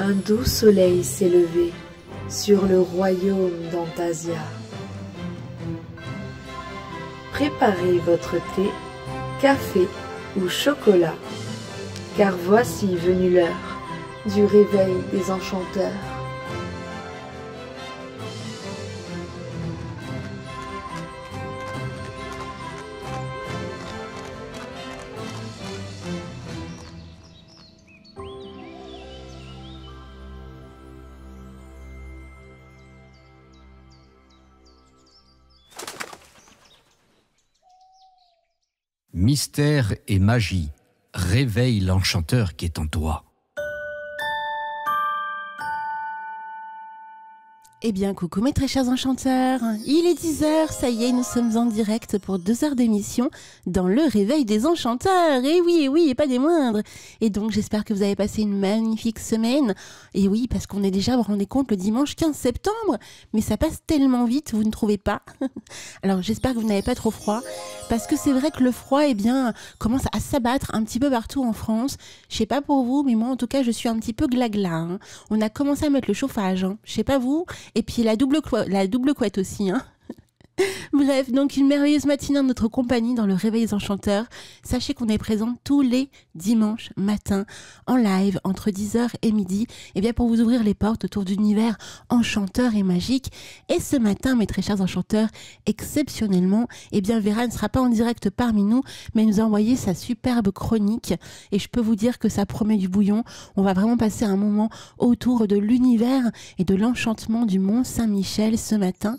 Un doux soleil s'est levé sur le royaume d'Antasia. Préparez votre thé, café ou chocolat, car voici venue l'heure du réveil des enchanteurs. Mystère et magie, réveille l'enchanteur qui est en toi. Eh bien, coucou mes très chers enchanteurs, il est 10h, ça y est, nous sommes en direct pour 2 heures d'émission dans le réveil des enchanteurs. Et oui, et pas des moindres. Et donc, j'espère que vous avez passé une magnifique semaine. Et oui, parce qu'on est déjà, vous vous rendez compte, le dimanche 15 septembre. Mais ça passe tellement vite, vous ne trouvez pas? Alors, j'espère que vous n'avez pas trop froid. Parce que c'est vrai que le froid, eh bien, commence à s'abattre un petit peu partout en France. Je sais pas pour vous, mais moi, en tout cas, je suis un petit peu glagla. Hein. On a commencé à mettre le chauffage. Hein. Je sais pas vous. Et puis la double couette aussi. Hein. Bref, donc une merveilleuse matinée en notre compagnie dans le Réveil des Enchanteurs. Sachez qu'on est présent tous les dimanches matins en live entre 10h et midi, et bien pour vous ouvrir les portes autour d'univers enchanteur et magique. Et ce matin, mes très chers enchanteurs, exceptionnellement, eh bien Vera ne sera pas en direct parmi nous, mais nous a envoyé sa superbe chronique. Et je peux vous dire que ça promet du bouillon. On va vraiment passer un moment autour de l'univers et de l'enchantement du Mont Saint-Michel ce matin.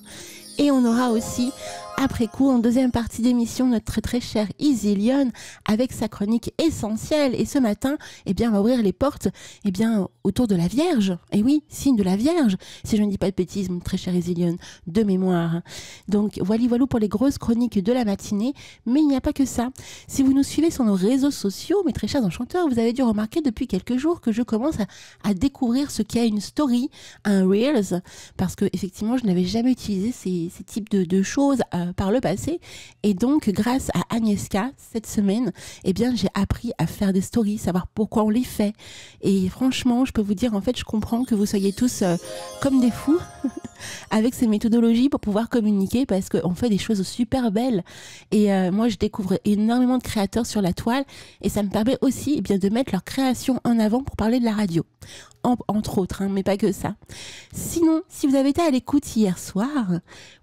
Et on aura aussi, après coup, en deuxième partie d'émission, notre très chère Easy Lyon avec sa chronique essentielle. Et ce matin, eh bien, on va ouvrir les portes, eh bien, autour de la Vierge. Et oui, signe de la Vierge, si je ne dis pas de bêtises, mon très cher Easy Lyon, de mémoire. Donc, voilà pour les grosses chroniques de la matinée. Mais il n'y a pas que ça. Si vous nous suivez sur nos réseaux sociaux, mes très chers enchanteurs, vous avez dû remarquer depuis quelques jours que je commence à découvrir ce qu'est une story, un Reels, parce que effectivement, je n'avais jamais utilisé ces types de choses par le passé. Et donc, grâce à Agnieszka, cette semaine, eh bien, j'ai appris à faire des stories, savoir pourquoi on les fait. Et franchement, je peux vous dire, en fait, je comprends que vous soyez tous comme des fous avec ces méthodologies pour pouvoir communiquer, parce qu'on fait des choses super belles. Et moi, je découvre énormément de créateurs sur la toile, et ça me permet aussi, eh bien, de mettre leur création en avant pour parler de la radio. Entre autres, hein, mais pas que ça. Sinon, si vous avez été à l'écoute hier soir,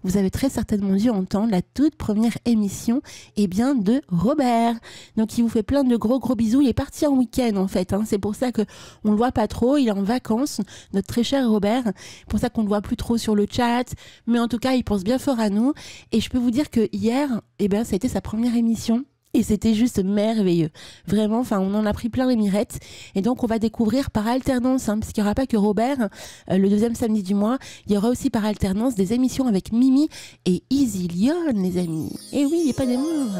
vous avez très certainement dû entendre la toute première émission, eh bien, de Robert. Donc, il vous fait plein de gros bisous. Il est parti en week-end, en fait. Hein. C'est pour ça que on le voit pas trop. Il est en vacances, notre très cher Robert. C'est pour ça qu'on le voit plus trop sur le chat. Mais en tout cas, il pense bien fort à nous. Et je peux vous dire que hier, eh bien, ça a été sa première émission. Et c'était juste merveilleux. Vraiment, enfin, on en a pris plein les mirettes. Et donc, on va découvrir par alternance, hein, parce qu'il n'y aura pas que Robert, le deuxième samedi du mois, il y aura aussi par alternance des émissions avec Mimi et Easy Lyon, les amis. Et oui, il n'y a pas des moindres.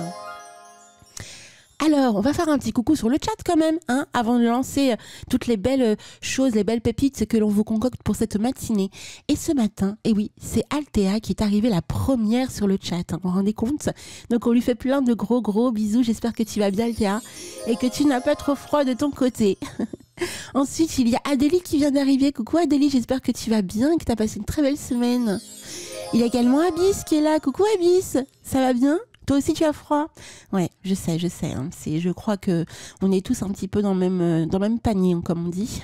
Alors, on va faire un petit coucou sur le chat quand même, hein, avant de lancer toutes les belles choses, les belles pépites que l'on vous concocte pour cette matinée. Et ce matin, et oui, c'est Althea qui est arrivée la première sur le chat, hein, vous vous rendez compte? Donc on lui fait plein de gros bisous, j'espère que tu vas bien Althea, et que tu n'as pas trop froid de ton côté. Ensuite, il y a Adélie qui vient d'arriver. Coucou Adélie, j'espère que tu vas bien, que tu as passé une très belle semaine. Il y a également Abyss qui est là. Coucou Abyss, ça va bien? Toi aussi tu as froid? Ouais, je sais. Hein. Je crois que on est tous un petit peu dans le même panier, comme on dit.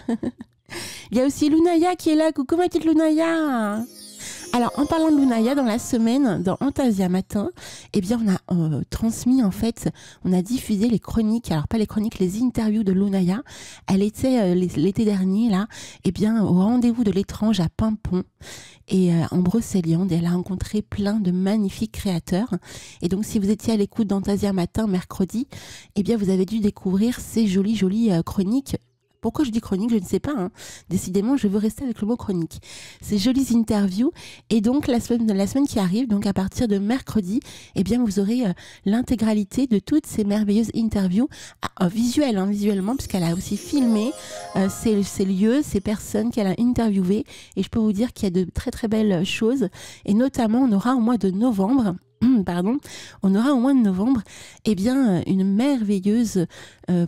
Il y a aussi Lunaya qui est là. Coucou ma petite Lunaya. Alors, en parlant de Lunaya, dans la semaine, dans Antasia Matin, eh bien, on a transmis, en fait, on a diffusé les chroniques, alors pas les chroniques, les interviews de Lunaya. Elle était l'été dernier, là, eh bien, au rendez-vous de l'étrange à Pimpon. Et en Brocéliande, elle a rencontré plein de magnifiques créateurs. Et donc, si vous étiez à l'écoute d'Antasia Matin, mercredi, eh bien, vous avez dû découvrir ces jolies chroniques. Pourquoi je dis chronique, je ne sais pas. Hein. Décidément, je veux rester avec le mot chronique. Ces jolies interviews. Et donc, la semaine qui arrive, donc à partir de mercredi, eh bien, vous aurez l'intégralité de toutes ces merveilleuses interviews visuellement, puisqu'elle a aussi filmé ces lieux, ces personnes qu'elle a interviewées. Et je peux vous dire qu'il y a de très, très belles choses. Et notamment, on aura au mois de novembre pardon, on aura au mois de novembre une merveilleuse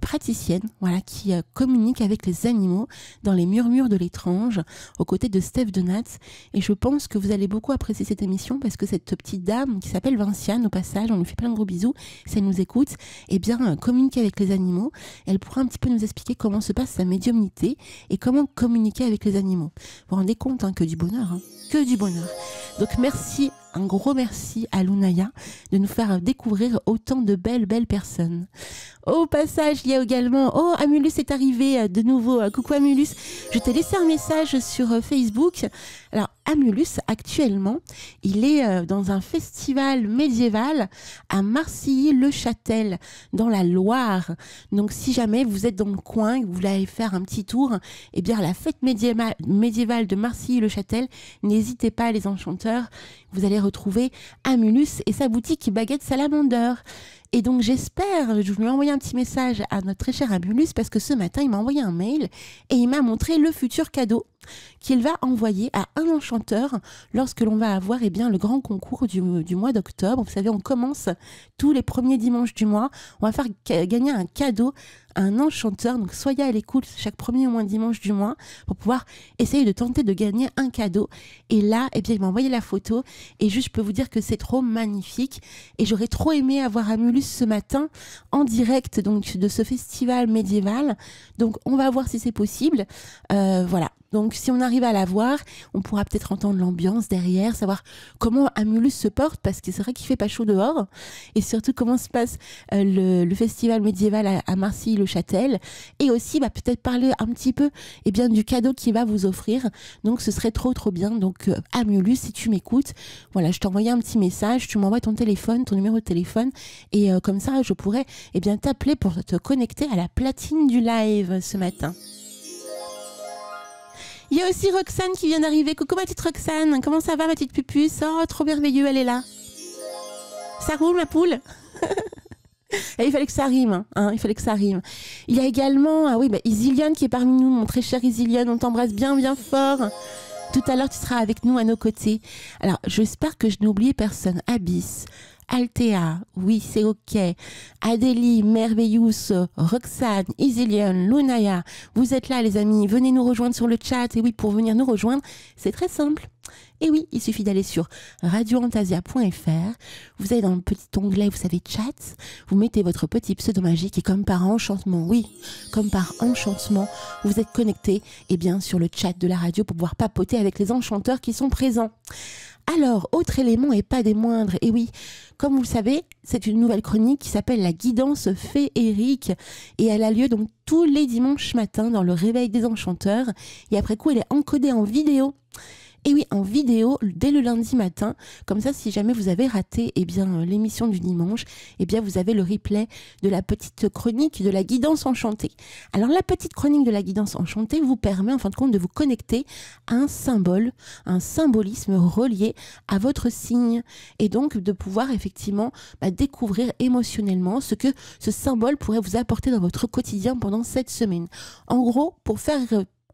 praticienne qui communique avec les animaux dans les murmures de l'étrange aux côtés de Steph Donatz. Et je pense que vous allez beaucoup apprécier cette émission parce que cette petite dame qui s'appelle Vinciane, au passage, on lui fait plein de gros bisous, si elle nous écoute, communique avec les animaux. Elle pourra un petit peu nous expliquer comment se passe sa médiumnité et comment communiquer avec les animaux. Vous vous rendez compte que du bonheur, que du bonheur. Donc merci, un gros merci à Lunaya de nous faire découvrir autant de belles personnes. Au passage, il y a également... Oh, Amulus est arrivé de nouveau. Coucou Amulus. Je t'ai laissé un message sur Facebook. Alors, Amulus, actuellement, il est dans un festival médiéval à Marcilly-le-Châtel, dans la Loire. Donc, si jamais vous êtes dans le coin et que vous voulez aller faire un petit tour, à la fête médiévale de Marcilly-le-Châtel, n'hésitez pas, les enchanteurs. Vous allez retrouver Amulus et sa boutique Baguette Salamander. Et donc j'espère, je lui ai envoyé un petit message à notre très cher Amulus parce que ce matin il m'a envoyé un mail et il m'a montré le futur cadeau qu'il va envoyer à un enchanteur lorsque l'on va avoir le grand concours du mois d'octobre. Vous savez, on commence tous les premiers dimanches du mois. On va faire gagner un cadeau à un enchanteur. Donc soyez à l'écoute chaque premier ou moins dimanche du mois pour pouvoir essayer de tenter de gagner un cadeau. Et là, il m'a envoyé la photo et juste je peux vous dire que c'est trop magnifique. Et j'aurais trop aimé avoir Amulus ce matin en direct donc de ce festival médiéval. Donc on va voir si c'est possible. Voilà. Donc si on arrive à la voir, on pourra peut-être entendre l'ambiance derrière, savoir comment Amulus se porte, parce que c'est vrai qu'il fait pas chaud dehors, et surtout comment se passe le festival médiéval à Marcilly-le-Châtel, et aussi peut-être parler un petit peu du cadeau qu'il va vous offrir. Donc ce serait trop bien. Donc Amulus, si tu m'écoutes, voilà, je t'ai envoyé un petit message, tu m'envoies ton téléphone, ton numéro de téléphone, et comme ça je pourrais t'appeler pour te connecter à la platine du live ce matin. Il y a aussi Roxane qui vient d'arriver. Coucou ma petite Roxane, comment ça va ma petite pupuce? Oh, trop merveilleux, elle est là. Ça roule ma poule? Et il fallait que ça rime, il fallait que ça rime. Il y a également, Isiliane qui est parmi nous, mon très cher Isiliane, on t'embrasse bien fort. Tout à l'heure, tu seras avec nous à nos côtés. Alors, j'espère que je n'ai oublié personne. Abyss, Althea, oui, c'est ok. Adélie, Merveillous, Roxane, Isiliane, Lunaya, vous êtes là les amis, venez nous rejoindre sur le chat. Et oui, pour venir nous rejoindre, c'est très simple. Et oui, il suffit d'aller sur radioantasia.fr. Vous allez dans le petit onglet, vous savez, chat. Vous mettez votre petit pseudo magique et comme par enchantement, vous êtes connecté sur le chat de la radio pour pouvoir papoter avec les enchanteurs qui sont présents. Alors, autre élément et pas des moindres, et oui, comme vous le savez, c'est une nouvelle chronique qui s'appelle la guidance féerique et elle a lieu donc tous les dimanches matins dans le réveil des enchanteurs et après coup elle est encodée en vidéo. Et oui, en vidéo, dès le lundi matin, comme ça, si jamais vous avez raté l'émission du dimanche, vous avez le replay de la petite chronique de la guidance enchantée. Alors, la petite chronique de la guidance enchantée vous permet, en fin de compte, de vous connecter à un symbole, un symbolisme relié à votre signe, et donc de pouvoir effectivement découvrir émotionnellement ce que ce symbole pourrait vous apporter dans votre quotidien pendant cette semaine. En gros, pour faire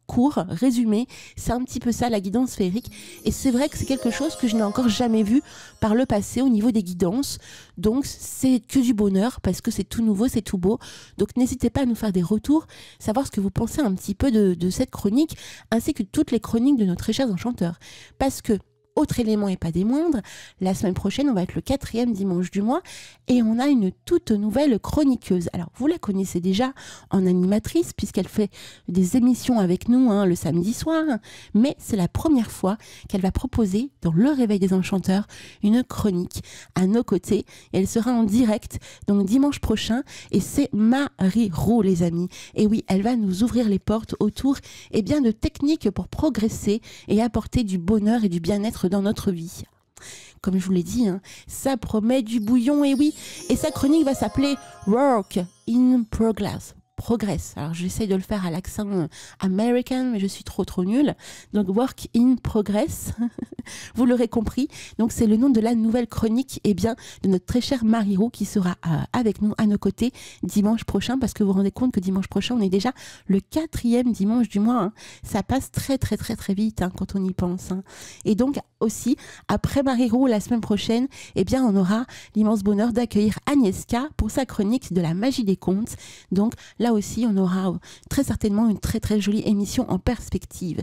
court, résumé, c'est un petit peu ça la guidance féerique et c'est vrai que c'est quelque chose que je n'ai encore jamais vu par le passé au niveau des guidances, donc c'est que du bonheur parce que c'est tout nouveau, c'est tout beau, donc n'hésitez pas à nous faire des retours, savoir ce que vous pensez un petit peu de cette chronique ainsi que toutes les chroniques de nos très chers enchanteurs, parce que autre élément et pas des moindres, la semaine prochaine, on va être le 4e dimanche du mois et on a une toute nouvelle chroniqueuse. Alors, vous la connaissez déjà en animatrice puisqu'elle fait des émissions avec nous le samedi soir, mais c'est la première fois qu'elle va proposer dans le Réveil des Enchanteurs une chronique à nos côtés et elle sera en direct donc dimanche prochain et c'est Marie Roux, les amis. Et oui, elle va nous ouvrir les portes autour de techniques pour progresser et apporter du bonheur et du bien-être dans notre vie. Comme je vous l'ai dit, ça promet du bouillon, et oui. Et sa chronique va s'appeler Work in Progress. progress. Alors j'essaye de le faire à l'accent américain, mais je suis trop nulle. Donc work in progress, vous l'aurez compris. Donc c'est le nom de la nouvelle chronique de notre très chère Marie-Roux qui sera avec nous à nos côtés dimanche prochain, parce que vous vous rendez compte que dimanche prochain on est déjà le 4e dimanche du mois. Ça passe très vite quand on y pense. Et donc aussi, après Marie-Roux la semaine prochaine, on aura l'immense bonheur d'accueillir Agnieszka pour sa chronique de la magie des contes. Donc là aussi, on aura très certainement une très jolie émission en perspective.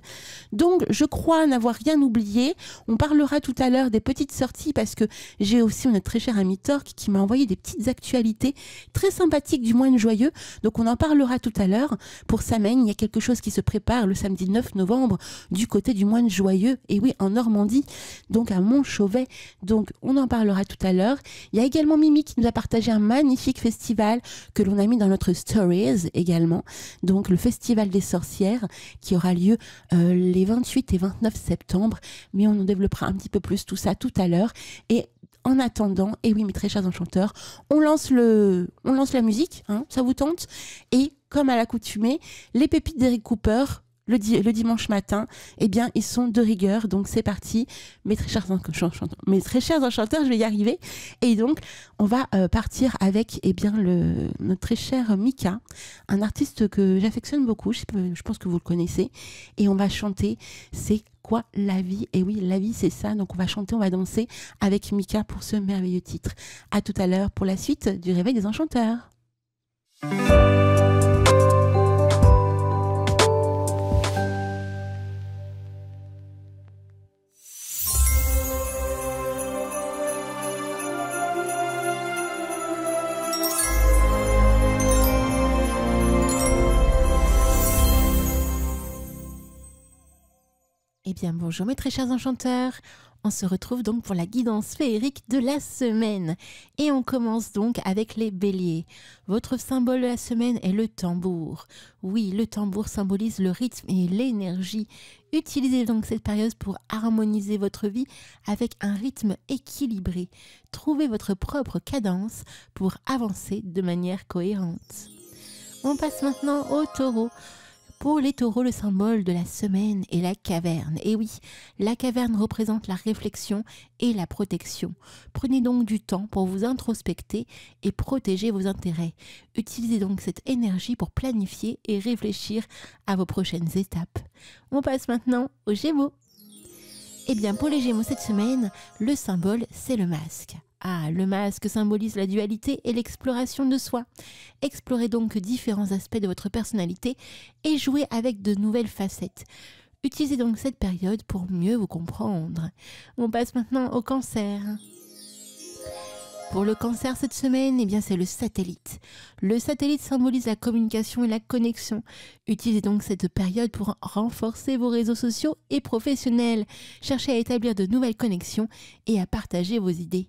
Donc je crois n'avoir rien oublié. On parlera tout à l'heure des petites sorties, parce que j'ai aussi notre très cher ami Torque qui m'a envoyé des petites actualités très sympathiques du mois de joyeux. Donc on en parlera tout à l'heure. Pour Samhain, il y a quelque chose qui se prépare le samedi 9 novembre du côté du moine joyeux, et oui, en Normandie, donc à Montchauvet. Donc on en parlera tout à l'heure. Il y a également Mimi qui nous a partagé un magnifique festival que l'on a mis dans notre stories également, donc le festival des sorcières qui aura lieu les 28 et 29 septembre, mais on en développera un petit peu plus tout ça tout à l'heure. Et en attendant, et oui mes très chers enchanteurs, on lance la musique, ça vous tente? Et comme à l'accoutumée, les pépites d'Eric Cooper, le dimanche matin, ils sont de rigueur. Donc c'est parti, mes très chers enchanteurs, je vais y arriver. Et donc on va partir avec notre très cher Mika, un artiste que j'affectionne beaucoup, je pense que vous le connaissez, et on va chanter C'est quoi la vie? Et oui, la vie c'est ça. Donc on va chanter, on va danser avec Mika pour ce merveilleux titre. À tout à l'heure pour la suite du Réveil des enchanteurs. Bonjour mes très chers enchanteurs, on se retrouve donc pour la guidance féerique de la semaine. Et on commence donc avec les béliers. Votre symbole de la semaine est le tambour. Oui, le tambour symbolise le rythme et l'énergie. Utilisez donc cette période pour harmoniser votre vie avec un rythme équilibré. Trouvez votre propre cadence pour avancer de manière cohérente. On passe maintenant aux taureaux. Pour les taureaux, le symbole de la semaine est la caverne. Et oui, la caverne représente la réflexion et la protection. Prenez donc du temps pour vous introspecter et protéger vos intérêts. Utilisez donc cette énergie pour planifier et réfléchir à vos prochaines étapes. On passe maintenant aux Gémeaux. Pour les Gémeaux cette semaine, le symbole c'est le masque. Ah, le masque symbolise la dualité et l'exploration de soi. Explorez donc différents aspects de votre personnalité et jouez avec de nouvelles facettes. Utilisez donc cette période pour mieux vous comprendre. On passe maintenant au cancer. Pour le cancer cette semaine, c'est le satellite. Le satellite symbolise la communication et la connexion. Utilisez donc cette période pour renforcer vos réseaux sociaux et professionnels. Cherchez à établir de nouvelles connexions et à partager vos idées.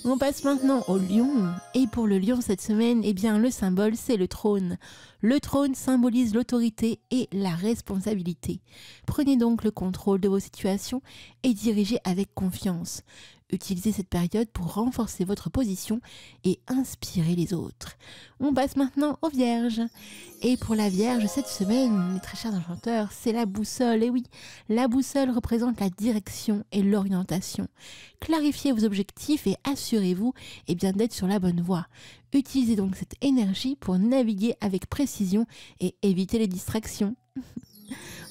On passe maintenant au lion. Et pour le lion cette semaine, le symbole c'est le trône. Le trône symbolise l'autorité et la responsabilité. Prenez donc le contrôle de vos situations et dirigez avec confiance. Utilisez cette période pour renforcer votre position et inspirer les autres. On passe maintenant aux vierges. Et pour la vierge, cette semaine, mes très chers enchanteurs, c'est la boussole. Et oui, la boussole représente la direction et l'orientation. Clarifiez vos objectifs et assurez-vous d'être sur la bonne voie. Utilisez donc cette énergie pour naviguer avec précision et éviter les distractions.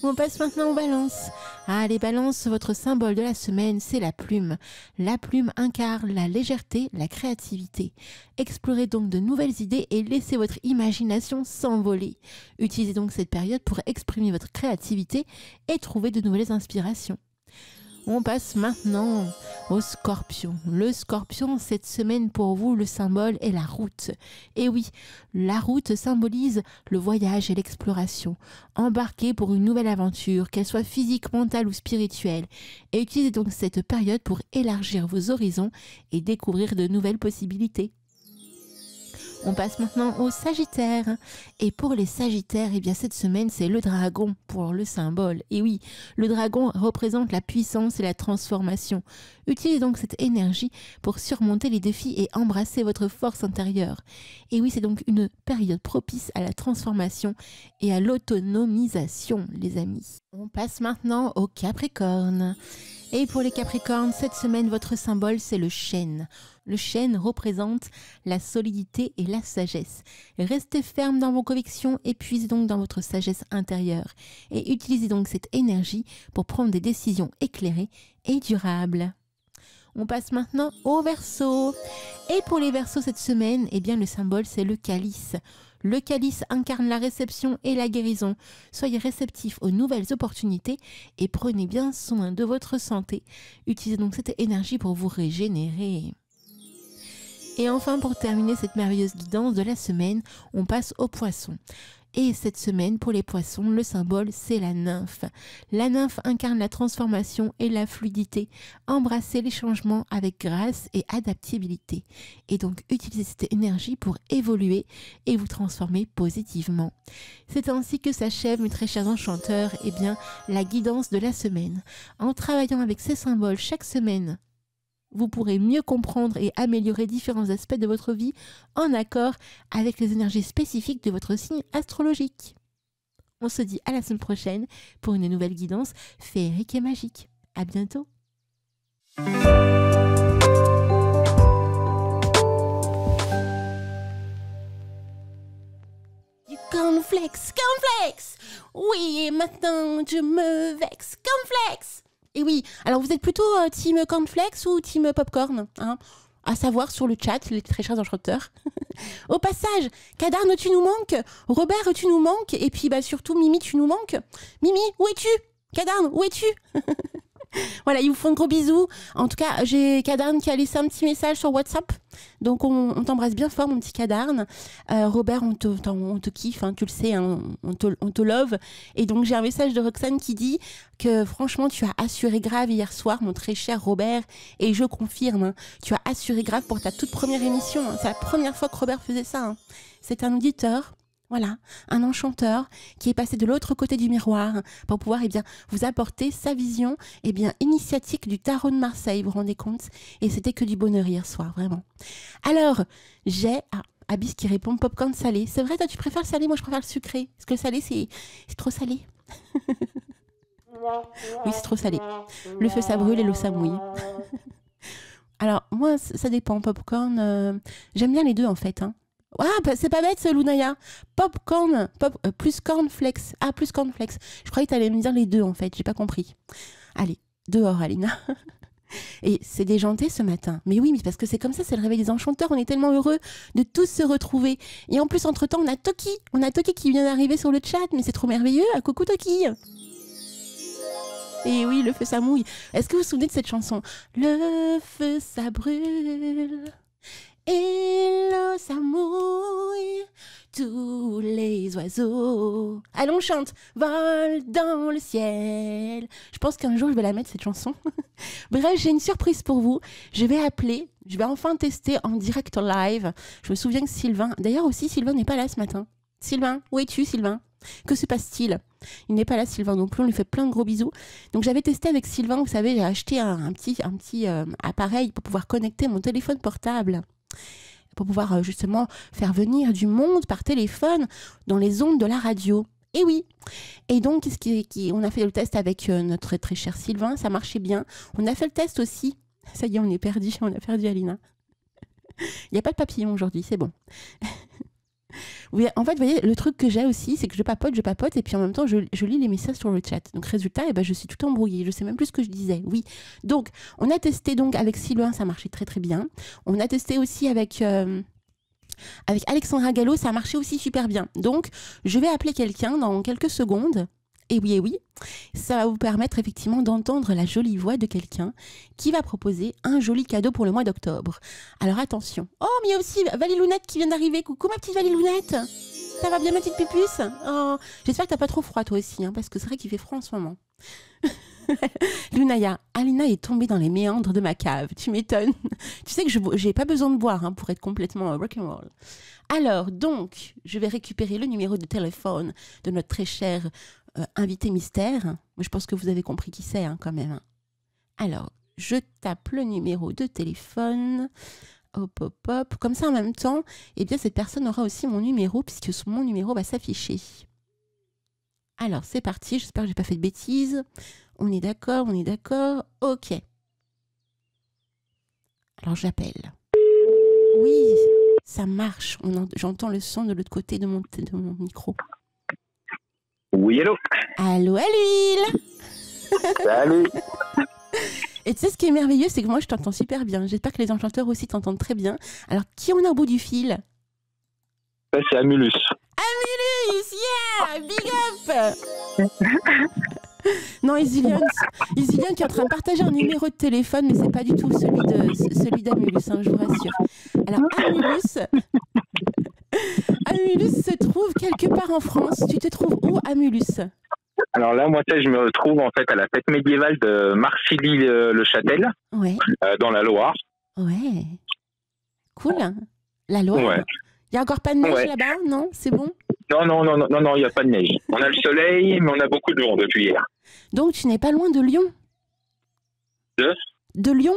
On passe maintenant aux balances. Ah, les balances, votre symbole de la semaine, c'est la plume. La plume incarne la légèreté, la créativité. Explorez donc de nouvelles idées et laissez votre imagination s'envoler. Utilisez donc cette période pour exprimer votre créativité et trouver de nouvelles inspirations. On passe maintenant au scorpion. Le scorpion, cette semaine pour vous, le symbole est la route. Et oui, la route symbolise le voyage et l'exploration. Embarquez pour une nouvelle aventure, qu'elle soit physique, mentale ou spirituelle. Et utilisez donc cette période pour élargir vos horizons et découvrir de nouvelles possibilités. On passe maintenant aux Sagittaires. Et pour les Sagittaires, eh bien cette semaine, c'est le dragon pour le symbole. Et oui, le dragon représente la puissance et la transformation. Utilisez donc cette énergie pour surmonter les défis et embrasser votre force intérieure. Et oui, c'est donc une période propice à la transformation et à l'autonomisation, les amis. On passe maintenant aux Capricornes. Et pour les Capricornes, cette semaine, votre symbole, c'est le chêne. Le chêne représente la solidité et la sagesse. Restez ferme dans vos convictions et puisez donc dans votre sagesse intérieure. Et utilisez donc cette énergie pour prendre des décisions éclairées et durables. On passe maintenant aux Verseaux. Et pour les Verseaux cette semaine, eh bien le symbole c'est le calice. Le calice incarne la réception et la guérison. Soyez réceptifs aux nouvelles opportunités et prenez bien soin de votre santé. Utilisez donc cette énergie pour vous régénérer. Et enfin, pour terminer cette merveilleuse guidance de la semaine, on passe aux Poissons. Et cette semaine, pour les Poissons, le symbole, c'est la nymphe. La nymphe incarne la transformation et la fluidité. Embrassez les changements avec grâce et adaptabilité. Et donc, utilisez cette énergie pour évoluer et vous transformer positivement. C'est ainsi que s'achève, mes très chers enchanteurs, eh bien, la guidance de la semaine. En travaillant avec ces symboles chaque semaine, vous pourrez mieux comprendre et améliorer différents aspects de votre vie en accord avec les énergies spécifiques de votre signe astrologique. On se dit à la semaine prochaine pour une nouvelle guidance féerique et magique. À bientôt. Cornflakes. Oui, et maintenant je me vexe. Cornflakes. Et oui, alors vous êtes plutôt team cornflakes ou team popcorn, hein, à savoir sur le chat, les très chers enchanteurs. Au passage, Cadarne, tu nous manques, Robert, tu nous manques, et puis surtout Mimi, tu nous manques. Mimi, où es-tu? Cadarne, où es-tu? Voilà, ils vous font de gros bisous. En tout cas, j'ai Cadarne qui a laissé un petit message sur WhatsApp. Donc, on t'embrasse bien fort, mon petit Cadarne. Robert, on te kiffe, hein, tu le sais, hein, on te love. Et donc, j'ai un message de Roxane qui dit que franchement, tu as assuré grave hier soir, mon très cher Robert. Et je confirme, hein, tu as assuré grave pour ta toute première émission. Hein. C'est la première fois que Robert faisait ça. Hein. C'est un auditeur. Voilà, un enchanteur qui est passé de l'autre côté du miroir pour pouvoir vous apporter sa vision initiatique du tarot de Marseille, vous vous rendez compte? Et c'était que du bonheur hier soir, vraiment. Alors, j'ai Abyss qui répond popcorn salé. C'est vrai, toi tu préfères le salé, moi je préfère le sucré. Parce que le salé, c'est trop salé. Oui, c'est trop salé. Le feu ça brûle et l'eau ça mouille. Alors, moi, ça dépend, popcorn. J'aime bien les deux en fait, hein. Ah, c'est pas bête, Lunaya. Popcorn, plus cornflakes. Ah, plus cornflakes. Je croyais que t'allais me dire les deux, en fait. J'ai pas compris. Allez, dehors, Alina. Et c'est déjanté ce matin. Mais oui, mais parce que c'est comme ça, c'est le réveil des enchanteurs. On est tellement heureux de tous se retrouver. Et en plus, entre-temps, on a Toki. On a Toki qui vient d'arriver sur le chat. Mais c'est trop merveilleux. Coucou, Toki. Et oui, le feu, ça mouille. Est-ce que vous vous souvenez de cette chanson? Le feu, ça brûle. Et l'eau, ça mouille, tous les oiseaux. Allons, on chante, volent dans le ciel. Je pense qu'un jour, je vais la mettre, cette chanson. Bref, j'ai une surprise pour vous. Je vais enfin tester en direct live. Je me souviens que Sylvain, d'ailleurs aussi, Sylvain n'est pas là ce matin. Sylvain, où es-tu, Sylvain? Que se passe-t-il? Il n'est pas là, Sylvain, non plus. On lui fait plein de gros bisous. Donc, j'avais testé avec Sylvain, vous savez, j'ai acheté un petit appareil pour pouvoir connecter mon téléphone portable. Pour pouvoir justement faire venir du monde par téléphone dans les ondes de la radio. Et oui. Et donc, on a fait le test avec notre très cher Sylvain, ça marchait bien. On a fait le test aussi. Ça y est, on a perdu Alina. Il n'y a pas de papillon aujourd'hui, c'est bon. Oui, en fait, vous voyez, le truc que j'ai aussi, c'est que je papote, et puis en même temps, je lis les messages sur le chat. Donc, résultat, je suis tout embrouillée. Je sais même plus ce que je disais. Oui. Donc, on a testé donc avec Sylvain, ça marchait très très bien. On a testé aussi avec Alexandra Gallo, ça a marché aussi super bien. Donc, je vais appeler quelqu'un dans quelques secondes. Et oui, ça va vous permettre effectivement d'entendre la jolie voix de quelqu'un qui va proposer un joli cadeau pour le mois d'octobre. Alors attention. Oh, mais il y a aussi Valilounette qui vient d'arriver. Coucou ma petite Valilounette. Ça va bien ma petite pupuce? Oh, j'espère que t'as pas trop froid toi aussi, hein, parce que c'est vrai qu'il fait froid en ce moment. Lunaya, Alina est tombée dans les méandres de ma cave. Tu m'étonnes. Tu sais que je n'ai pas besoin de boire pour être complètement rock'n'roll. Alors, donc, je vais récupérer le numéro de téléphone de notre très cher invité mystère. Je pense que vous avez compris qui c'est quand même. Alors, je tape le numéro de téléphone. Hop, hop, hop. Comme ça, en même temps, eh bien, cette personne aura aussi mon numéro, puisque mon numéro va s'afficher. Alors, c'est parti. J'espère que je n'ai pas fait de bêtises. On est d'accord, on est d'accord. Ok. Alors, j'appelle. Oui, ça marche. J'entends le son de l'autre côté de mon micro. Oui, hello. Allô, à l'huile. Salut. Et tu sais, ce qui est merveilleux, c'est que moi, je t'entends super bien. J'espère que les enchanteurs aussi t'entendent très bien. Alors, qui on a au bout du fil? Ça, c'est Amulus. Amulus, yeah, big up. Non, Isilian qui est en train de partager un numéro de téléphone, mais c'est pas du tout celui d'Amulus, je vous rassure. Alors, Amulus se trouve quelque part en France. Tu te trouves où, Amulus? Alors là, moi, je me retrouve en fait à la fête médiévale de Marcilly-le-Châtel, ouais. Dans la Loire. Ouais. Cool. La Loire. Ouais. Il n'y a encore pas de neige là-bas, non? C'est bon? Non, il n'y a pas de neige. On a le soleil, mais on a beaucoup de vent depuis hier. Donc, tu n'es pas loin de Lyon? De Lyon?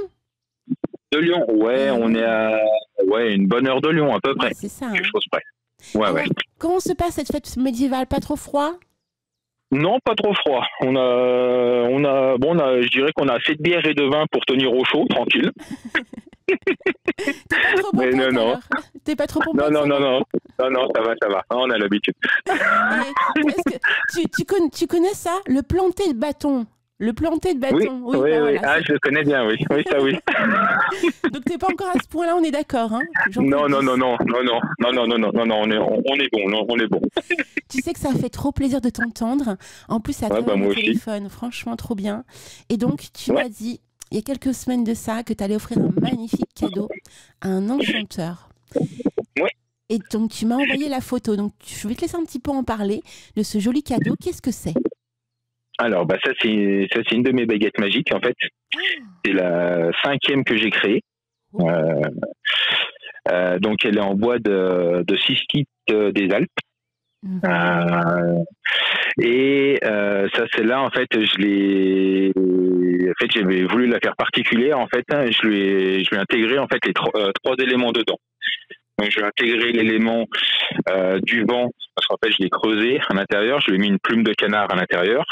De Lyon, ouais, on est à une bonne heure de Lyon, à peu près. C'est ça. Quelque chose près. Ouais, alors, ouais. Comment se passe cette fête médiévale? Pas trop froid? Non, pas trop froid. Je dirais qu'on a assez de bière et de vin pour tenir au chaud, tranquille. T'es pas trop pompette, mais non. T'es pas trop pompette? Non, ça va. On a l'habitude. Tu connais ça? Le planter de bâton. Le planter de bâton. Oui. Voilà, ah, je le connais bien, oui. Oui, ça, oui. Donc, t'es pas encore à ce point-là, on est d'accord, hein? Non, on est bon. Tu sais que ça fait trop plaisir de t'entendre. En plus, à travers le téléphone, franchement, trop bien. Et donc, tu m'as dit, il y a quelques semaines de ça, que tu allais offrir un magnifique cadeau à un enchanteur. Oui. Et donc, tu m'as envoyé la photo. Donc, je vais te laisser un petit peu en parler de ce joli cadeau. Qu'est-ce que c'est? Alors, ça, c'est une de mes baguettes magiques, en fait. C'est la 5e que j'ai créée. Donc, elle est en bois de cystite des Alpes. Ça, c'est là, en fait, j'avais voulu la faire particulière, en fait. Je lui ai intégré, en fait, les trois éléments dedans. Donc, je vais intégrer l'élément du vent, parce qu'en fait, je l'ai creusé à l'intérieur. Je lui ai mis une plume de canard à l'intérieur.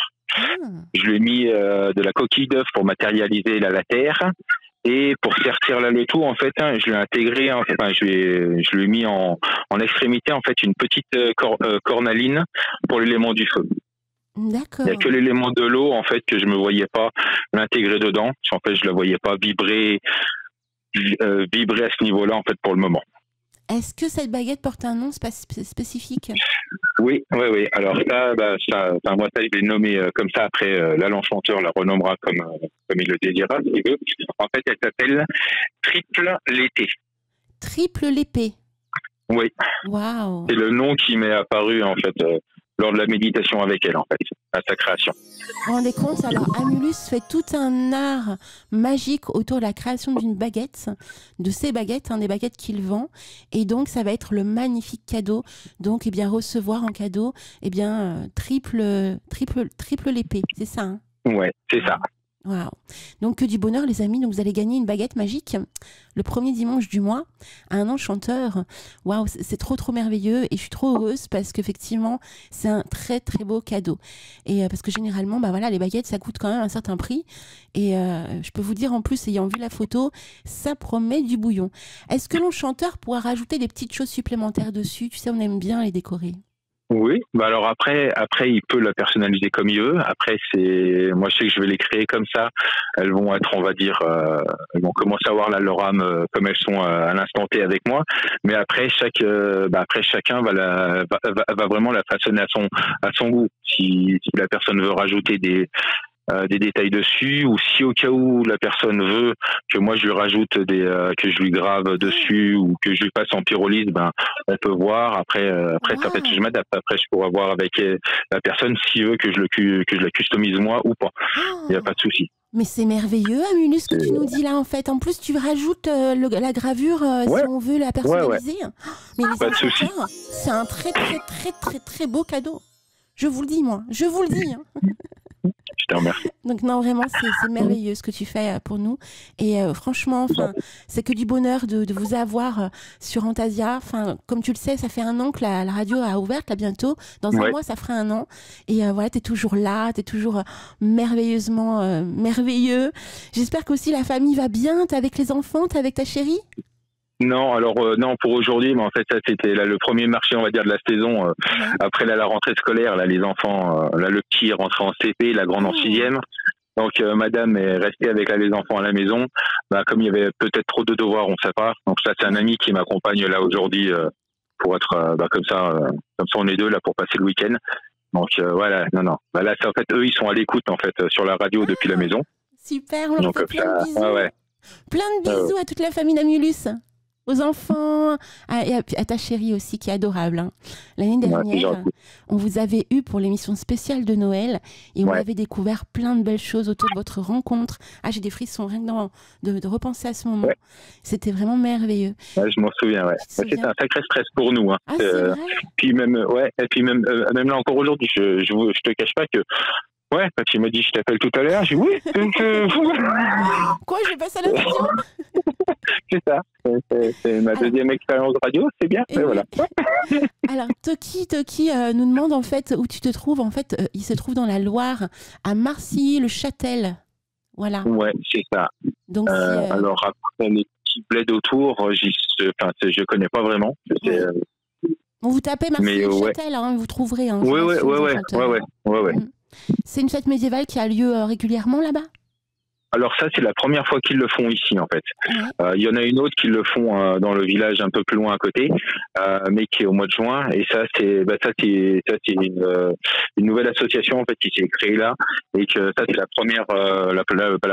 Je lui ai mis de la coquille d'œuf pour matérialiser la terre. Et pour sertir là le tout, en fait, je lui ai intégré, je lui ai mis en extrémité, en fait, une petite cornaline pour l'élément du feu. D'accord. Il n'y a que l'élément de l'eau, en fait, que je me voyais pas l'intégrer dedans. En fait, je la voyais pas vibrer à ce niveau-là, en fait, pour le moment. Est-ce que cette baguette porte un nom spécifique? Oui. Alors moi, je l'ai nommé comme ça. Après, là, l'enchanteur la renommera comme il le désirera, s'il veut. En fait, elle s'appelle Triple l'épée. Triple l'épée. Oui. Waouh. C'est le nom qui m'est apparu, en fait, lors de la méditation avec elle, en fait, à sa création. Vous vous rendez compte? Alors, Amulus fait tout un art magique autour de la création d'une baguette, de ses baguettes, des baguettes qu'il vend. Et donc, ça va être le magnifique cadeau. Donc, recevoir en cadeau, triple l'épée. C'est ça, hein? Ouais, c'est ça. Waouh. Donc, que du bonheur, les amis. Donc, vous allez gagner une baguette magique le premier dimanche du mois à un enchanteur. Waouh, c'est trop, trop merveilleux. Et je suis trop heureuse parce qu'effectivement, c'est un très, très beau cadeau. Et parce que généralement, les baguettes, ça coûte quand même un certain prix. Et je peux vous dire, en plus, ayant vu la photo, ça promet du bouillon. Est-ce que l'enchanteur pourra rajouter des petites choses supplémentaires dessus? Tu sais, on aime bien les décorer. Oui, alors après, il peut la personnaliser comme il veut. Après, moi, je sais que je vais les créer comme ça. Elles vont être, on va dire, elles vont commencer à avoir leur âme comme elles sont à l'instant T avec moi. Mais après, chacun va vraiment la façonner à son goût. Si la personne veut rajouter des des détails dessus, ou si au cas où la personne veut que moi je lui rajoute que je lui grave dessus ou que je lui passe en pyrolyse, ben on peut voir. Après ça, en fait, je m'adapte. Après, je pourrais voir avec la personne s'il veut que je la customise moi ou pas. Il n'y a pas de souci. Mais c'est merveilleux, Amulus, ce que tu nous dis là, en fait. En plus, tu rajoutes la gravure si on veut la personnaliser. Mais les enchanteurs, c'est un très, très, très, très, très beau cadeau. Je vous le dis, moi. Je vous le dis. Je te remercie. Donc non, vraiment, c'est merveilleux ce que tu fais pour nous. Et franchement, c'est que du bonheur de vous avoir sur Antasia. Comme tu le sais, ça fait 1 an que la radio a ouvert, là, bientôt. Dans 1 mois, ça fera 1 an. Et voilà, t'es toujours là, t'es toujours merveilleusement merveilleux. J'espère qu'aussi la famille va bien. T'es avec les enfants, t'es avec ta chérie? Non, alors non pour aujourd'hui, mais en fait ça c'était là le premier marché, on va dire, de la saison. Après là, la rentrée scolaire, là les enfants, là le petit est rentré en CP, la grande en 6e. Donc madame est restée avec les enfants à la maison. Bah, comme il y avait peut-être trop de devoirs, on ne sait pas. Donc ça, c'est un ami qui m'accompagne là aujourd'hui pour être comme ça on est 2 là pour passer le week-end. Donc voilà, non. Bah, là c'est en fait eux ils sont à l'écoute en fait sur la radio depuis la maison. Super, on leur fait plein de bisous. Plein de bisous à toute la famille d'Amulus. Aux enfants, et à ta chérie aussi, qui est adorable. Hein. L'année dernière, on vous avait eu pour l'émission spéciale de Noël et on avait découvert plein de belles choses autour de votre rencontre. Ah, j'ai des frissons rien que de repenser à ce moment. C'était vraiment merveilleux. Ouais, je m'en souviens, C'était un sacré stress pour nous. Hein. Ah, c'est vrai. Puis même, et puis même là encore aujourd'hui, je te cache pas que quand il m'a dit je t'appelle tout à l'heure, j'ai dit oui. Quoi, je vais passer à la radio? C'est ça. C'est ma deuxième expérience radio, c'est bien. Et voilà. Alors, Toki nous demande en fait où tu te trouves. En fait, il se trouve dans la Loire, à Marcilly-le-Châtel. Voilà. Ouais, c'est ça. Donc, alors après les petits bleds autour, je connais pas vraiment. Vous tapez Marcilly-le-Châtel, vous trouverez. Hein, ouais. C'est une fête médiévale qui a lieu régulièrement là-bas? Alors ça, c'est la première fois qu'ils le font ici, en fait. Il y en a une autre qui le font dans le village un peu plus loin à côté, mais qui est au mois de juin. Et ça, c'est une nouvelle association en fait qui s'est créée là, et que ça, c'est la première, la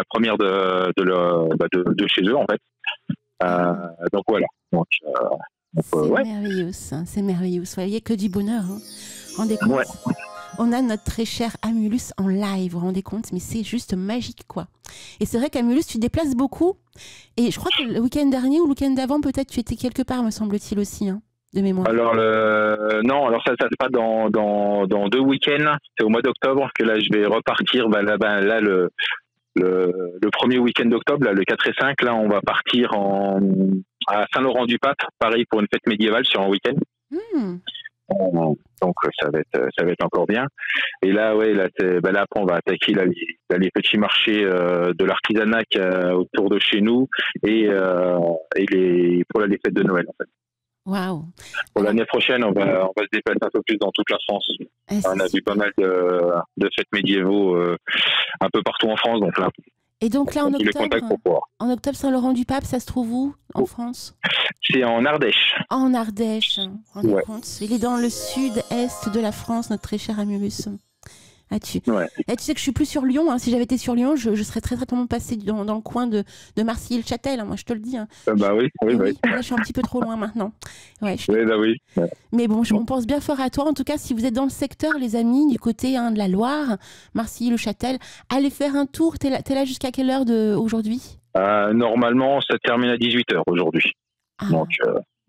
première de chez eux, en fait. Donc voilà. C'est merveilleux, ça. C'est merveilleux. Vous voyez que du bonheur. Hein. Rendez compte. On a notre très cher Amulus en live, vous vous rendez compte? Mais c'est juste magique, quoi. Et c'est vrai qu'Amulus, tu te déplaces beaucoup. Et je crois que le week-end dernier ou le week-end d'avant, peut-être, tu étais quelque part, me semble-t-il aussi, hein, de mémoire. Alors, non, alors ça se passe dans 2 week-ends. C'est au mois d'octobre que là, je vais repartir. Là, le premier week-end d'octobre, là, le 4 et 5, là, on va partir à Saint-Laurent-du-Pape, pareil, pour une fête médiévale sur un week-end. Donc ça va être encore bien. Et là après on va attaquer les petits marchés de l'artisanat autour de chez nous et pour les fêtes de Noël en fait. Waouh. Pour l'année prochaine, on va se déplacer un peu plus dans toute la France. On a vu pas mal de fêtes médiévaux un peu partout en France, donc là. Et donc là, en octobre, Saint-Laurent-du-Pape, ça se trouve où en France? C'est en Ardèche. En Ardèche, rendez compte. Il est dans le sud-est de la France, notre très cher Amulus. Tu sais que je suis plus sur Lyon. Hein. Si j'avais été sur Lyon, je serais très certainement passée dans le coin de Marcilly-le-Châtel. Hein, moi, je te le dis. Hein. Oui. Là, je suis un petit peu trop loin maintenant. Ouais. Mais bon, on pense bien fort à toi. En tout cas, si vous êtes dans le secteur, les amis, du côté de la Loire, Marcilly-le-Châtel, allez faire un tour. T'es là jusqu'à quelle heure aujourd'hui? Normalement, ça termine à 18h aujourd'hui.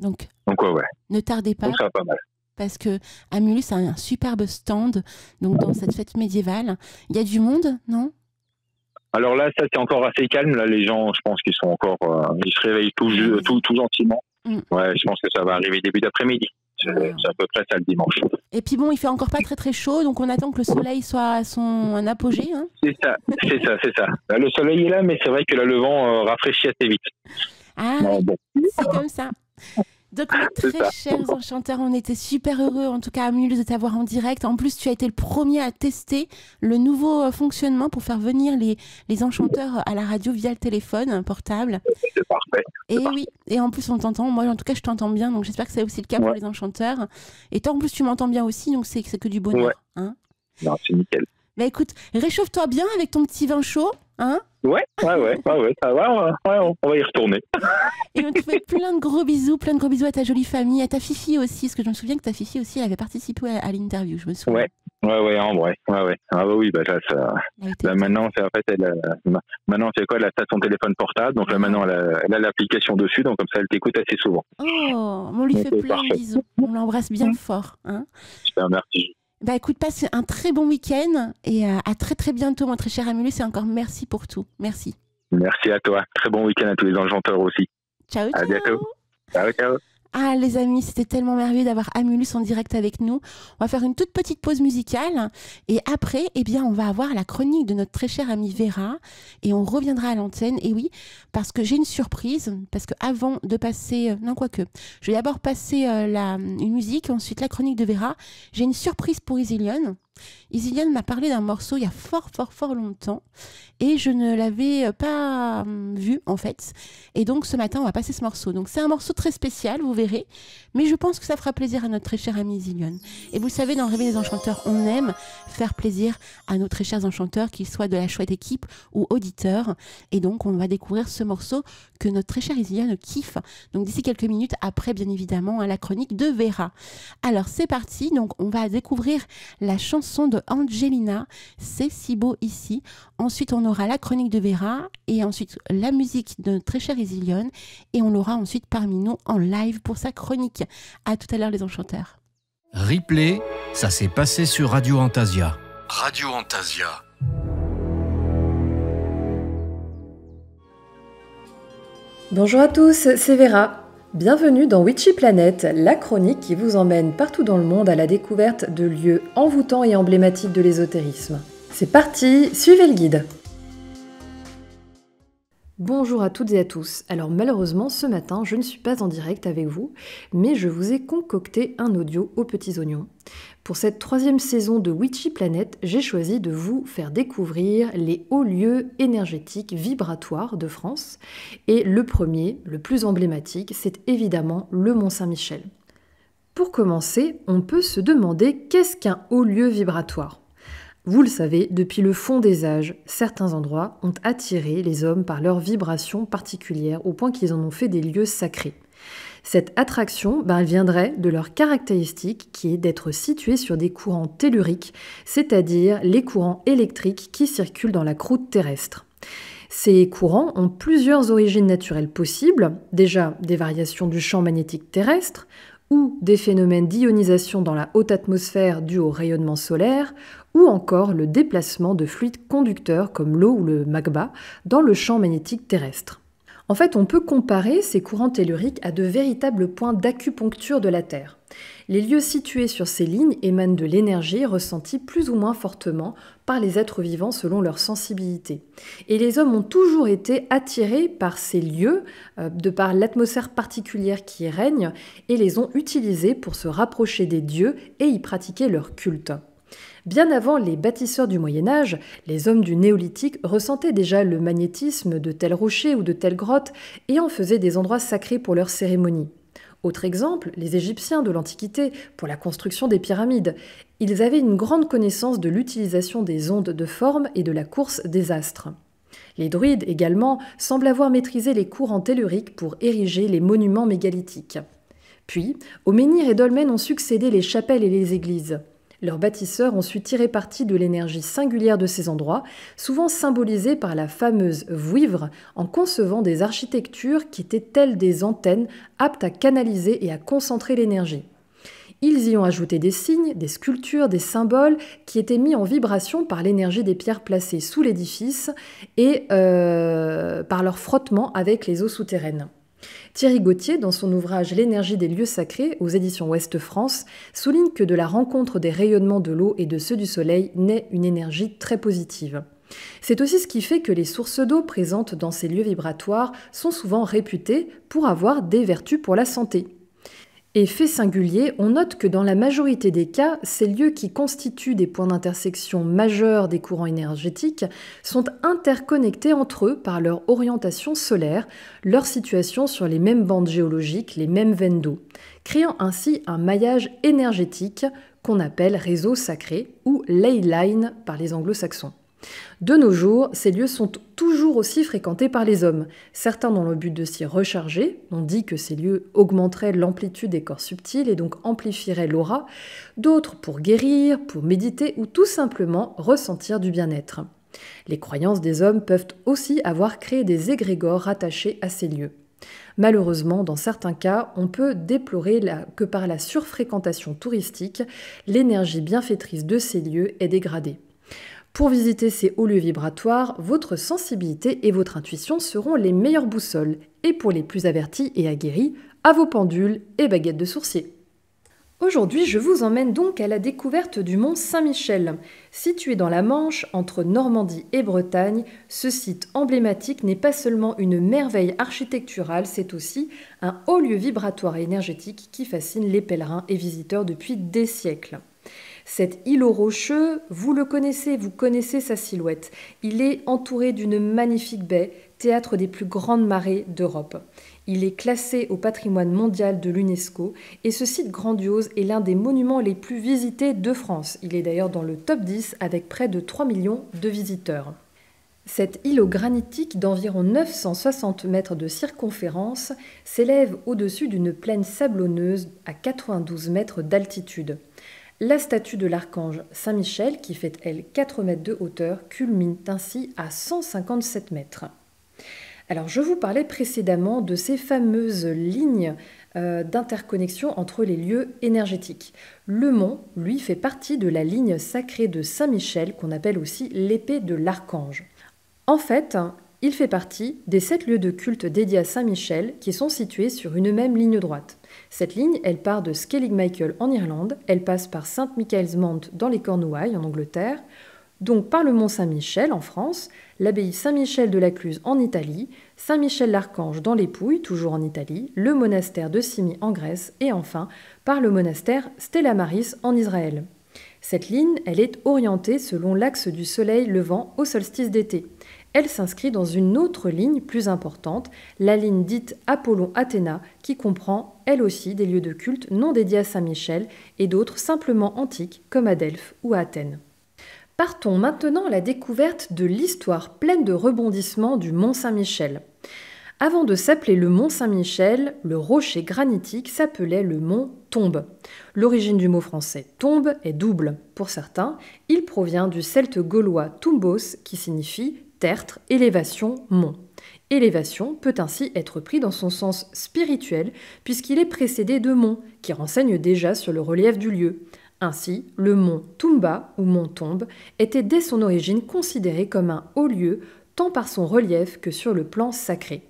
Donc, ouais. Ne tardez pas. Donc, ça va pas mal. Parce que Amulus a un superbe stand donc dans cette fête médiévale. Il y a du monde, non? Alors là, ça c'est encore assez calme. Là, les gens, je pense qu'ils sont encore, ils se réveillent tout gentiment. Ouais, je pense que ça va arriver début d'après-midi. C'est à peu près ça le dimanche. Et puis bon, il fait encore pas très très chaud, donc on attend que le soleil soit à son apogée. Hein. C'est ça. Là, le soleil est là, mais c'est vrai que là, le vent rafraîchit assez vite. C'est comme ça. Donc, mes très chers enchanteurs, on était super heureux, en tout cas, Amulus, de t'avoir en direct. En plus, tu as été le premier à tester le nouveau fonctionnement pour faire venir les enchanteurs à la radio via le téléphone portable. C'est parfait. Oui, et en plus, on t'entend. Moi, en tout cas, je t'entends bien, donc j'espère que c'est aussi le cas pour les enchanteurs. Et toi, en plus, tu m'entends bien aussi, donc c'est que du bonheur. Hein. Non, c'est nickel. Bah écoute, réchauffe-toi bien avec ton petit vin chaud, hein? Ouais, ça va, on va y retourner. Et on te fait plein de gros bisous à ta jolie famille, à ta Fifi aussi, parce que je me souviens que ta Fifi aussi, elle avait participé à l'interview, je me souviens. Ouais, en vrai. Ouais. Ah bah oui, là, maintenant, maintenant, c'est quoi? Elle a son téléphone portable, donc là, maintenant, elle a l'application dessus, donc comme ça, elle t'écoute assez souvent. Oh, on lui fait plein de bisous. On l'embrasse bien fort, hein? Super, merci. Bah écoute, passe un très bon week-end et à très très bientôt, mon très cher Amulus, et encore merci pour tout. Merci. Merci à toi. Très bon week-end à tous les enchanteurs aussi. Ciao. À bientôt. Ciao. Ah les amis, c'était tellement merveilleux d'avoir Amulus en direct avec nous. On va faire une toute petite pause musicale et après, eh bien, on va avoir la chronique de notre très chère amie Vera et on reviendra à l'antenne. Et oui, parce que j'ai une surprise, parce que avant de passer, je vais d'abord passer une musique, ensuite la chronique de Vera. J'ai une surprise pour Isilion. Isilion m'a parlé d'un morceau il y a fort longtemps et je ne l'avais pas vu en fait, et donc ce matin on va passer ce morceau. Donc c'est un morceau très spécial, vous verrez, mais je pense que ça fera plaisir à notre très cher ami Isilion. Et vous le savez, dans le Réveil des enchanteurs, on aime faire plaisir à nos très chers enchanteurs, qu'ils soient de la chouette équipe ou auditeurs, et donc on va découvrir ce morceau que notre très cher Isilion kiffe, donc d'ici quelques minutes après bien évidemment la chronique de Vera. Alors c'est parti, donc on va découvrir la chanson de Angelina, C'est si beau ici. Ensuite, on aura la chronique de Vera et ensuite la musique de notre très cher Isilion et on l'aura ensuite parmi nous en live pour sa chronique. À tout à l'heure les enchanteurs. Replay, ça s'est passé sur Radio Antasia. Radio Antasia. Bonjour à tous, c'est Vera. Bienvenue dans Witchy Planet, la chronique qui vous emmène partout dans le monde à la découverte de lieux envoûtants et emblématiques de l'ésotérisme. C'est parti, suivez le guide. Bonjour à toutes et à tous. Alors malheureusement ce matin je ne suis pas en direct avec vous, mais je vous ai concocté un audio aux petits oignons. Pour cette 3e saison de Witchy Planet, j'ai choisi de vous faire découvrir les hauts lieux énergétiques vibratoires de France. Et le premier, le plus emblématique, c'est évidemment le Mont-Saint-Michel. Pour commencer, on peut se demander qu'est-ce qu'un haut lieu vibratoire ? Vous le savez, depuis le fond des âges, certains endroits ont attiré les hommes par leurs vibrations particulières au point qu'ils en ont fait des lieux sacrés. Cette attraction viendrait de leur caractéristique qui est d'être situés sur des courants telluriques, c'est-à-dire les courants électriques qui circulent dans la croûte terrestre. Ces courants ont plusieurs origines naturelles possibles, déjà des variations du champ magnétique terrestre, ou des phénomènes d'ionisation dans la haute atmosphère dus au rayonnement solaire, ou encore le déplacement de fluides conducteurs comme l'eau ou le magma dans le champ magnétique terrestre. En fait, on peut comparer ces courants telluriques à de véritables points d'acupuncture de la Terre. Les lieux situés sur ces lignes émanent de l'énergie ressentie plus ou moins fortement par les êtres vivants selon leur sensibilité. Et les hommes ont toujours été attirés par ces lieux, de par l'atmosphère particulière qui y règne, et les ont utilisés pour se rapprocher des dieux et y pratiquer leur culte. Bien avant les bâtisseurs du Moyen-Âge, les hommes du Néolithique ressentaient déjà le magnétisme de tels rochers ou de telles grottes et en faisaient des endroits sacrés pour leurs cérémonies. Autre exemple, les Égyptiens de l'Antiquité pour la construction des pyramides. Ils avaient une grande connaissance de l'utilisation des ondes de forme et de la course des astres. Les druides également semblent avoir maîtrisé les courants telluriques pour ériger les monuments mégalithiques. Puis, aux menhirs et dolmens ont succédé les chapelles et les églises. Leurs bâtisseurs ont su tirer parti de l'énergie singulière de ces endroits, souvent symbolisée par la fameuse vouivre, en concevant des architectures qui étaient telles des antennes aptes à canaliser et à concentrer l'énergie. Ils y ont ajouté des signes, des sculptures, des symboles qui étaient mis en vibration par l'énergie des pierres placées sous l'édifice et par leur frottement avec les eaux souterraines. Thierry Gauthier, dans son ouvrage L'énergie des lieux sacrés, aux éditions Ouest France, souligne que de la rencontre des rayonnements de l'eau et de ceux du soleil naît une énergie très positive. C'est aussi ce qui fait que les sources d'eau présentes dans ces lieux vibratoires sont souvent réputées pour avoir des vertus pour la santé. Et fait singulier, on note que dans la majorité des cas, ces lieux qui constituent des points d'intersection majeurs des courants énergétiques sont interconnectés entre eux par leur orientation solaire, leur situation sur les mêmes bandes géologiques, les mêmes veines d'eau, créant ainsi un maillage énergétique qu'on appelle réseau sacré ou ley line par les anglo-saxons. De nos jours, ces lieux sont toujours aussi fréquentés par les hommes, certains dans le but de s'y recharger, on dit que ces lieux augmenteraient l'amplitude des corps subtils et donc amplifieraient l'aura, d'autres pour guérir, pour méditer ou tout simplement ressentir du bien-être. Les croyances des hommes peuvent aussi avoir créé des égrégores rattachés à ces lieux. Malheureusement, dans certains cas, on peut déplorer que par la surfréquentation touristique, l'énergie bienfaitrice de ces lieux est dégradée. Pour visiter ces hauts lieux vibratoires, votre sensibilité et votre intuition seront les meilleures boussoles. Et pour les plus avertis et aguerris, à vos pendules et baguettes de sourcier. Aujourd'hui, je vous emmène donc à la découverte du mont Saint-Michel. Situé dans la Manche, entre Normandie et Bretagne, ce site emblématique n'est pas seulement une merveille architecturale, c'est aussi un haut lieu vibratoire et énergétique qui fascine les pèlerins et visiteurs depuis des siècles. Cet îlot rocheux, vous le connaissez, vous connaissez sa silhouette. Il est entouré d'une magnifique baie, théâtre des plus grandes marées d'Europe. Il est classé au patrimoine mondial de l'UNESCO et ce site grandiose est l'un des monuments les plus visités de France. Il est d'ailleurs dans le top 10 avec près de 3 millions de visiteurs. Cet îlot granitique d'environ 960 mètres de circonférence s'élève au-dessus d'une plaine sablonneuse à 92 mètres d'altitude. La statue de l'archange Saint-Michel, qui fait elle 4 mètres de hauteur, culmine ainsi à 157 mètres. Alors je vous parlais précédemment de ces fameuses lignes d'interconnexion entre les lieux énergétiques. Le mont, lui, fait partie de la ligne sacrée de Saint-Michel, qu'on appelle aussi l'épée de l'archange. En fait, il fait partie des 7 lieux de culte dédiés à Saint-Michel qui sont situés sur une même ligne droite. Cette ligne, elle part de Skellig Michael en Irlande, elle passe par St. Michael's Mount dans les Cornouailles en Angleterre, donc par le mont Saint-Michel en France, l'abbaye Saint-Michel de la Cluse en Italie, Saint-Michel-l'Archange dans les Pouilles, toujours en Italie, le monastère de Symi en Grèce et enfin par le monastère Stella Maris en Israël. Cette ligne, elle est orientée selon l'axe du soleil levant au solstice d'été. Elle s'inscrit dans une autre ligne plus importante, la ligne dite Apollon-Athéna, qui comprend, elle aussi, des lieux de culte non dédiés à Saint-Michel et d'autres simplement antiques, comme à Delphes ou à Athènes. Partons maintenant à la découverte de l'histoire pleine de rebondissements du mont Saint-Michel. Avant de s'appeler le mont Saint-Michel, le rocher granitique s'appelait le mont Tombe. L'origine du mot français tombe est double. Pour certains, il provient du celte gaulois tumbos, qui signifie tertre, élévation, mont. Élévation peut ainsi être pris dans son sens spirituel puisqu'il est précédé de mont, qui renseigne déjà sur le relief du lieu. Ainsi, le mont Tumba ou mont Tombe était dès son origine considéré comme un haut lieu tant par son relief que sur le plan sacré.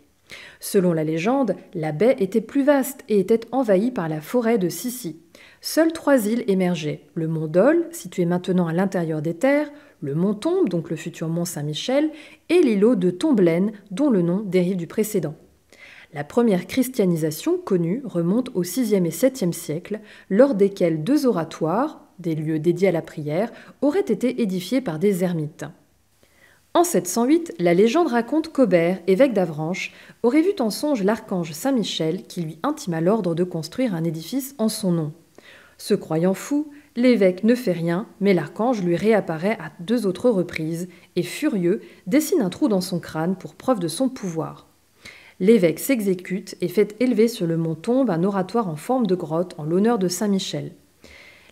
Selon la légende, la baie était plus vaste et était envahie par la forêt de Sissi. Seules 3 îles émergeaient, le mont Dol, situé maintenant à l'intérieur des terres, le mont Tombe, donc le futur mont Saint-Michel, et l'îlot de Tomblaine, dont le nom dérive du précédent. La première christianisation connue remonte au VIe et VIIe siècle, lors desquels 2 oratoires, des lieux dédiés à la prière, auraient été édifiés par des ermites. En 708, la légende raconte qu'Aubert, évêque d'Avranches, aurait vu en songe l'archange Saint-Michel qui lui intima l'ordre de construire un édifice en son nom. Se croyant fou, l'évêque ne fait rien, mais l'archange lui réapparaît à 2 autres reprises et, furieux, dessine un trou dans son crâne pour preuve de son pouvoir. L'évêque s'exécute et fait élever sur le mont Tombe un oratoire en forme de grotte en l'honneur de Saint-Michel.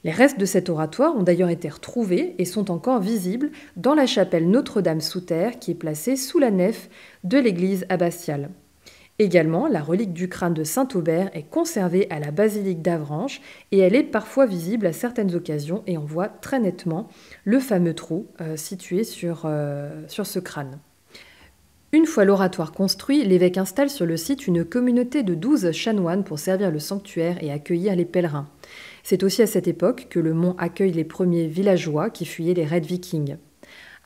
Les restes de cet oratoire ont d'ailleurs été retrouvés et sont encore visibles dans la chapelle Notre-Dame sous terre qui est placée sous la nef de l'église abbatiale. Également, la relique du crâne de Saint-Aubert est conservée à la basilique d'Avranches et elle est parfois visible à certaines occasions et on voit très nettement le fameux trou situé sur ce crâne. Une fois l'oratoire construit, l'évêque installe sur le site une communauté de 12 chanoines pour servir le sanctuaire et accueillir les pèlerins. C'est aussi à cette époque que le mont accueille les premiers villageois qui fuyaient les raids vikings.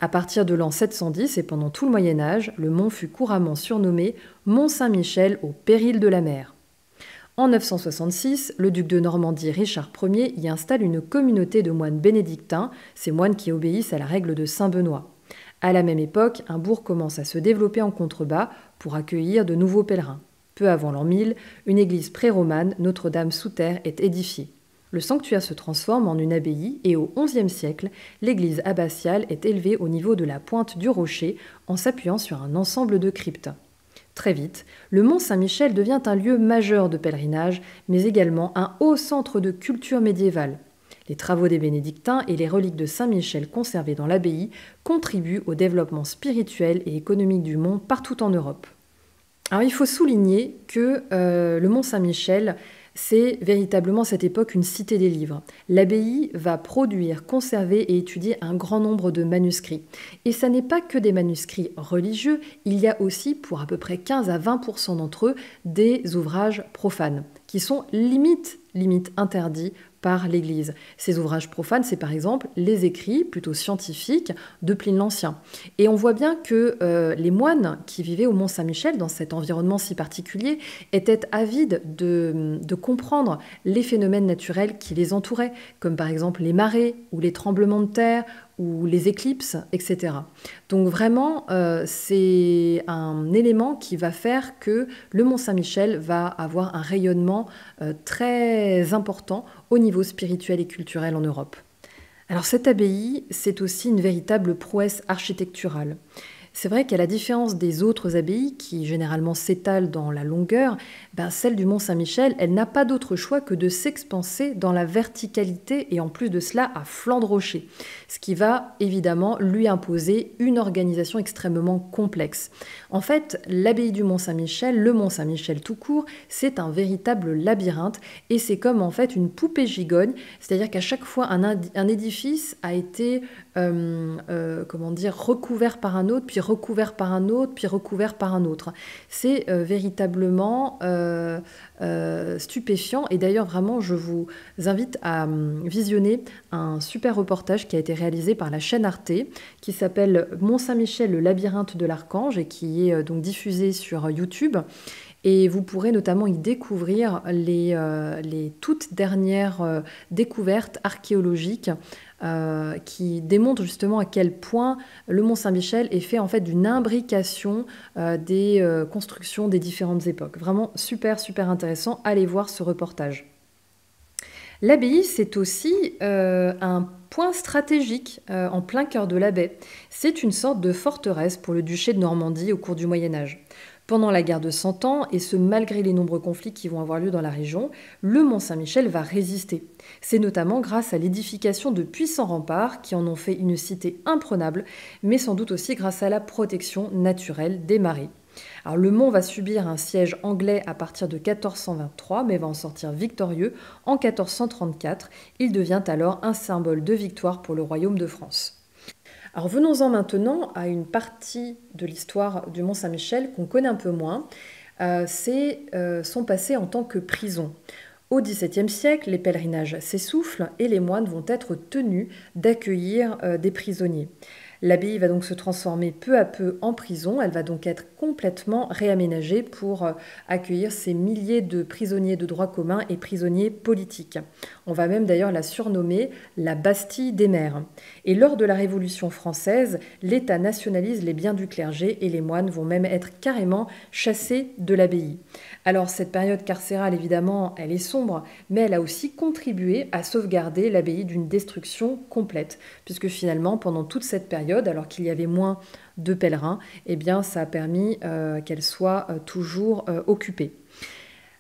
À partir de l'an 710 et pendant tout le Moyen-Âge, le mont fut couramment surnommé Mont Saint-Michel au péril de la mer. En 966, le duc de Normandie Richard Ier y installe une communauté de moines bénédictins, ces moines qui obéissent à la règle de Saint-Benoît. À la même époque, un bourg commence à se développer en contrebas pour accueillir de nouveaux pèlerins. Peu avant l'an 1000, une église pré-romane, Notre-Dame sous terre, est édifiée. Le sanctuaire se transforme en une abbaye et au XIe siècle, l'église abbatiale est élevée au niveau de la pointe du rocher en s'appuyant sur un ensemble de cryptes. Très vite, le mont Saint-Michel devient un lieu majeur de pèlerinage, mais également un haut centre de culture médiévale. Les travaux des bénédictins et les reliques de Saint-Michel conservées dans l'abbaye contribuent au développement spirituel et économique du mont partout en Europe. Alors il faut souligner que le mont Saint-Michel, c'est véritablement à cette époque une cité des livres. L'abbaye va produire, conserver et étudier un grand nombre de manuscrits. Et ça n'est pas que des manuscrits religieux, il y a aussi pour à peu près 15 à 20% d'entre eux des ouvrages profanes qui sont limite interdits par l'Église. Ces ouvrages profanes, c'est par exemple les écrits plutôt scientifiques de Pline l'Ancien. Et on voit bien que les moines qui vivaient au Mont Saint-Michel, dans cet environnement si particulier, étaient avides de comprendre les phénomènes naturels qui les entouraient, comme par exemple les marées ou les tremblements de terre ou les éclipses, etc. Donc vraiment, c'est un élément qui va faire que le Mont Saint-Michel va avoir un rayonnement très important au niveau spirituel et culturel en Europe. Alors cette abbaye, c'est aussi une véritable prouesse architecturale. C'est vrai qu'à la différence des autres abbayes, qui généralement s'étalent dans la longueur, celle du Mont Saint-Michel, elle n'a pas d'autre choix que de s'expanser dans la verticalité et en plus de cela à flanc de rocher, ce qui va évidemment lui imposer une organisation extrêmement complexe. En fait, l'abbaye du Mont Saint-Michel, le Mont Saint-Michel tout court, c'est un véritable labyrinthe et c'est comme en fait une poupée gigogne, c'est-à-dire qu'à chaque fois un édifice a été recouvert par un autre, puis recouvert par un autre, puis recouvert par un autre. C'est véritablement stupéfiant et d'ailleurs vraiment je vous invite à visionner un super reportage qui a été réalisé par la chaîne Arte qui s'appelle Mont Saint-Michel, le labyrinthe de l'Archange et qui est donc diffusé sur YouTube. Et vous pourrez notamment y découvrir les toutes dernières découvertes archéologiques qui démontrent justement à quel point le Mont Saint-Michel est fait en fait d'une imbrication des constructions des différentes époques. Vraiment super intéressant, allez voir ce reportage. L'abbaye, c'est aussi un point stratégique en plein cœur de la baie. C'est une sorte de forteresse pour le duché de Normandie au cours du Moyen-Âge. Pendant la guerre de 100 ans, et ce malgré les nombreux conflits qui vont avoir lieu dans la région, le Mont Saint-Michel va résister. C'est notamment grâce à l'édification de puissants remparts qui en ont fait une cité imprenable, mais sans doute aussi grâce à la protection naturelle des marais. Alors, le mont va subir un siège anglais à partir de 1423, mais va en sortir victorieux en 1434. Il devient alors un symbole de victoire pour le royaume de France. Alors venons-en maintenant à une partie de l'histoire du Mont Saint-Michel qu'on connaît un peu moins, c'est son passé en tant que prison. Au XVIIe siècle, les pèlerinages s'essoufflent et les moines vont être tenus d'accueillir des prisonniers. L'abbaye va donc se transformer peu à peu en prison, elle va donc être complètement réaménagée pour accueillir ces milliers de prisonniers de droit commun et prisonniers politiques. On va même d'ailleurs la surnommer la Bastille des mers. Et lors de la Révolution française, l'État nationalise les biens du clergé et les moines vont même être carrément chassés de l'abbaye. Alors cette période carcérale, évidemment, elle est sombre, mais elle a aussi contribué à sauvegarder l'abbaye d'une destruction complète, puisque finalement, pendant toute cette période, alors qu'il y avait moins de pèlerins, eh bien, ça a permis qu'elle soit toujours occupée.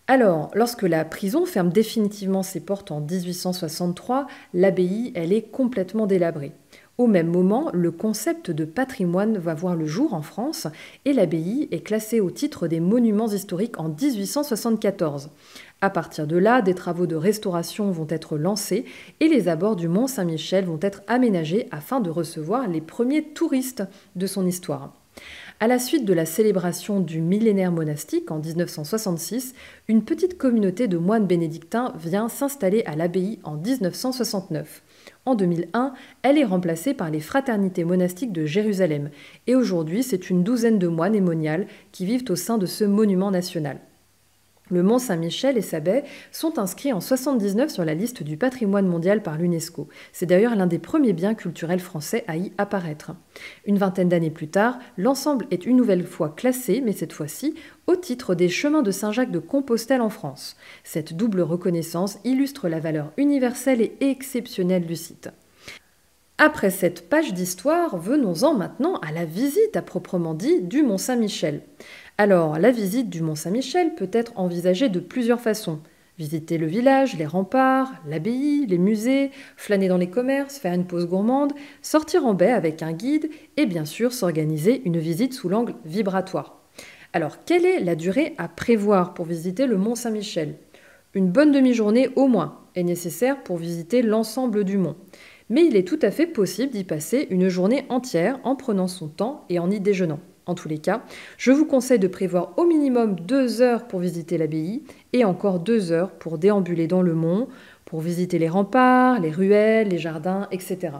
Alors, lorsque la prison ferme définitivement ses portes en 1863, l'abbaye, elle est complètement délabrée. Au même moment, le concept de patrimoine va voir le jour en France et l'abbaye est classée au titre des monuments historiques en 1874. À partir de là, des travaux de restauration vont être lancés et les abords du Mont Saint-Michel vont être aménagés afin de recevoir les premiers touristes de son histoire. À la suite de la célébration du millénaire monastique en 1966, une petite communauté de moines bénédictins vient s'installer à l'abbaye en 1969. En 2001, elle est remplacée par les fraternités monastiques de Jérusalem. Et aujourd'hui, c'est une douzaine de moines et moniales qui vivent au sein de ce monument national. Le mont Saint-Michel et sa baie sont inscrits en 1979 sur la liste du patrimoine mondial par l'UNESCO. C'est d'ailleurs l'un des premiers biens culturels français à y apparaître. Une vingtaine d'années plus tard, l'ensemble est une nouvelle fois classé, mais cette fois-ci au titre des chemins de Saint-Jacques de Compostelle en France. Cette double reconnaissance illustre la valeur universelle et exceptionnelle du site. Après cette page d'histoire, venons-en maintenant à la visite à proprement dit du mont Saint-Michel. Alors, la visite du mont Saint-Michel peut être envisagée de plusieurs façons. Visiter le village, les remparts, l'abbaye, les musées, flâner dans les commerces, faire une pause gourmande, sortir en baie avec un guide et bien sûr s'organiser une visite sous l'angle vibratoire. Alors, quelle est la durée à prévoir pour visiter le mont Saint-Michel ? Une bonne demi-journée au moins est nécessaire pour visiter l'ensemble du mont. Mais il est tout à fait possible d'y passer une journée entière en prenant son temps et en y déjeunant. En tous les cas, je vous conseille de prévoir au minimum 2 heures pour visiter l'abbaye et encore 2 heures pour déambuler dans le mont, pour visiter les remparts, les ruelles, les jardins, etc.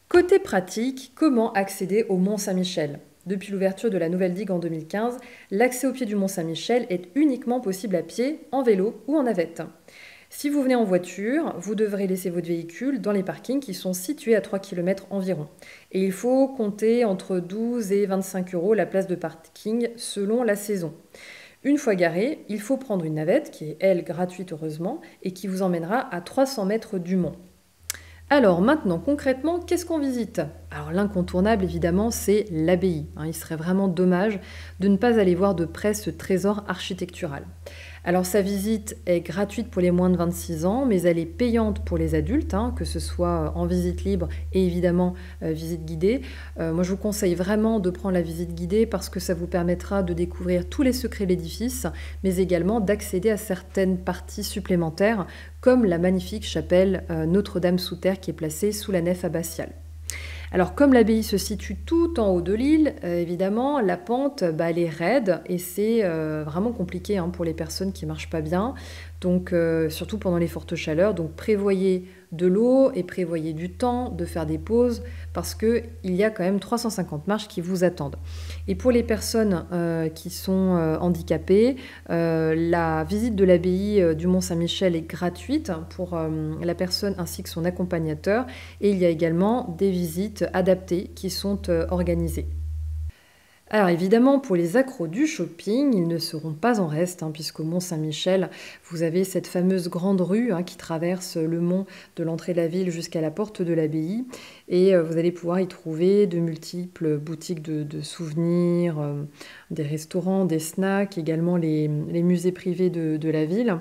Côté pratique, comment accéder au mont Saint-Michel ? Depuis l'ouverture de la nouvelle digue en 2015, l'accès au pied du mont Saint-Michel est uniquement possible à pied, en vélo ou en navette. Si vous venez en voiture, vous devrez laisser votre véhicule dans les parkings qui sont situés à 3 km environ. Et il faut compter entre 12 et 25 € la place de parking selon la saison. Une fois garé, il faut prendre une navette qui est, elle, gratuite heureusement, et qui vous emmènera à 300 mètres du mont. Alors maintenant, concrètement, qu'est-ce qu'on visite ? Alors l'incontournable, évidemment, c'est l'abbaye. Il serait vraiment dommage de ne pas aller voir de près ce trésor architectural. Alors sa visite est gratuite pour les moins de 26 ans, mais elle est payante pour les adultes, que ce soit en visite libre et évidemment visite guidée. Moi je vous conseille vraiment de prendre la visite guidée parce que ça vous permettra de découvrir tous les secrets de l'édifice, mais également d'accéder à certaines parties supplémentaires, comme la magnifique chapelle Notre-Dame sous terre qui est placée sous la nef abbatiale. Alors comme l'abbaye se situe tout en haut de l'île, évidemment, la pente, elle est raide et c'est vraiment compliqué pour les personnes qui ne marchent pas bien, donc surtout pendant les fortes chaleurs. Donc prévoyez de l'eau et prévoyez du temps de faire des pauses parce qu'il y a quand même 350 marches qui vous attendent. Et pour les personnes qui sont handicapées, la visite de l'abbaye du Mont Saint-Michel est gratuite pour la personne ainsi que son accompagnateur. Et il y a également des visites adaptées qui sont organisées. Alors évidemment, pour les accros du shopping, ils ne seront pas en reste, puisqu'au Mont Saint-Michel, vous avez cette fameuse grande rue qui traverse le mont de l'entrée de la ville jusqu'à la porte de l'abbaye. Et vous allez pouvoir y trouver de multiples boutiques de souvenirs, des restaurants, des snacks, également les musées privés de la ville.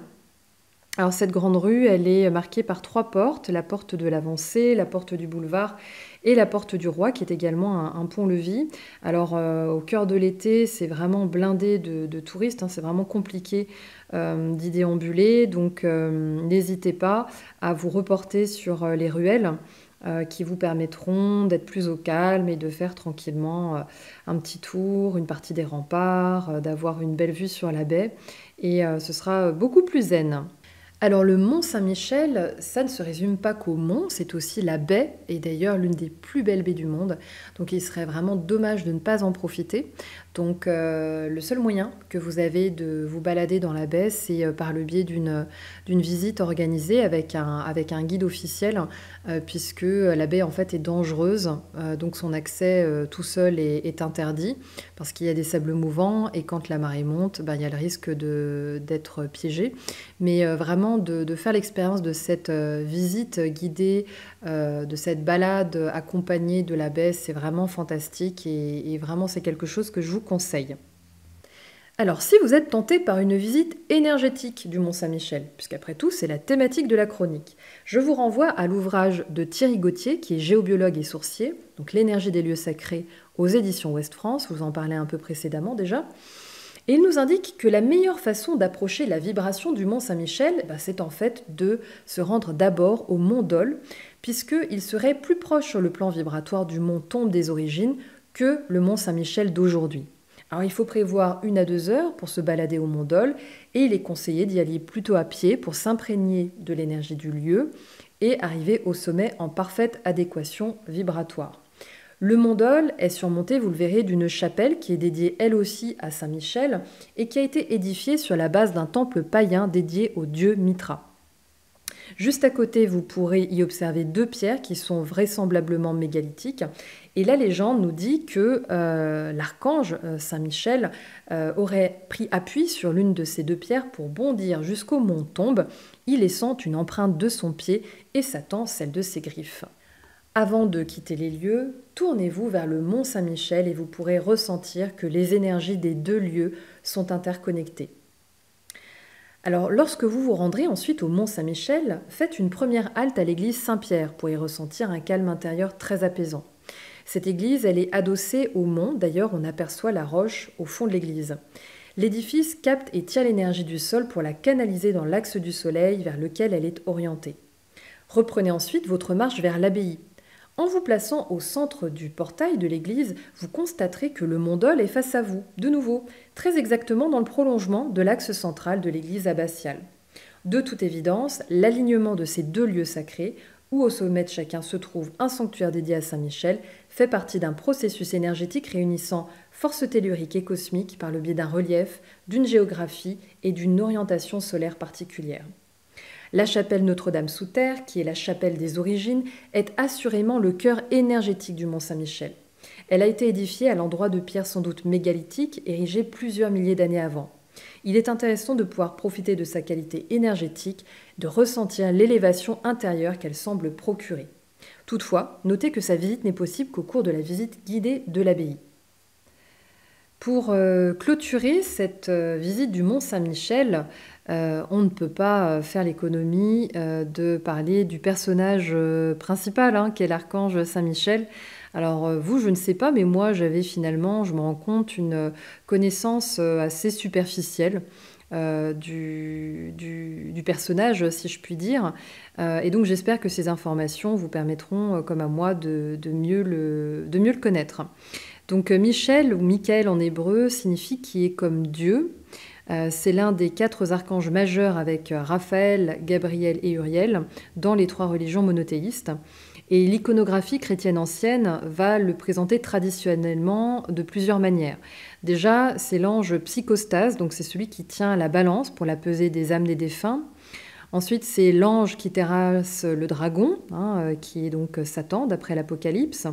Alors cette grande rue, elle est marquée par 3 portes, la porte de l'Avancée, la porte du boulevard et la porte du Roi, qui est également un pont-levis. Alors au cœur de l'été, c'est vraiment blindé de touristes, c'est vraiment compliqué d'y déambuler, donc n'hésitez pas à vous reporter sur les ruelles qui vous permettront d'être plus au calme et de faire tranquillement un petit tour, une partie des remparts, d'avoir une belle vue sur la baie, et ce sera beaucoup plus zen. Alors le mont Saint-Michel, ça ne se résume pas qu'au mont, c'est aussi la baie, et d'ailleurs l'une des plus belles baies du monde, donc il serait vraiment dommage de ne pas en profiter. Donc le seul moyen que vous avez de vous balader dans la baie, c'est par le biais d'une visite organisée avec un guide officiel, puisque la baie en fait est dangereuse, donc son accès tout seul est interdit, parce qu'il y a des sables mouvants, et quand la marée monte, il y a le risque d'être piégé. Mais vraiment de faire l'expérience de cette visite guidée, de cette balade accompagnée de la baie, c'est vraiment fantastique, et vraiment c'est quelque chose que je vous conseille. Alors si vous êtes tenté par une visite énergétique du Mont Saint-Michel, puisqu'après tout c'est la thématique de la chronique, je vous renvoie à l'ouvrage de Thierry Gauthier, qui est géobiologue et sourcier, donc l'énergie des lieux sacrés aux éditions Ouest France, vous en parlez un peu précédemment déjà. Et il nous indique que la meilleure façon d'approcher la vibration du Mont Saint-Michel, c'est en fait de se rendre d'abord au Mont Dol, puisqu'il serait plus proche sur le plan vibratoire du Mont Tombe des Origines que le Mont Saint-Michel d'aujourd'hui. Alors il faut prévoir 1 à 2 heures pour se balader au Mont Dol, et il est conseillé d'y aller plutôt à pied pour s'imprégner de l'énergie du lieu et arriver au sommet en parfaite adéquation vibratoire. Le mont Dol est surmonté, vous le verrez, d'une chapelle qui est dédiée elle aussi à Saint Michel et qui a été édifiée sur la base d'un temple païen dédié au dieu Mitra. Juste à côté, vous pourrez y observer 2 pierres qui sont vraisemblablement mégalithiques. Et la légende nous dit que l'archange Saint Michel aurait pris appui sur l'une de ces 2 pierres pour bondir jusqu'au mont Tombe, y laissant une empreinte de son pied et Satan celle de ses griffes. Avant de quitter les lieux, tournez-vous vers le mont Saint-Michel et vous pourrez ressentir que les énergies des 2 lieux sont interconnectées. Alors, lorsque vous vous rendrez ensuite au mont Saint-Michel, faites une première halte à l'église Saint-Pierre pour y ressentir un calme intérieur très apaisant. Cette église, elle est adossée au mont, d'ailleurs on aperçoit la roche au fond de l'église. L'édifice capte et tire l'énergie du sol pour la canaliser dans l'axe du soleil vers lequel elle est orientée. Reprenez ensuite votre marche vers l'abbaye. En vous plaçant au centre du portail de l'église, vous constaterez que le mont Dol est face à vous, de nouveau, très exactement dans le prolongement de l'axe central de l'église abbatiale. De toute évidence, l'alignement de ces 2 lieux sacrés, où au sommet de chacun se trouve un sanctuaire dédié à Saint-Michel, fait partie d'un processus énergétique réunissant force tellurique et cosmique par le biais d'un relief, d'une géographie et d'une orientation solaire particulière. La chapelle Notre-Dame sous terre, qui est la chapelle des origines, est assurément le cœur énergétique du mont Saint-Michel. Elle a été édifiée à l'endroit de pierres sans doute mégalithiques, érigées plusieurs milliers d'années avant. Il est intéressant de pouvoir profiter de sa qualité énergétique, de ressentir l'élévation intérieure qu'elle semble procurer. Toutefois, notez que sa visite n'est possible qu'au cours de la visite guidée de l'abbaye. Pour clôturer cette visite du mont Saint-Michel, on ne peut pas faire l'économie de parler du personnage principal, qu'est l'archange Saint-Michel. Alors vous, je ne sais pas, mais moi j'avais finalement, je me rends compte, une connaissance assez superficielle du personnage, si je puis dire. Et donc j'espère que ces informations vous permettront, comme à moi, de mieux le connaître. Donc Michel, ou Michael en hébreu, signifie qui est comme Dieu. C'est l'un des 4 archanges majeurs avec Raphaël, Gabriel et Uriel dans les 3 religions monothéistes. Et l'iconographie chrétienne ancienne va le présenter traditionnellement de plusieurs manières. Déjà, c'est l'ange psychostase, donc c'est celui qui tient la balance pour la pesée des âmes des défunts. Ensuite, c'est l'ange qui terrasse le dragon, qui est donc Satan d'après l'Apocalypse.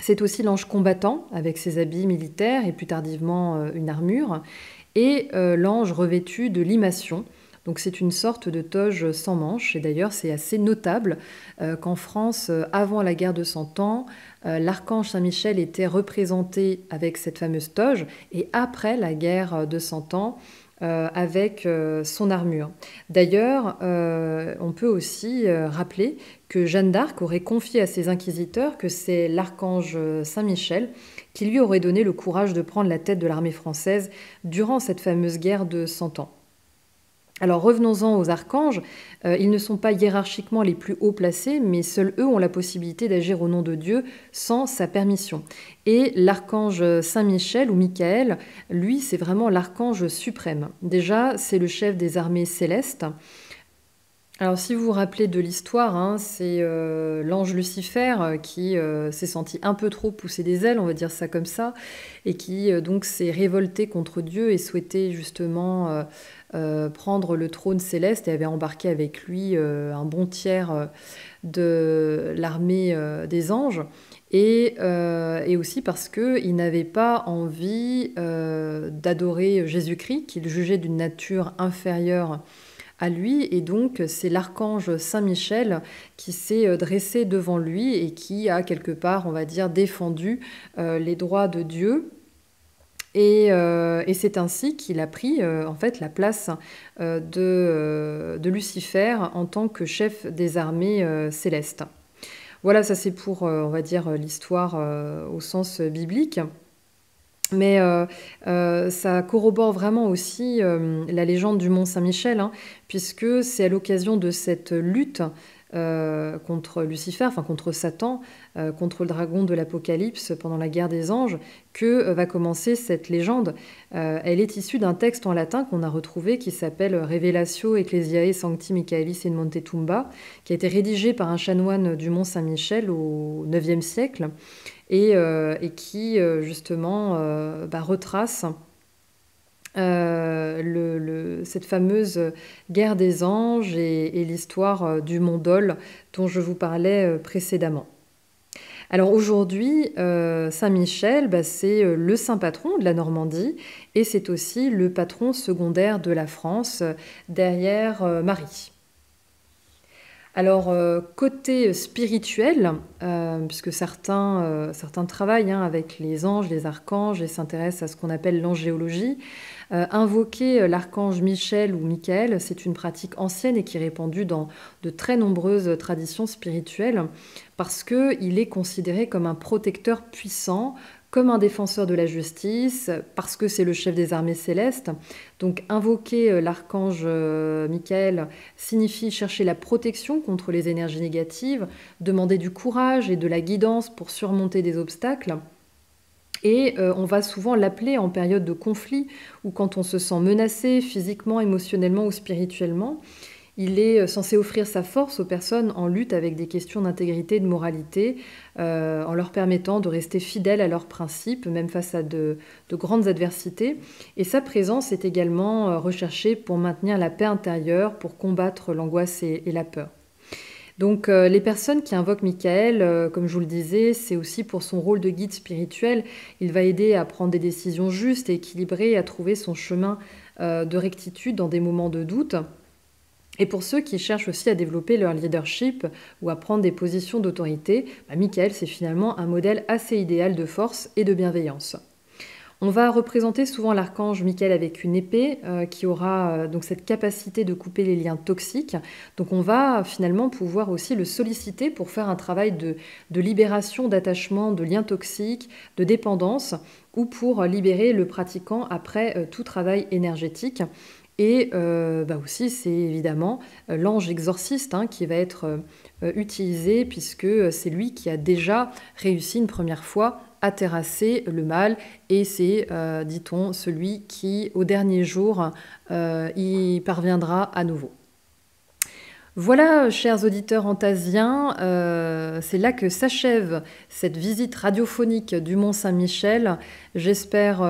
C'est aussi l'ange combattant avec ses habits militaires et plus tardivement une armure. Et l'ange revêtu de limation. Donc c'est une sorte de toge sans manches. Et d'ailleurs, c'est assez notable qu'en France, avant la guerre de 100 ans, l'archange Saint-Michel était représenté avec cette fameuse toge. Et après la guerre de 100 ans, avec son armure. D'ailleurs, on peut aussi rappeler que Jeanne d'Arc aurait confié à ses inquisiteurs que c'est l'archange Saint-Michel qui lui aurait donné le courage de prendre la tête de l'armée française durant cette fameuse guerre de 100 ans. Alors revenons-en aux archanges, ils ne sont pas hiérarchiquement les plus haut placés, mais seuls eux ont la possibilité d'agir au nom de Dieu sans sa permission. Et l'archange Saint-Michel ou Michael, lui, c'est vraiment l'archange suprême. Déjà, c'est le chef des armées célestes. Alors si vous vous rappelez de l'histoire, c'est l'ange Lucifer qui s'est senti un peu trop pousser des ailes, on va dire ça comme ça, et qui donc s'est révolté contre Dieu et souhaitait justement prendre le trône céleste et avait embarqué avec lui un bon tiers de l'armée des anges. Et aussi parce qu'il n'avait pas envie d'adorer Jésus-Christ, qu'il jugeait d'une nature inférieure à lui, et donc c'est l'archange Saint-Michel qui s'est dressé devant lui et qui a quelque part, on va dire, défendu les droits de Dieu. Et c'est ainsi qu'il a pris en fait la place de Lucifer en tant que chef des armées célestes. Voilà, ça c'est pour, on va dire, l'histoire au sens biblique. Mais ça corrobore vraiment aussi la légende du mont Saint-Michel, puisque c'est à l'occasion de cette lutte contre Lucifer, enfin contre Satan, contre le dragon de l'Apocalypse pendant la guerre des anges, que va commencer cette légende. Elle est issue d'un texte en latin qu'on a retrouvé qui s'appelle Revelatio Ecclesiae Sancti Michaelis in Monte Tumba, qui a été rédigé par un chanoine du Mont Saint-Michel au IXe siècle et qui justement retrace cette fameuse guerre des anges et l'histoire du mont Dol dont je vous parlais précédemment. Alors aujourd'hui, Saint-Michel, c'est le saint patron de la Normandie et c'est aussi le patron secondaire de la France derrière Marie. Alors, côté spirituel, puisque certains travaillent avec les anges, les archanges et s'intéressent à ce qu'on appelle l'angéologie, invoquer l'archange Michel ou Michael, c'est une pratique ancienne et qui est répandue dans de très nombreuses traditions spirituelles parce qu'il est considéré comme un protecteur puissant, comme un défenseur de la justice, parce que c'est le chef des armées célestes. Donc invoquer l'archange Michael signifie chercher la protection contre les énergies négatives, demander du courage et de la guidance pour surmonter des obstacles. Et on va souvent l'appeler en période de conflit ou quand on se sent menacé physiquement, émotionnellement ou spirituellement. Il est censé offrir sa force aux personnes en lutte avec des questions d'intégrité et de moralité, en leur permettant de rester fidèles à leurs principes, même face à de grandes adversités. Et sa présence est également recherchée pour maintenir la paix intérieure, pour combattre l'angoisse et la peur. Donc les personnes qui invoquent Michael, comme je vous le disais, c'est aussi pour son rôle de guide spirituel. Il va aider à prendre des décisions justes et équilibrées, à trouver son chemin de rectitude dans des moments de doute. Et pour ceux qui cherchent aussi à développer leur leadership ou à prendre des positions d'autorité, Michael, c'est finalement un modèle assez idéal de force et de bienveillance. On va représenter souvent l'archange Michael avec une épée qui aura donc cette capacité de couper les liens toxiques. Donc on va finalement pouvoir aussi le solliciter pour faire un travail de libération, d'attachement, de liens toxiques, de dépendance ou pour libérer le pratiquant après tout travail énergétique. Et aussi, c'est évidemment l'ange exorciste qui va être utilisé puisque c'est lui qui a déjà réussi une première fois à terrasser le mal et c'est, dit-on, celui qui, au dernier jour, y parviendra à nouveau. Voilà, chers auditeurs antasiens, c'est là que s'achève cette visite radiophonique du Mont Saint-Michel. J'espère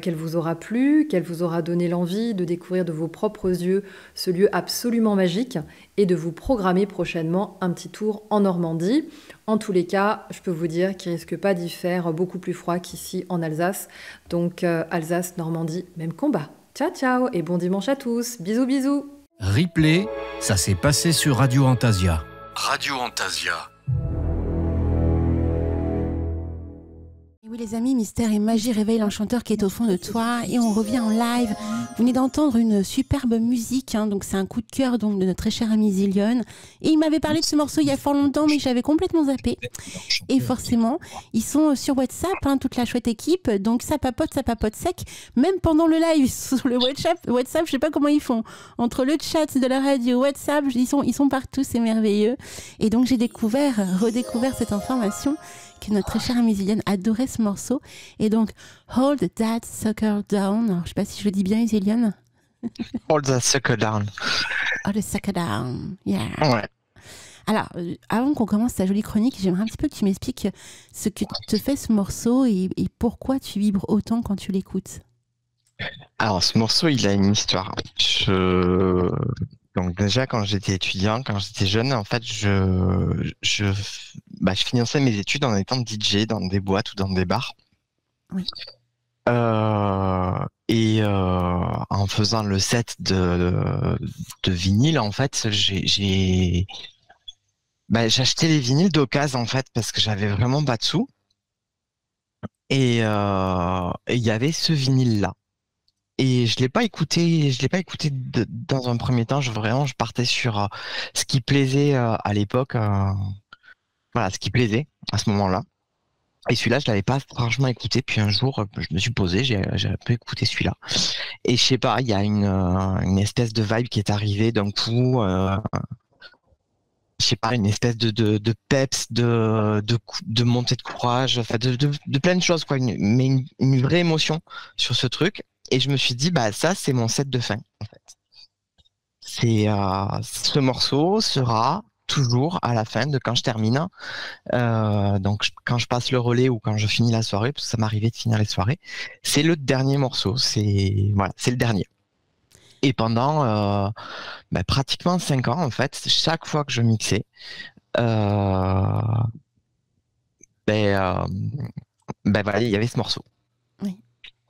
qu'elle vous aura plu, qu'elle vous aura donné l'envie de découvrir de vos propres yeux ce lieu absolument magique et de vous programmer prochainement un petit tour en Normandie. En tous les cas, je peux vous dire qu'il ne risque pas d'y faire beaucoup plus froid qu'ici en Alsace. Donc Alsace, Normandie, même combat. Ciao, ciao et bon dimanche à tous. Bisous, bisous. Replay, ça s'est passé sur Radio Antasia. Radio Antasia. Et oui les amis, Mystère et Magie réveille l'enchanteur qui est au fond de toi et on revient en live. Vous venez d'entendre une superbe musique, donc c'est un coup de cœur donc, de notre très cher ami Zillion. Et il m'avait parlé de ce morceau il y a fort longtemps mais j'avais complètement zappé. Et forcément, ils sont sur WhatsApp, toute la chouette équipe, donc ça papote sec. Même pendant le live, sur le WhatsApp, je sais pas comment ils font. Entre le chat de la radio, WhatsApp, ils sont partout, c'est merveilleux. Et donc j'ai redécouvert cette information que notre très chère amie Zillion adorait ce morceau. Et donc, Hold That Sucker Down. Alors, je sais pas si je le dis bien, Zillion. Hold That Sucker Down. Hold the Sucker Down. Yeah. Ouais. Alors, avant qu'on commence ta jolie chronique, j'aimerais un petit peu que tu m'expliques ce que te fait ce morceau et pourquoi tu vibres autant quand tu l'écoutes. Alors, ce morceau, il a une histoire. Donc déjà, quand j'étais étudiant, quand j'étais jeune, en fait, je finançais mes études en étant DJ dans des boîtes ou dans des bars. Oui. En faisant le set de vinyle, en fait, j'achetais les vinyles d'occasion, en fait, parce que j'avais vraiment pas de sous. Et il y avait ce vinyle-là. Et je l'ai pas écouté dans un premier temps. Je partais sur ce qui plaisait à l'époque, ce qui plaisait à ce moment-là. Et celui-là, je l'avais pas franchement écouté. Puis un jour, je me suis posé, j'ai un peu écouté celui-là. Et je sais pas, il y a une espèce de vibe qui est arrivée d'un coup. je sais pas, une espèce de peps, de montée de courage, enfin de plein de choses, quoi, une vraie émotion sur ce truc. Et je me suis dit, bah ça, c'est mon set de fin, en fait. Ce morceau sera toujours à la fin de quand je termine. Donc quand je passe le relais ou quand je finis la soirée, parce que ça m'arrivait de finir les soirées, c'est le dernier morceau. C'est le dernier. Et pendant pratiquement 5 ans, en fait, chaque fois que je mixais, voilà, il y avait ce morceau. Oui,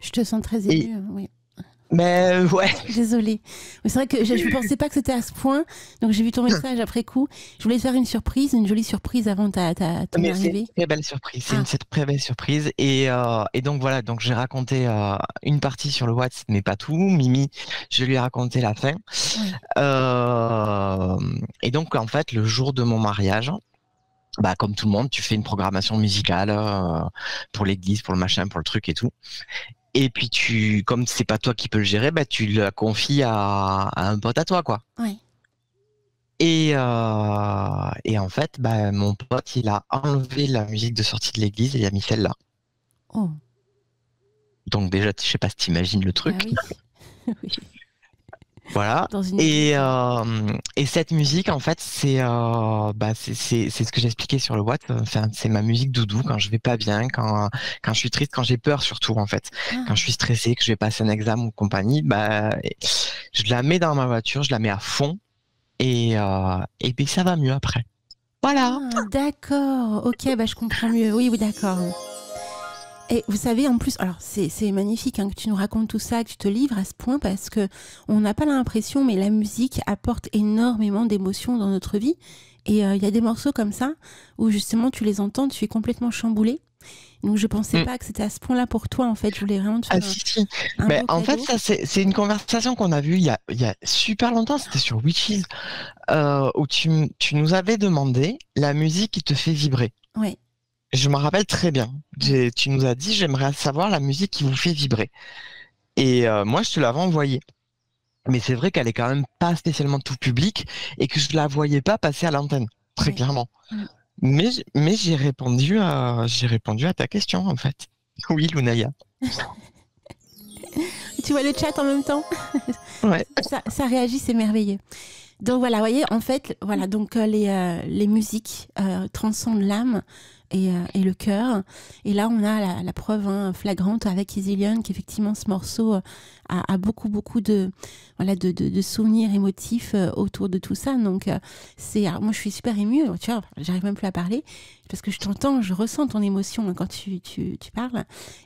je te sens très émue. Oui. Mais ouais. Désolée. Mais c'est vrai que je ne pensais pas que c'était à ce point. Donc j'ai vu ton message après coup. Je voulais te faire une surprise, une jolie surprise avant ton arrivée. C'est une très belle surprise. C'est une très belle surprise. Et donc voilà. Donc j'ai raconté une partie sur le WhatsApp, mais pas tout. Mimi, je lui ai raconté la fin. Oui. Et donc en fait, le jour de mon mariage, bah comme tout le monde, tu fais une programmation musicale pour l'église, pour le machin, pour le truc et tout. Et puis comme c'est pas toi qui peux le gérer, bah tu la confies à un pote à toi, quoi. Oui. Et en fait, bah mon pote, il a enlevé la musique de sortie de l'église et il a mis celle-là. Oh. Donc déjà, je sais pas si t'imagines le truc. Ah oui. Voilà. Et cette musique, en fait, c'est ce que j'expliquais sur le WhatsApp. Enfin, c'est ma musique doudou quand je vais pas bien, quand je suis triste, quand j'ai peur surtout, en fait. Quand je suis stressé, que je vais passer un examen ou compagnie, je la mets dans ma voiture, je la mets à fond et puis ça va mieux après. Voilà. D'accord. Ok, je comprends mieux. Oui, d'accord. Et vous savez, en plus, alors c'est magnifique que tu nous racontes tout ça, que tu te livres à ce point, parce que on n'a pas l'impression, mais la musique apporte énormément d'émotions dans notre vie. Et il y a des morceaux comme ça, où justement tu les entends, tu es complètement chamboulé. Donc je pensais pas que c'était à ce point-là pour toi, en fait. Je voulais vraiment te faire si. En fait, ça c'est une conversation qu'on a vue il y a super longtemps, c'était sur Witches, où tu nous avais demandé la musique qui te fait vibrer. Oui. Je me rappelle très bien. Tu nous as dit, j'aimerais savoir la musique qui vous fait vibrer. Et moi, je te l'avais envoyée. Mais c'est vrai qu'elle est quand même pas spécialement tout public et que je la voyais pas passer à l'antenne, très clairement. Mais j'ai répondu à ta question, en fait. Oui, Lunaya. Tu vois le chat en même temps? Ouais. Ça réagit, c'est merveilleux. Donc voilà, vous voyez, en fait, voilà, donc les musiques transcendent l'âme et le cœur. Et là, on a la preuve flagrante avec Easy Lion qu'effectivement, ce morceau a beaucoup de souvenirs émotifs autour de tout ça. Donc, moi, je suis super émue. Tu vois, j'arrive même plus à parler parce que je t'entends, je ressens ton émotion quand tu parles.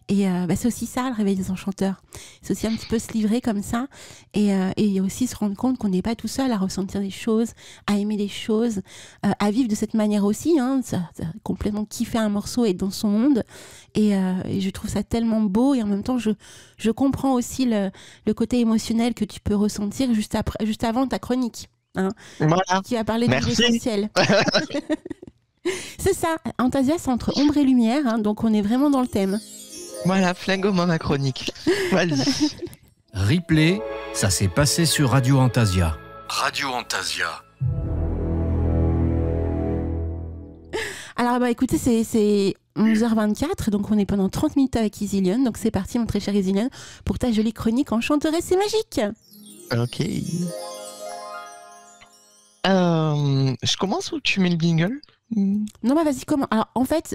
Et c'est aussi ça, le réveil des enchanteurs. C'est aussi un petit peu se livrer comme ça et aussi se rendre compte qu'on n'est pas tout seul à ressentir des choses, à aimer des choses, à vivre de cette manière aussi. Complètement kiffer un morceau et être dans son monde. Et je trouve ça tellement beau et en même temps, je comprends aussi le côté émotionnel que tu peux ressentir juste avant ta chronique. Voilà. Qui a parlé de l'essentiel. C'est ça, Antasia, c'est entre ombre et lumière, donc on est vraiment dans le thème. Voilà, flingue-moi ma chronique. Vas-y. Replay, ça s'est passé sur Radio Antasia. Radio Antasia. Alors écoutez, c'est 11h24, donc on est pendant 30 minutes avec Easy Lion, donc c'est parti mon très cher Easy Lion pour ta jolie chronique enchanteresse et magique. Ok. Je commence ou tu mets le jingle? Non, vas-y, comment? Alors en fait,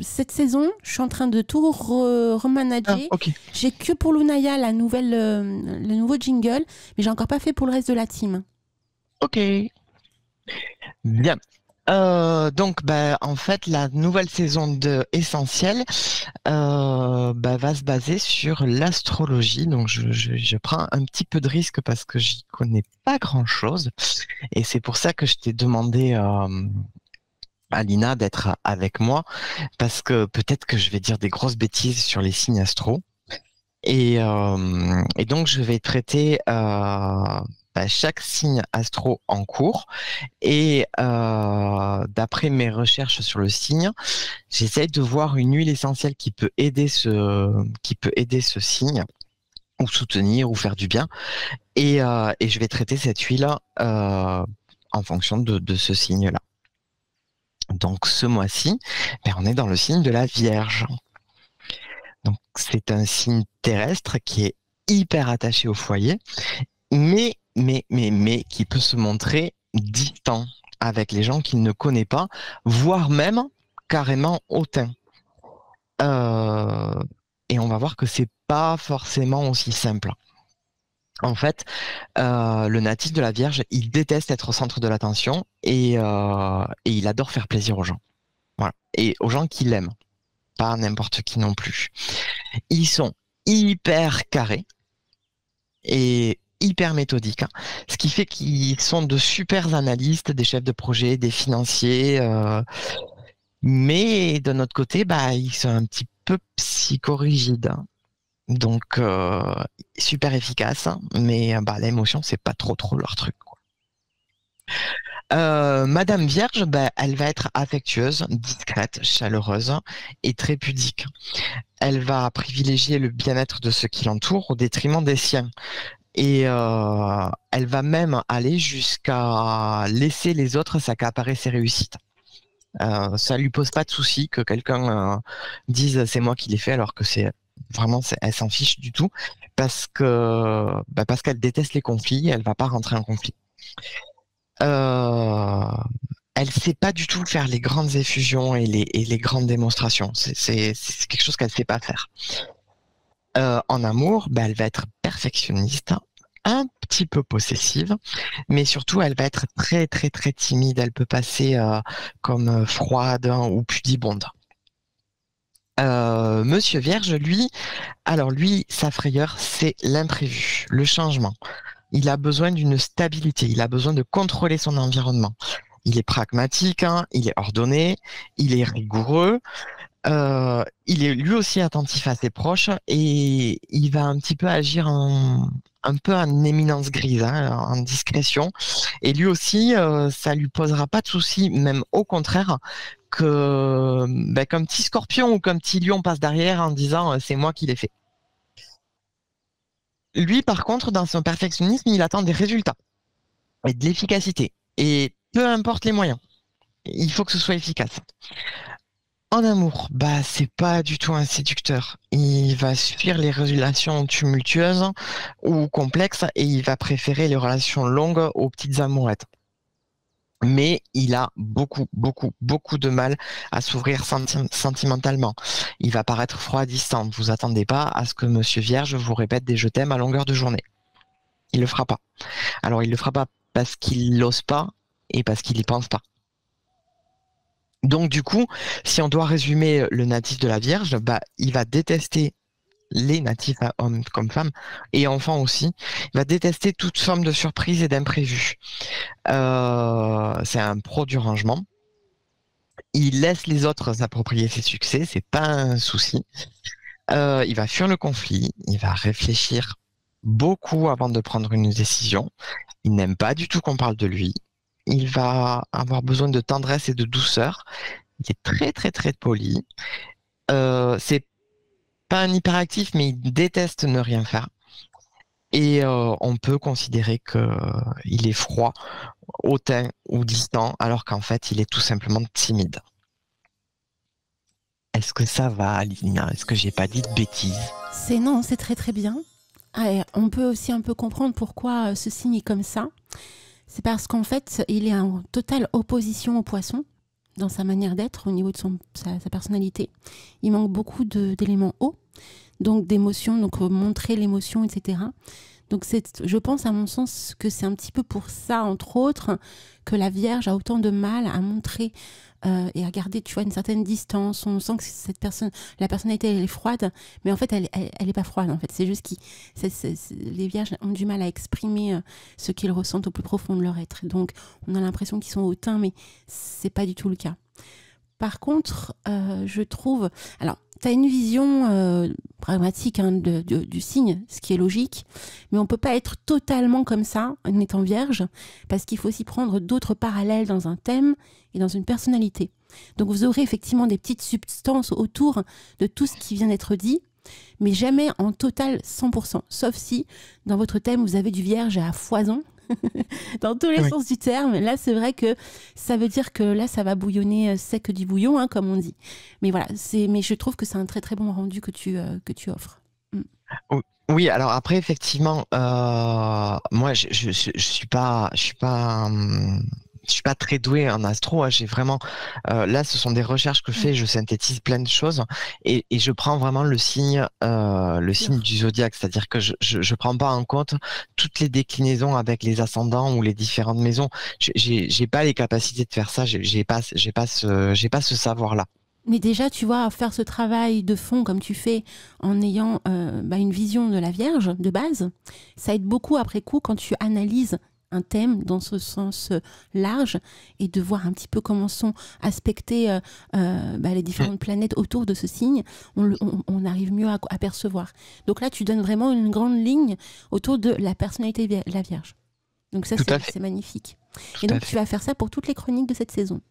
cette saison, je suis en train de tout remanager. Okay. J'ai que pour Lunaya le nouveau jingle, mais j'ai encore pas fait pour le reste de la team. Ok. Bien. Donc, en fait, la nouvelle saison de Essentiel va se baser sur l'astrologie. Donc, je prends un petit peu de risque parce que j'y connais pas grand-chose. Et c'est pour ça que je t'ai demandé, Alina, d'être avec moi, parce que peut-être que je vais dire des grosses bêtises sur les signes astro. Et donc, je vais traiter chaque signe astro en cours et d'après mes recherches sur le signe, j'essaie de voir une huile essentielle qui peut aider ce signe ou soutenir ou faire du bien et je vais traiter cette huile en fonction de ce signe-là. Donc ce mois-ci, on est dans le signe de la Vierge. Donc c'est un signe terrestre qui est hyper attaché au foyer, mais qui peut se montrer distant avec les gens qu'il ne connaît pas, voire même carrément hautain. Et on va voir que c'est pas forcément aussi simple. En fait, le natif de la Vierge, il déteste être au centre de l'attention et il adore faire plaisir aux gens. Voilà. Et aux gens qui l'aiment, pas n'importe qui non plus. Ils sont hyper carrés et hyper méthodiques, hein. Ce qui fait qu'ils sont de super analystes, des chefs de projet, des financiers, mais de notre côté, ils sont un petit peu psychorigides, hein. Donc super efficace, hein, mais l'émotion c'est pas trop leur truc, quoi. Madame Vierge, elle va être affectueuse, discrète, chaleureuse et très pudique. Elle va privilégier le bien-être de ceux qui l'entourent au détriment des siens. Et elle va même aller jusqu'à laisser les autres s'accaparer ses réussites. Ça lui pose pas de souci que quelqu'un dise c'est moi qui l'ai fait, alors que c'est vraiment, elle s'en fiche du tout, parce qu'elle déteste les conflits, elle va pas rentrer en conflit. Elle sait pas du tout faire les grandes effusions et les grandes démonstrations. C'est quelque chose qu'elle sait pas faire. En amour, elle va être perfectionniste, un petit peu possessive, mais surtout elle va être très très très timide. Elle peut passer comme froide, hein, ou pudibonde. Monsieur Vierge, lui, sa frayeur, c'est l'imprévu, le changement. Il a besoin d'une stabilité, il a besoin de contrôler son environnement. Il est pragmatique, hein, il est ordonné, il est rigoureux, il est lui aussi attentif à ses proches et il va un petit peu agir un peu en éminence grise, hein, en discrétion. Et lui aussi, ça lui posera pas de soucis, même au contraire, qu'un petit scorpion ou qu'un petit lion passe derrière en disant c'est moi qui l'ai fait. Lui, par contre, dans son perfectionnisme, il attend des résultats et de l'efficacité. Et peu importe les moyens, il faut que ce soit efficace. En amour, c'est pas du tout un séducteur. Il va fuir les relations tumultueuses ou complexes et il va préférer les relations longues aux petites amourettes. Mais il a beaucoup de mal à s'ouvrir sentimentalement. Il va paraître froid, distant. Vous attendez pas à ce que Monsieur Vierge vous répète des je t'aime à longueur de journée. Il le fera pas. Alors il le fera pas parce qu'il l'ose pas et parce qu'il y pense pas. Donc du coup, si on doit résumer le natif de la Vierge, il va détester les natifs, hommes comme femmes, et enfants aussi. Il va détester toute forme de surprise et d'imprévu. C'est un pro du rangement. Il laisse les autres s'approprier ses succès, c'est pas un souci. Il va fuir le conflit, il va réfléchir beaucoup avant de prendre une décision. Il n'aime pas du tout qu'on parle de lui. Il va avoir besoin de tendresse et de douceur. Il est très très très poli. C'est pas un hyperactif, mais il déteste ne rien faire. Et on peut considérer qu'il est froid, hautain ou distant, alors qu'en fait, il est tout simplement timide. Est-ce que ça va, Alina? Est-ce que j'ai pas dit de bêtises? Non, c'est très très bien. Et on peut aussi un peu comprendre pourquoi ce signe est comme ça. C'est parce qu'en fait, il est en totale opposition au poisson dans sa manière d'être, au niveau de sa personnalité. Il manque beaucoup d'éléments hauts, donc d'émotions, donc montrer l'émotion, etc. Donc je pense, à mon sens, que c'est un petit peu pour ça, entre autres, que la Vierge a autant de mal à montrer et à garder, tu vois, une certaine distance. On sent que la personnalité, elle est froide, mais en fait, elle est pas froide. En fait, c'est juste les Vierges ont du mal à exprimer ce qu'ils ressentent au plus profond de leur être. Donc, on a l'impression qu'ils sont hautains, mais c'est pas du tout le cas. Par contre, je trouve... Alors, tu as une vision pragmatique, hein, du signe, ce qui est logique, mais on ne peut pas être totalement comme ça en étant vierge, parce qu'il faut aussi prendre d'autres parallèles dans un thème et dans une personnalité. Donc vous aurez effectivement des petites substances autour de tout ce qui vient d'être dit, mais jamais en total 100%, sauf si dans votre thème vous avez du vierge à foison, Dans tous les Oui. sens du terme. Là, c'est vrai que ça veut dire que là, ça va bouillonner sec du bouillon, hein, comme on dit. Mais voilà, mais je trouve que c'est un très très bon rendu que tu offres. Oui, alors après, effectivement, moi, je suis pas très doué en astro, hein. J'ai vraiment, là, ce sont des recherches que je fais, je synthétise plein de choses et je prends vraiment le signe du zodiaque, c'est-à-dire que je prends pas en compte toutes les déclinaisons avec les ascendants ou les différentes maisons. J'ai pas les capacités de faire ça, j'ai pas ce savoir-là. Mais déjà, tu vois, faire ce travail de fond comme tu fais en ayant une vision de la Vierge de base, ça aide beaucoup après coup quand tu analyses un thème dans ce sens large et de voir un petit peu comment sont aspectées les différentes planètes autour de ce signe, on arrive mieux à percevoir. Donc là, tu donnes vraiment une grande ligne autour de la personnalité de la Vierge. Donc ça, c'est magnifique. Et donc, tu vas faire ça pour toutes les chroniques de cette saison.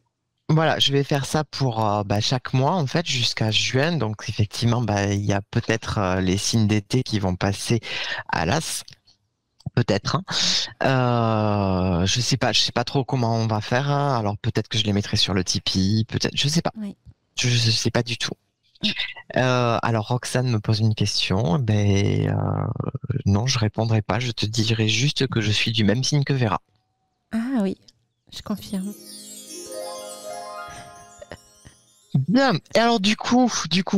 Voilà, je vais faire ça pour chaque mois en fait jusqu'à juin. Donc effectivement, il y a peut-être les signes d'été qui vont passer à l'as, peut-être. Hein. Je sais pas trop comment on va faire. Hein. Alors peut-être que je les mettrai sur le Tipeee, peut-être, je sais pas. Oui. Je sais pas du tout. Alors Roxane me pose une question. Non, je répondrai pas. Je te dirai juste que je suis du même signe que Vera. Ah oui, je confirme. Bien. Et alors du coup,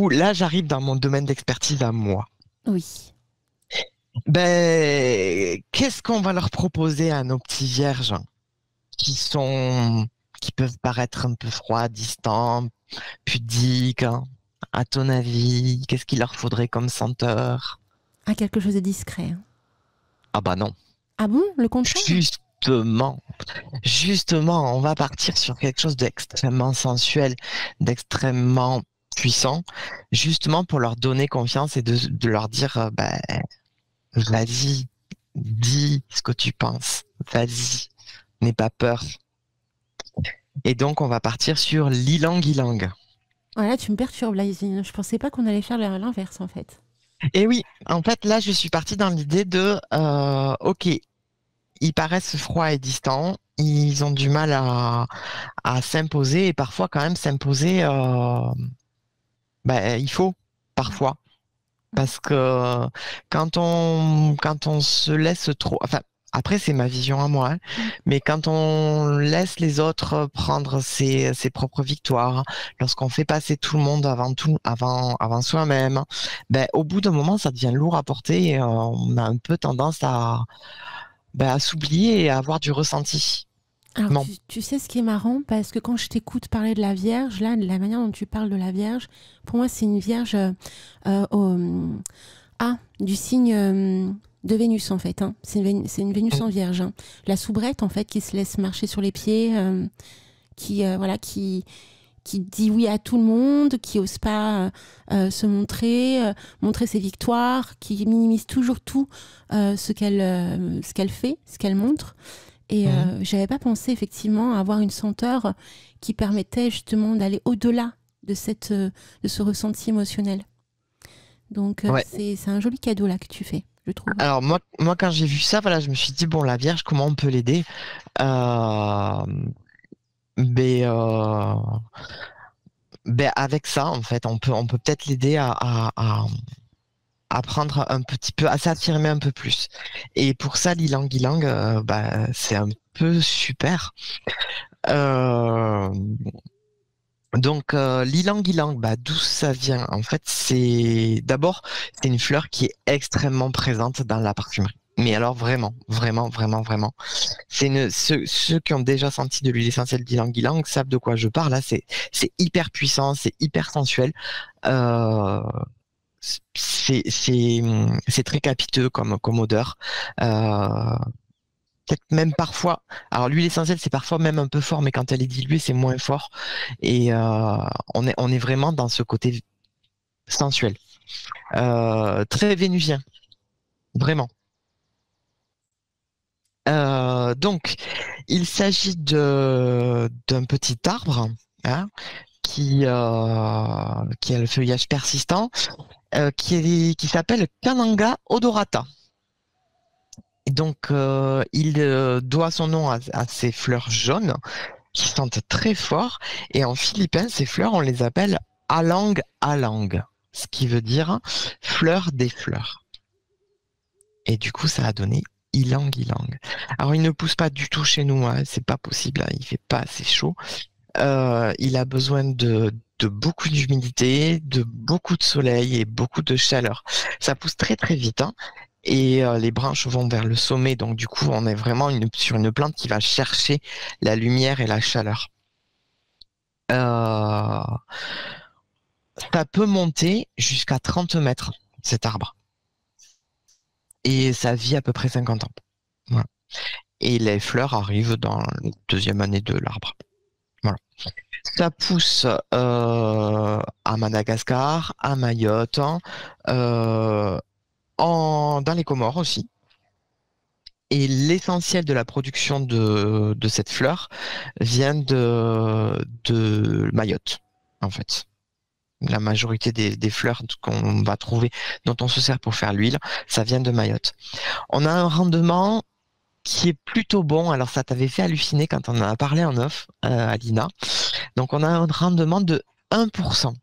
là, j'arrive dans mon domaine d'expertise à moi. Oui. Qu'est-ce qu'on va leur proposer à nos petits vierges qui peuvent paraître un peu froids, distants, pudiques, hein. À ton avis, qu'est-ce qu'il leur faudrait comme senteur? Ah, quelque chose de discret. Hein. Ah bah non. Ah bon, le contraire? Justement, on va partir sur quelque chose d'extrêmement sensuel, d'extrêmement puissant, justement pour leur donner confiance et de leur dire, vas-y, dis ce que tu penses, vas-y, n'aie pas peur. Et donc, on va partir sur l'ilang ilang. Voilà, tu me perturbes là, Isine. Je pensais pas qu'on allait faire l'inverse en fait. Et oui, en fait, là, je suis partie dans l'idée de, ok, ils paraissent froids et distants, ils ont du mal à s'imposer et parfois quand même s'imposer, il faut parfois parce que quand on se laisse trop, enfin après c'est ma vision à moi, hein, mais quand on laisse les autres prendre ses propres victoires, lorsqu'on fait passer tout le monde avant soi-même, au bout d'un moment ça devient lourd à porter et on a un peu tendance à s'oublier et à avoir du ressenti. Alors, tu sais ce qui est marrant, parce que quand je t'écoute parler de la Vierge, là, de la manière dont tu parles de la Vierge, pour moi, c'est une Vierge du signe de Vénus, en fait. Hein. C'est une Vénus en Vierge. Hein. La soubrette, en fait, qui se laisse marcher sur les pieds, qui dit oui à tout le monde, qui n'ose pas se montrer ses victoires, qui minimise toujours tout ce qu'elle fait, ce qu'elle montre. Et j'avais pas pensé effectivement à avoir une senteur qui permettait justement d'aller au-delà de ce ressenti émotionnel. Donc c'est un joli cadeau là que tu fais, je trouve. Alors moi quand j'ai vu ça, voilà, je me suis dit bon, la Vierge, comment on peut l'aider? Avec ça, en fait, on peut peut-être l'aider à apprendre un petit peu, à s'affirmer un peu plus. Et pour ça, l'ilang ilang, c'est un peu super. Donc, l'ilang ilang, d'où ça vient? En fait, c'est une fleur qui est extrêmement présente dans la parfumerie. Mais alors vraiment, vraiment, vraiment, vraiment. Ceux qui ont déjà senti de l'huile essentielle d'ylang ylang savent de quoi je parle. Là, c'est hyper puissant, c'est hyper sensuel. C'est très capiteux comme odeur. Peut-être même parfois. Alors l'huile essentielle, c'est parfois même un peu fort, mais quand elle est diluée, c'est moins fort. Et on est vraiment dans ce côté sensuel, très vénusien, vraiment. Donc, il s'agit d'un petit arbre, hein, qui a le feuillage persistant, qui s'appelle Cananga odorata. Et donc, il doit son nom à ces fleurs jaunes qui sentent très fort. Et en philippin, ces fleurs, on les appelle alang alang, ce qui veut dire fleur des fleurs. Et du coup, ça a donné ylang ylang. Alors, il ne pousse pas du tout chez nous, hein, c'est pas possible, hein, il fait pas assez chaud. Il a besoin de beaucoup d'humidité, de beaucoup de soleil et beaucoup de chaleur. Ça pousse très très vite, hein, et les branches vont vers le sommet, donc du coup, on est vraiment sur une plante qui va chercher la lumière et la chaleur. Ça peut monter jusqu'à 30 mètres, cet arbre. Et ça vit à peu près 50 ans. Voilà. Et les fleurs arrivent dans la deuxième année de l'arbre. Voilà. Ça pousse à Madagascar, à Mayotte, dans les Comores aussi. Et l'essentiel de la production de cette fleur vient de Mayotte, en fait. La majorité des fleurs qu'on va trouver, dont on se sert pour faire l'huile, ça vient de Mayotte. On a un rendement qui est plutôt bon. Alors, ça t'avait fait halluciner quand on en a parlé en off, Alina. Donc, on a un rendement de 1%.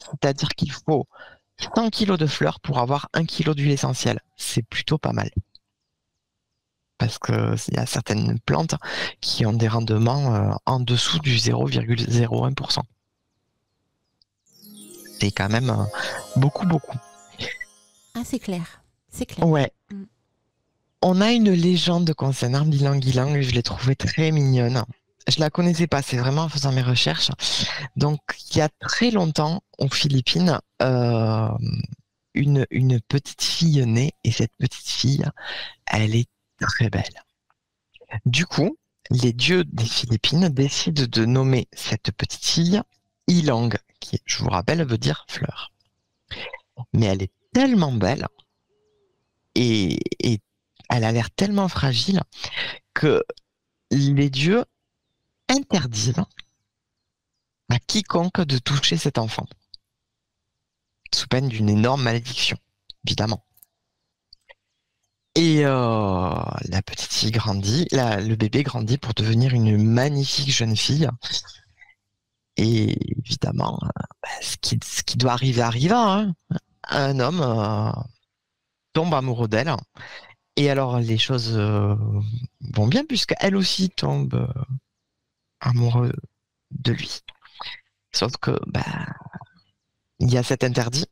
C'est-à-dire qu'il faut 100 kg de fleurs pour avoir 1 kg d'huile essentielle. C'est plutôt pas mal. Parce qu'il y a certaines plantes qui ont des rendements en dessous du 0,01%. C'est quand même beaucoup. Ah, c'est clair. C'est clair. Ouais. On a une légende concernant l'ylang ylang et je l'ai trouvée très mignonne. Je la connaissais pas, c'est vraiment en faisant mes recherches. Donc, il y a très longtemps, aux Philippines, une petite fille naît et cette petite fille, elle est très belle. Du coup, les dieux des Philippines décident de nommer cette petite fille Ylang, qui, je vous rappelle, veut dire fleur. Mais elle est tellement belle et elle a l'air tellement fragile que les dieux interdisent à quiconque de toucher cet enfant, sous peine d'une énorme malédiction, évidemment. Et la petite fille grandit, le bébé grandit pour devenir une magnifique jeune fille. Et évidemment, ce qui doit arriver arriva, hein. Un homme tombe amoureux d'elle. Et alors, les choses vont bien, puisqu'elle aussi tombe amoureux de lui. Sauf que, il y a cet interdit.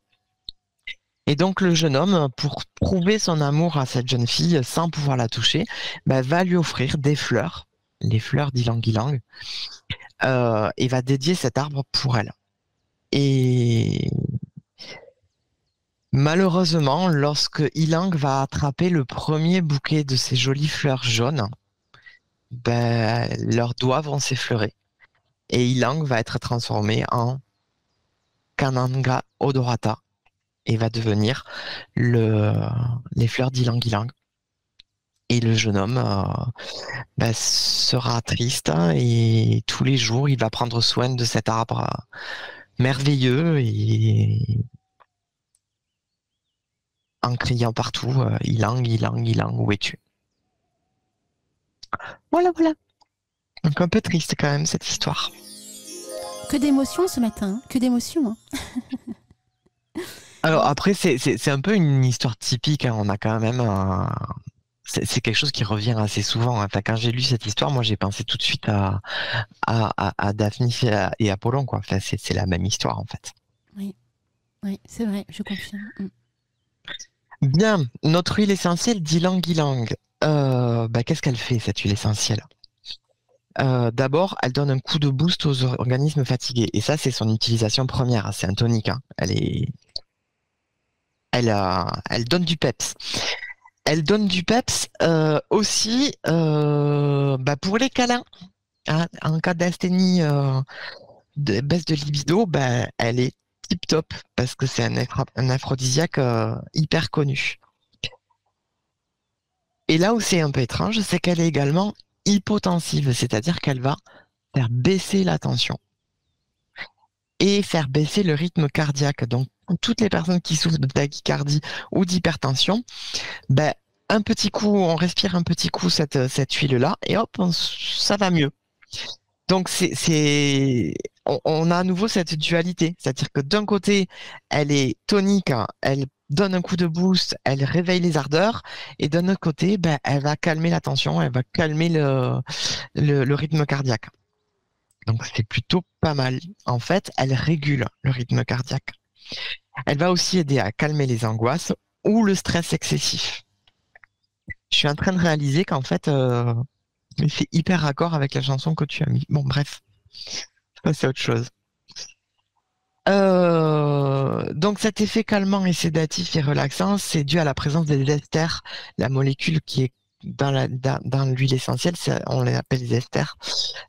Et donc, le jeune homme, pour prouver son amour à cette jeune fille, sans pouvoir la toucher, va lui offrir des fleurs, les fleurs d'ylang ylang, et va dédier cet arbre pour elle. Et malheureusement, lorsque Ylang va attraper le premier bouquet de ces jolies fleurs jaunes, leurs doigts vont s'effleurer. Et Ylang va être transformé en Kananga odorata et va devenir les fleurs d'ylang ylang. Et le jeune homme sera triste et tous les jours, il va prendre soin de cet arbre merveilleux et en criant partout Ylang, Ylang, Ylang, où es-tu? Voilà. Donc un peu triste quand même cette histoire. Que d'émotions ce matin, que d'émotions. Hein. Alors après, c'est un peu une histoire typique, hein. On a quand même c'est quelque chose qui revient assez souvent. Enfin, quand j'ai lu cette histoire, moi j'ai pensé tout de suite à Daphne et Apollon, quoi. Enfin, c'est la même histoire en fait. Oui, c'est vrai, je confirme. Bien, notre huile essentielle d'ylang ylang. Qu'est-ce qu'elle fait cette huile essentielle? D'abord, elle donne un coup de boost aux organismes fatigués. Et ça, c'est son utilisation première. C'est un tonique, hein. Elle donne du peps. Elle donne du peps aussi pour les câlins. Hein, en cas d'asthénie, de baisse de libido, elle est tip top parce que c'est un aphrodisiaque hyper connu. Et là où c'est un peu étrange, c'est qu'elle est également hypotensive, c'est-à-dire qu'elle va faire baisser la tension et faire baisser le rythme cardiaque. Donc, toutes les personnes qui souffrent de tachycardie ou d'hypertension, un petit coup, on respire un petit coup cette huile-là, et hop, ça va mieux. Donc on a à nouveau cette dualité, c'est-à-dire que d'un côté, elle est tonique, hein, elle donne un coup de boost, elle réveille les ardeurs, et d'un autre côté, ben, elle va calmer la tension, elle va calmer le rythme cardiaque. Donc c'est plutôt pas mal. En fait, elle régule le rythme cardiaque. Elle va aussi aider à calmer les angoisses ou le stress excessif. Je suis en train de réaliser qu'en fait, c'est hyper raccord avec la chanson que tu as mis. Bon, bref, ça c'est autre chose. Donc cet effet calmant et sédatif et relaxant, c'est dû à la présence des esters, la molécule qui est dans l'huile essentielle, on les appelle les esters.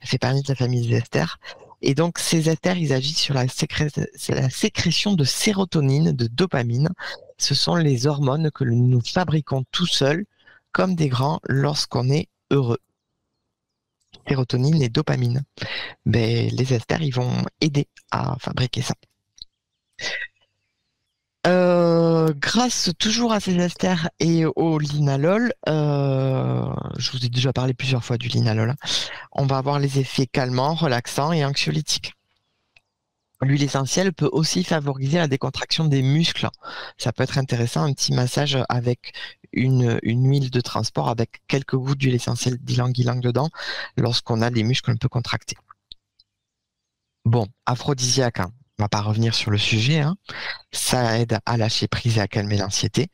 Elle fait partie de la famille des esters. Et donc ces esters, ils agissent sur la sécrétion de sérotonine, de dopamine. Ce sont les hormones que nous fabriquons tout seuls, comme des grands, lorsqu'on est heureux. Sérotonine et dopamine. Ben, les esters, ils vont aider à fabriquer ça. Grâce toujours à ces esters et au linalol, je vous ai déjà parlé plusieurs fois du linalol, hein, on va avoir les effets calmants, relaxants et anxiolytiques. L'huile essentielle peut aussi favoriser la décontraction des muscles. Ça peut être intéressant, un petit massage avec une huile de transport avec quelques gouttes d'huile essentielle d'ylang-ylang dedans lorsqu'on a les muscles un peu contractés. Bon, aphrodisiaque, hein. On va pas revenir sur le sujet, hein. Ça aide à lâcher prise et à calmer l'anxiété.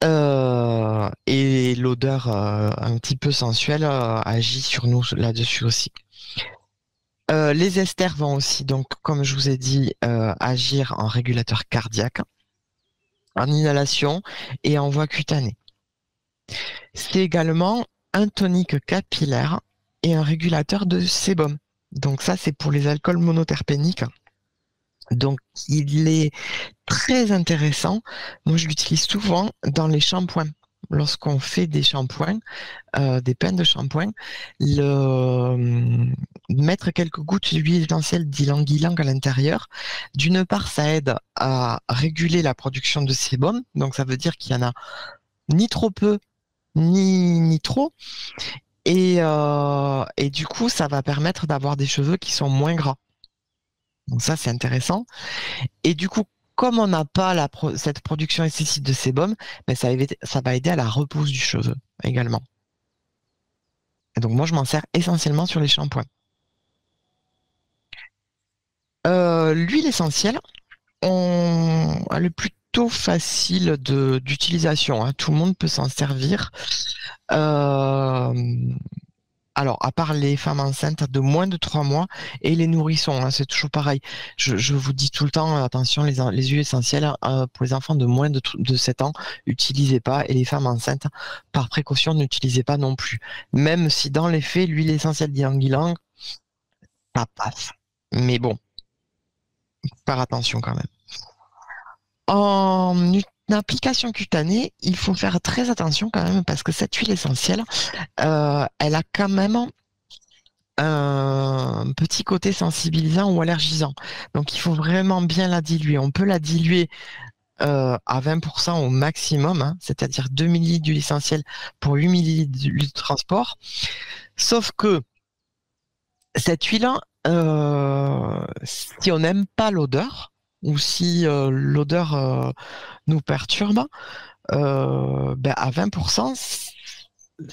Et l'odeur un petit peu sensuelle agit sur nous là-dessus aussi. Les esters vont aussi, donc, comme je vous ai dit, agir en régulateur cardiaque, en inhalation et en voie cutanée. C'est également un tonique capillaire et un régulateur de sébum. Donc ça, c'est pour les alcools monoterpéniques. Donc, il est très intéressant. Moi, je l'utilise souvent dans les shampoings. Lorsqu'on fait des shampoings, des peines de shampoing, mettre quelques gouttes d'huile essentielle d'ylang-ylang à l'intérieur. D'une part, ça aide à réguler la production de sébum. Donc, ça veut dire qu'il y en a ni trop peu, ni trop. Et du coup, ça va permettre d'avoir des cheveux qui sont moins gras. Donc ça, c'est intéressant. Et du coup, comme on n'a pas cette production excessive de sébum, mais ça va aider à la repousse du cheveu également. Et donc moi, je m'en sers essentiellement sur les shampoings. L'huile essentielle, elle est plutôt facile d'utilisation, hein. Tout le monde peut s'en servir. Alors, à part les femmes enceintes de moins de 3 mois et les nourrissons, hein, c'est toujours pareil. Je vous dis tout le temps, attention, les huiles essentielles, pour les enfants de moins de 7 ans, n'utilisez pas. Et les femmes enceintes, par précaution, n'utilisez pas non plus. Même si dans les faits, l'huile essentielle d'ylang-ylang, ça passe. Mais bon, faire attention quand même. En application cutanée, il faut faire très attention quand même parce que cette huile essentielle, elle a quand même un petit côté sensibilisant ou allergisant. Donc il faut vraiment bien la diluer. On peut la diluer à 20% au maximum, hein, c'est-à-dire 2 ml d'huile essentielle pour 8 ml d'huile de transport. Sauf que cette huile, si on n'aime pas l'odeur, ou si l'odeur nous perturbe, à 20%,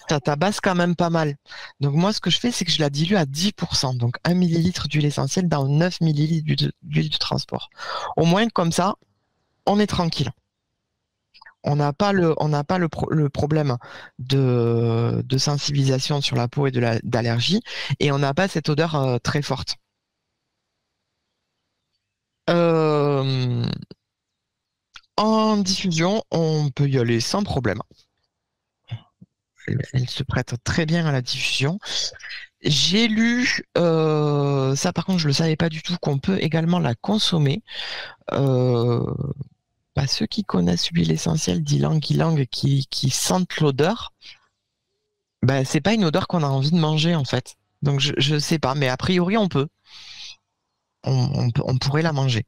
ça tabasse quand même pas mal. Donc moi, ce que je fais, c'est que je la dilue à 10%, donc 1 millilitre d'huile essentielle dans 9 millilitres d'huile de transport. Au moins, comme ça, on est tranquille. On n'a pas le problème de sensibilisation sur la peau et d'allergie, et on n'a pas cette odeur très forte. En diffusion, on peut y aller sans problème. Elle se prête très bien à la diffusion. J'ai lu, ça par contre je ne le savais pas du tout, qu'on peut également la consommer. Ceux qui connaissent l'huile essentielle d'ylang-ylang qui sentent l'odeur, c'est pas une odeur qu'on a envie de manger en fait. Donc je sais pas, mais a priori on peut. On pourrait la manger.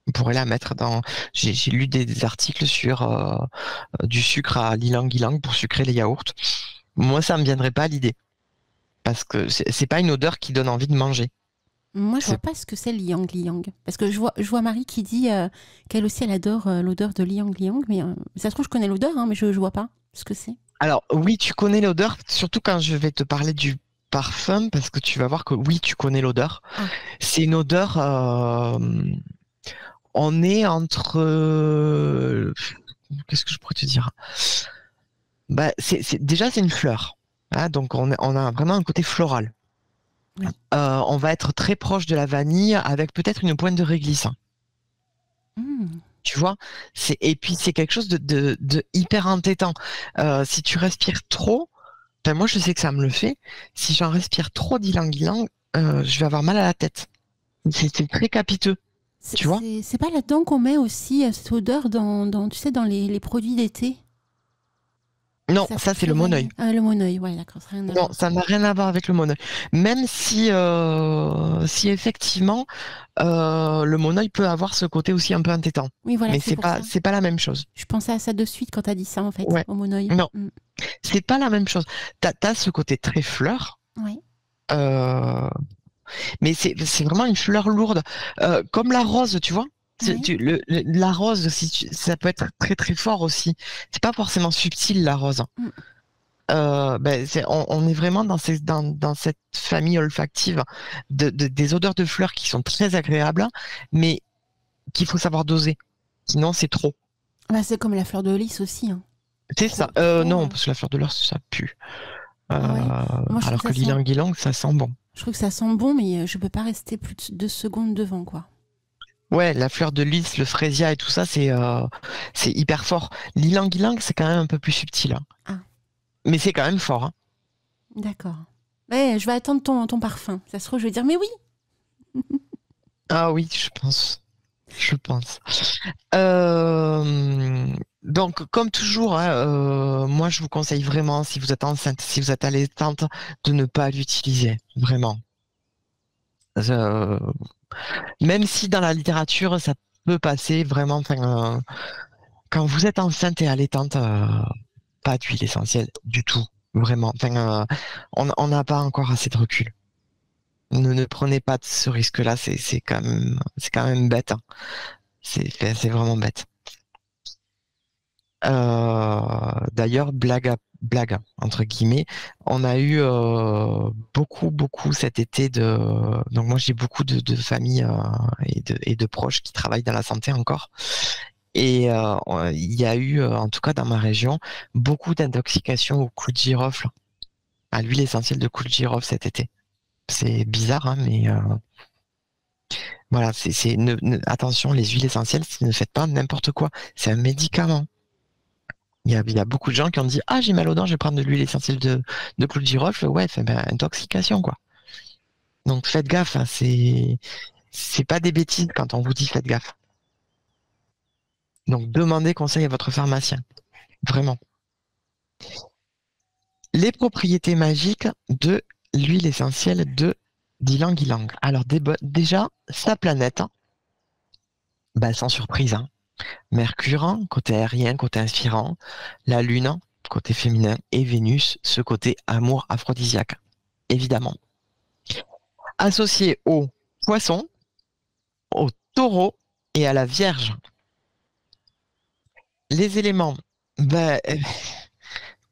On pourrait la mettre dans. J'ai lu des articles sur du sucre à l'ylang-ylang pour sucrer les yaourts. Moi, ça me viendrait pas à l'idée. Parce que c'est pas une odeur qui donne envie de manger. Moi, je vois pas ce que c'est l'ylang-ylang. Parce que je vois Marie qui dit qu'elle aussi, elle adore l'odeur de l'ylang-ylang. Mais ça se trouve, je connais l'odeur, hein, mais je vois pas ce que c'est. Alors, oui, tu connais l'odeur, surtout quand je vais te parler du parfum, parce que tu vas voir que oui, tu connais l'odeur. Ah. C'est une odeur. On est entre. Qu'est-ce que je pourrais te dire? Déjà, c'est une fleur. Hein, donc, on a vraiment un côté floral. Oui. On va être très proche de la vanille avec peut-être une pointe de réglisse. Tu vois, et puis c'est quelque chose de hyper entêtant. Si tu respires trop, moi je sais que ça me le fait. Si j'en respire trop d'ylang-ylang, je vais avoir mal à la tête. C'est très capiteux. Tu vois. C'est pas là-dedans qu'on met aussi cette odeur tu sais, dans les produits d'été. Non, ça c'est le moneuil. Ah, le moneuil, ouais, d'accord. Non, ça n'a rien à voir avec le moneuil. Même si effectivement, le moneuil peut avoir ce côté aussi un peu entêtant. Oui, voilà. Mais c'est pas la même chose. Je pensais à ça de suite quand tu as dit ça, en fait, ouais. Au moneuil. Non, c'est pas la même chose. T'as ce côté très fleur. Oui. Mais c'est vraiment une fleur lourde. Comme la rose, tu vois. Oui. La rose, ça peut être très très fort aussi. C'est pas forcément subtil la rose. On est vraiment dans cette famille olfactive des odeurs de fleurs qui sont très agréables, mais qu'il faut savoir doser. Sinon, c'est trop. C'est comme la fleur de lys aussi. Hein. C'est ça. Non, parce que la fleur de lys, ça pue. Alors que l'ylang-ylang, ça sent bon. Je trouve que ça sent bon, mais je peux pas rester plus de 2 secondes devant, quoi. Ouais, la fleur de lys, le frésia et tout ça, c'est hyper fort. L'ylang-ylang, c'est quand même un peu plus subtil. Hein. Ah. Mais c'est quand même fort. Hein. D'accord. Ouais, je vais attendre ton parfum. Ça se trouve, je vais dire, mais oui. Ah oui, je pense. Donc, comme toujours, hein, moi, je vous conseille vraiment, si vous êtes enceinte, si vous êtes allaitante, de ne pas l'utiliser. Vraiment. Même si dans la littérature, ça peut passer vraiment. Quand vous êtes enceinte et allaitante, pas d'huile essentielle du tout, vraiment. On n'a pas encore assez de recul. Ne prenez pas ce risque-là, c'est quand même bête. Hein. C'est vraiment bête. D'ailleurs, blague entre guillemets, on a eu beaucoup cet été donc moi j'ai beaucoup de familles et de proches qui travaillent dans la santé encore, et il y a eu en tout cas dans ma région beaucoup d'intoxications au clou de girofle, à l'huile essentielle de clou de girofle cet été. C'est bizarre, hein, mais voilà, attention, les huiles essentielles, ne faites pas n'importe quoi, c'est un médicament. Il y a beaucoup de gens qui ont dit « Ah, j'ai mal aux dents, je vais prendre de l'huile essentielle de clou de girofle. » Ouais, intoxication, quoi. Donc, faites gaffe. Hein, c'est pas des bêtises quand on vous dit « Faites gaffe ». Donc, demandez conseil à votre pharmacien. Vraiment. Les propriétés magiques de l'huile essentielle d'ylang-ylang. Alors, déjà, sa planète, sans surprise, hein. Mercure, côté aérien, côté inspirant, la Lune, côté féminin, et Vénus, ce côté amour aphrodisiaque, évidemment. Associé au Poisson, au Taureau et à la Vierge. Les éléments,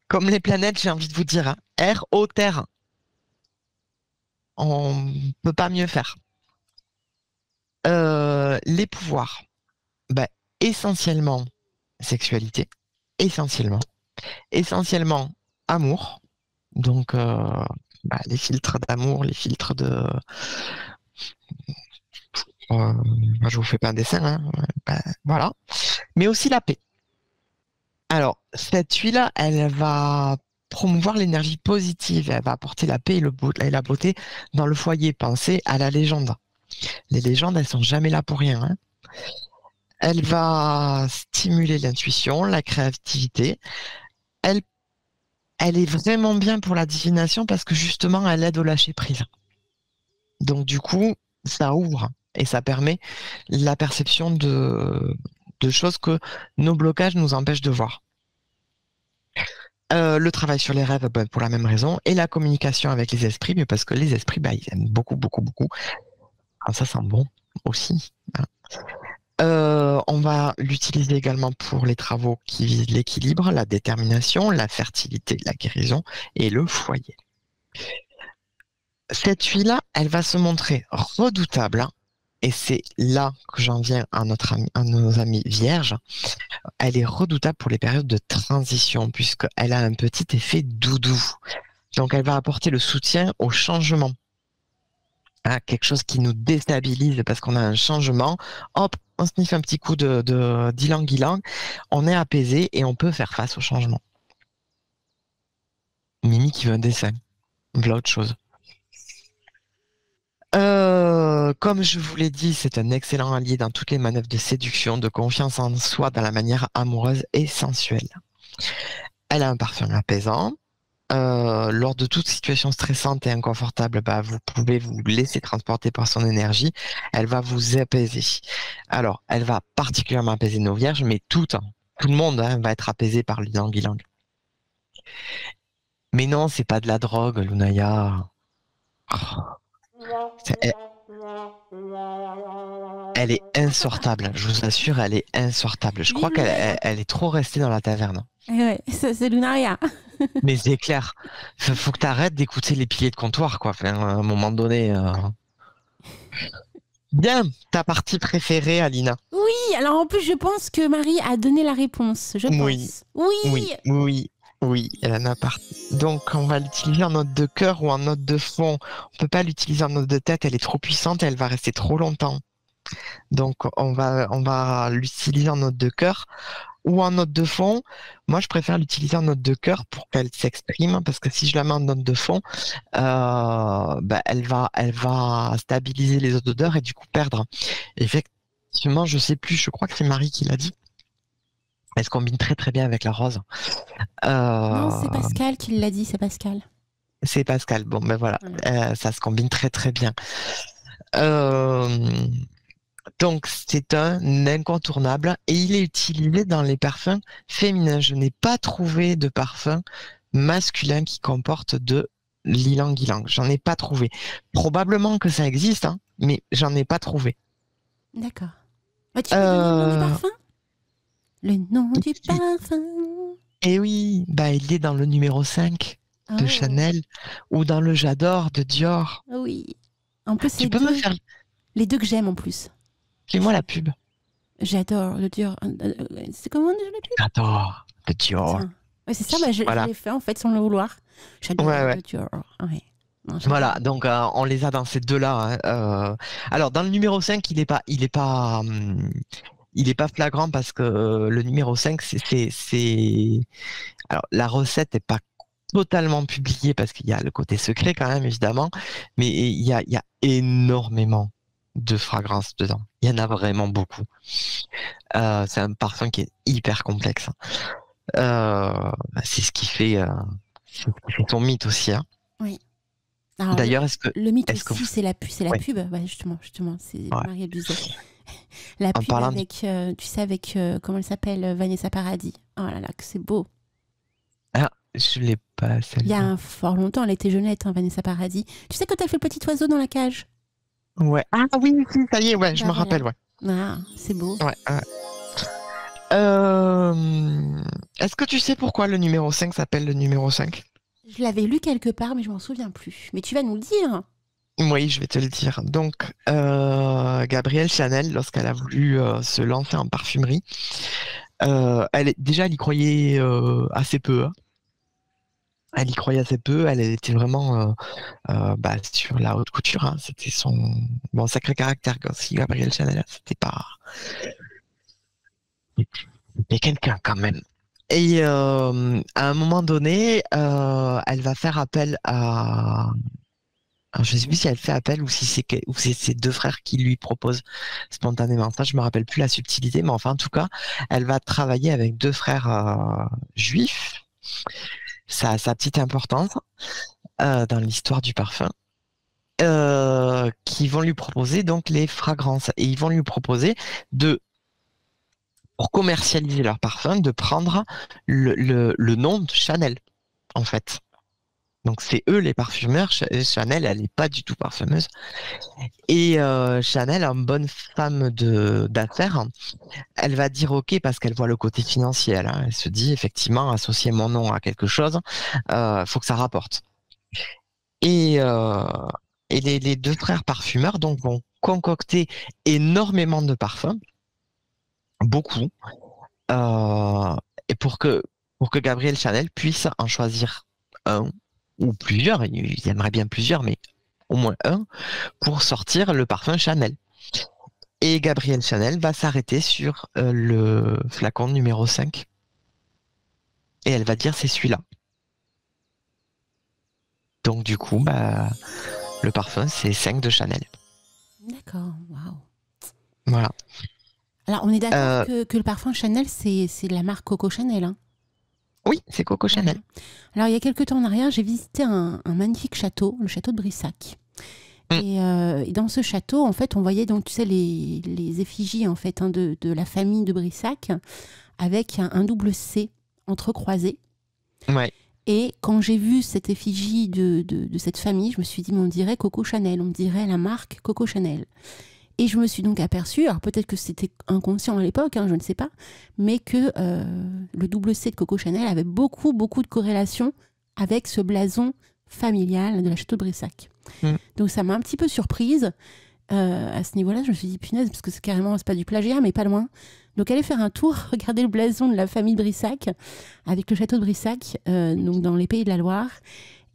comme les planètes, j'ai envie de vous dire, hein, air, eau, terre. On ne peut pas mieux faire. Les pouvoirs. Essentiellement sexualité, essentiellement amour, donc les filtres d'amour, les filtres de je vous fais pas un dessin, hein, voilà, mais aussi la paix. Alors cette huile, elle va promouvoir l'énergie positive, elle va apporter la paix et la beauté dans le foyer. Pensez à la légende. Les légendes, elles sont jamais là pour rien, hein. Elle va stimuler l'intuition, la créativité. Elle est vraiment bien pour la divination parce que justement, elle aide au lâcher prise. Donc du coup, ça ouvre et ça permet la perception de choses que nos blocages nous empêchent de voir. Le travail sur les rêves, pour la même raison, et la communication avec les esprits, mais parce que les esprits, ils aiment beaucoup, beaucoup, beaucoup. Ah, ça sent bon aussi. Hein. On va l'utiliser également pour les travaux qui visent l'équilibre, la détermination, la fertilité, la guérison et le foyer. Cette huile-là, elle va se montrer redoutable, hein, et c'est là que j'en viens à nos amis vierges. Elle est redoutable pour les périodes de transition puisqu'elle a un petit effet doudou. Donc elle va apporter le soutien au changement. Hein, quelque chose qui nous déstabilise parce qu'on a un changement. Hop, on sniffe un petit coup d'ylang-ylang, on est apaisé et on peut faire face au changement. Mimi qui veut un dessin. Voilà autre chose. Comme je vous l'ai dit, c'est un excellent allié dans toutes les manœuvres de séduction, de confiance en soi dans la manière amoureuse et sensuelle. Elle a un parfum apaisant. Lors de toute situation stressante et inconfortable, vous pouvez vous laisser transporter par son énergie. Elle va vous apaiser. Alors, elle va particulièrement apaiser nos vierges, mais tout le monde va être apaisé par l'ylang-ylang. Mais non, c'est pas de la drogue, Lunaya. Elle est insortable, je vous assure, elle est insortable. Je crois qu'elle est trop restée dans la taverne. Ouais, c'est Lunaria. Mais c'est clair, faut que tu arrêtes d'écouter les piliers de comptoir, quoi. Enfin, à un moment donné. Bien, ta partie préférée, Alina. Oui, alors en plus, je pense que Marie a donné la réponse. Je pense. Oui, elle en a partie. Donc, on va l'utiliser en note de cœur ou en note de fond. On peut pas l'utiliser en note de tête, elle est trop puissante et elle va rester trop longtemps. Donc, on va l'utiliser en note de cœur ou en note de fond. Moi, je préfère l'utiliser en note de cœur pour qu'elle s'exprime, parce que si je la mets en note de fond, elle va stabiliser les odeurs et du coup perdre. Effectivement, je sais plus, je crois que c'est Marie qui l'a dit. Elle se combine très très bien avec la rose. Non, c'est Pascal qui l'a dit, c'est Pascal. C'est Pascal, bon ben voilà, ça se combine très très bien. Donc c'est un incontournable et il est utilisé dans les parfums féminins. Je n'ai pas trouvé de parfum masculin qui comporte de l'ylang-ylang. J'en ai pas trouvé. Probablement que ça existe, hein, mais j'en ai pas trouvé. D'accord. Tu peux donner le nom du parfum ? Le nom du parfum. Eh oui, il est dans le numéro 5 de Chanel ou dans le J'adore de Dior. Oui. En plus, tu peux me faire les deux que j'aime en plus. Fais-moi la pub. J'adore le Dior. C'est comment déjà la pub ? J'adore de Dior. Ouais, c'est ça, je l'ai fait en fait sans le vouloir. J'adore le Dior. Ouais. Non, voilà, donc on les a dans ces deux-là. Hein. Alors dans le numéro 5, il est pas flagrant parce que le numéro 5, alors la recette n'est pas totalement publiée parce qu'il y a le côté secret quand même évidemment, mais il y a énormément de fragrances dedans. Il y en a vraiment beaucoup. C'est un parfum qui est hyper complexe. C'est ce qui fait son mythe aussi. Hein. Oui. Alors, d'ailleurs, est-ce que le mythe aussi, c'est la pub. Justement, c'est Marie Abusée. La pub avec, tu sais, avec, comment elle s'appelle, Vanessa Paradis. Oh là là, que c'est beau. Ah, je l'ai pas, celle-là. Il y a fort longtemps, elle était jeunette, Vanessa Paradis. Tu sais quand elle fait le petit oiseau dans la cage ? Ouais. Ah oui, ça y est, je me rappelle, ouais. Ah, c'est beau. Ouais. Est-ce que tu sais pourquoi le numéro 5 s'appelle le numéro 5 ? Je l'avais lu quelque part, mais je m'en souviens plus. Mais tu vas nous le dire. Oui, je vais te le dire. Donc, Gabrielle Chanel, lorsqu'elle a voulu se lancer en parfumerie, elle y croyait assez peu. Hein. Elle y croyait assez peu. Elle était vraiment sur la haute couture. Hein. C'était son sacré caractère aussi, Gabrielle Chanel. C'était pas... C'était quelqu'un quand même. Et à un moment donné, elle va faire appel à... Alors, je ne sais plus si elle fait appel ou si c'est ses deux frères qui lui proposent spontanément. Ça, je me rappelle plus la subtilité, mais enfin, en tout cas, elle va travailler avec deux frères juifs. Ça a sa petite importance dans l'histoire du parfum. qui vont lui proposer donc les fragrances. Et ils vont lui proposer pour commercialiser leur parfum, de prendre le nom de Chanel, en fait. Donc c'est eux les parfumeurs. Chanel, elle n'est pas du tout parfumeuse. Et Chanel, en bonne femme d'affaires, elle va dire OK parce qu'elle voit le côté financier. Elle se dit effectivement, associer mon nom à quelque chose, faut que ça rapporte. Et les deux frères parfumeurs donc vont concocter énormément de parfums, beaucoup, et pour que Gabriel Chanel puisse en choisir un ou plusieurs. Il aimerait bien plusieurs, mais au moins un, pour sortir le parfum Chanel. Et Gabrielle Chanel va s'arrêter sur le flacon numéro 5. Et elle va dire c'est celui-là. Donc du coup, le parfum, c'est 5 de Chanel. D'accord, waouh. Voilà. Alors, on est d'accord que le parfum Chanel, c'est de la marque Coco Chanel, hein. Oui, c'est Coco Chanel. Alors, il y a quelques temps en arrière, j'ai visité un magnifique château, le château de Brissac. Et dans ce château, en fait, on voyait donc, tu sais, les effigies en fait, hein, de la famille de Brissac avec un double C entrecroisé. Ouais. Et quand j'ai vu cette effigie de cette famille, je me suis dit, mais on dirait Coco Chanel, on dirait la marque Coco Chanel. Et je me suis donc aperçue, alors peut-être que c'était inconscient à l'époque, hein, je ne sais pas, mais que le double C de Coco Chanel avait beaucoup, beaucoup de corrélations avec ce blason familial de la château de Brissac. Donc ça m'a un petit peu surprise à ce niveau-là. Je me suis dit, punaise, parce que c'est pas du plagiat, mais pas loin. Donc allez faire un tour, regardez le blason de la famille de Brissac avec le château de Brissac, donc dans les Pays de la Loire.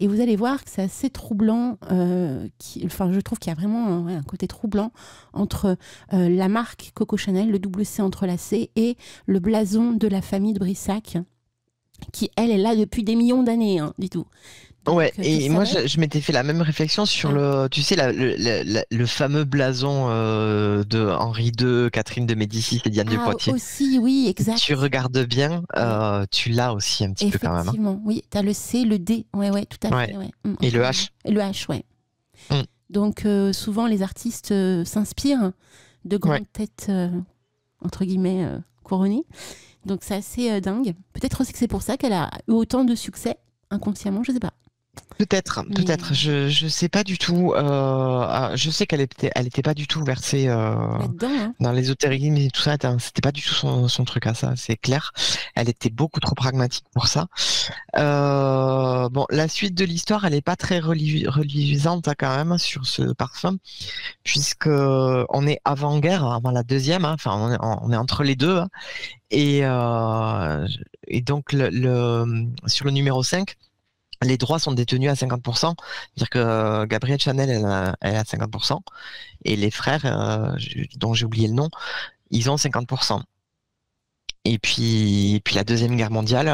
Et vous allez voir que c'est assez troublant. Je trouve qu'il y a vraiment un côté troublant entre la marque Coco Chanel, le double C entrelacé, et le blason de la famille de Brissac, qui, elle, est là depuis des millions d'années, hein, du tout. Donc, ouais, et moi je m'étais fait la même réflexion sur tu sais, le fameux blason de Henri II, Catherine de Médicis et Diane de Poitiers. Aussi, oui, exact. Si tu regardes bien, tu l'as aussi un petit peu quand même. Effectivement, oui, tu as le C, le D, ouais, tout à fait. Ouais. Et le H. Et le H, ouais. Donc souvent les artistes s'inspirent de grandes têtes, entre guillemets, couronnées. Donc c'est assez dingue. Peut-être aussi que c'est pour ça qu'elle a eu autant de succès, inconsciemment, je sais pas. Peut-être. Je sais pas du tout. Je sais qu'elle était pas du tout versée là-dedans, hein. dans l'ésotérisme et tout ça. C'était pas du tout son truc à ça, c'est clair. Elle était beaucoup trop pragmatique pour ça. Bon, la suite de l'histoire, elle est pas très reluisante hein, quand même sur ce parfum, puisque on est avant-guerre, avant la deuxième. Hein, enfin, on est entre les deux. Hein, et donc sur le numéro 5. Les droits sont détenus à 50%, c'est-à-dire que Gabrielle Chanel, elle a 50%, et les frères, dont j'ai oublié le nom, ils ont 50%. Et puis la Deuxième Guerre mondiale,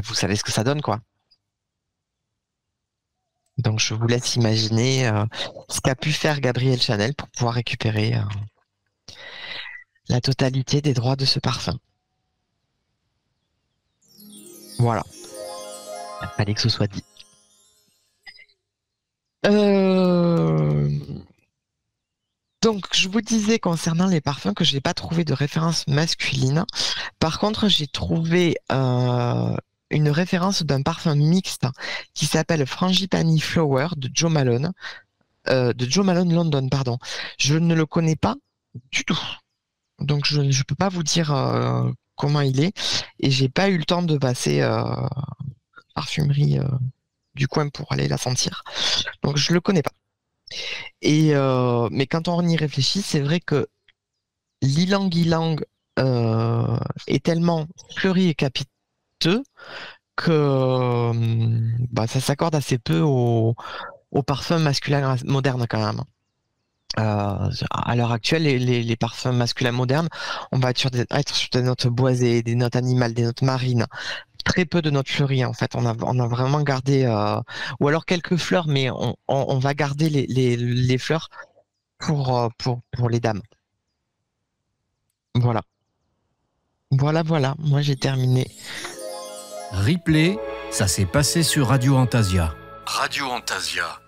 vous savez ce que ça donne, quoi. Donc je vous laisse imaginer ce qu'a pu faire Gabrielle Chanel pour pouvoir récupérer la totalité des droits de ce parfum. Voilà. Il fallait que ce soit dit. Donc, je vous disais concernant les parfums que je n'ai pas trouvé de référence masculine. Par contre, j'ai trouvé une référence d'un parfum mixte qui s'appelle Frangipani Flower de Joe Malone. De Joe Malone London, pardon. Je ne le connais pas du tout. Donc, je ne peux pas vous dire comment il est. Et j'ai pas eu le temps de passer... parfumerie du coin pour aller la sentir. Donc je le connais pas. Et mais quand on y réfléchit, c'est vrai que l'ylang ylang est tellement fleuri et capiteux que ça s'accorde assez peu au parfum masculin moderne quand même. À l'heure actuelle, les parfums masculins modernes, on va être sur des notes boisées, des notes animales, des notes marines. Très peu de notes fleuries en fait. On a vraiment gardé, ou alors quelques fleurs, mais on va garder les fleurs pour les dames. Voilà. Voilà. Moi j'ai terminé. Replay, ça s'est passé sur Radio Antasia. Radio Antasia.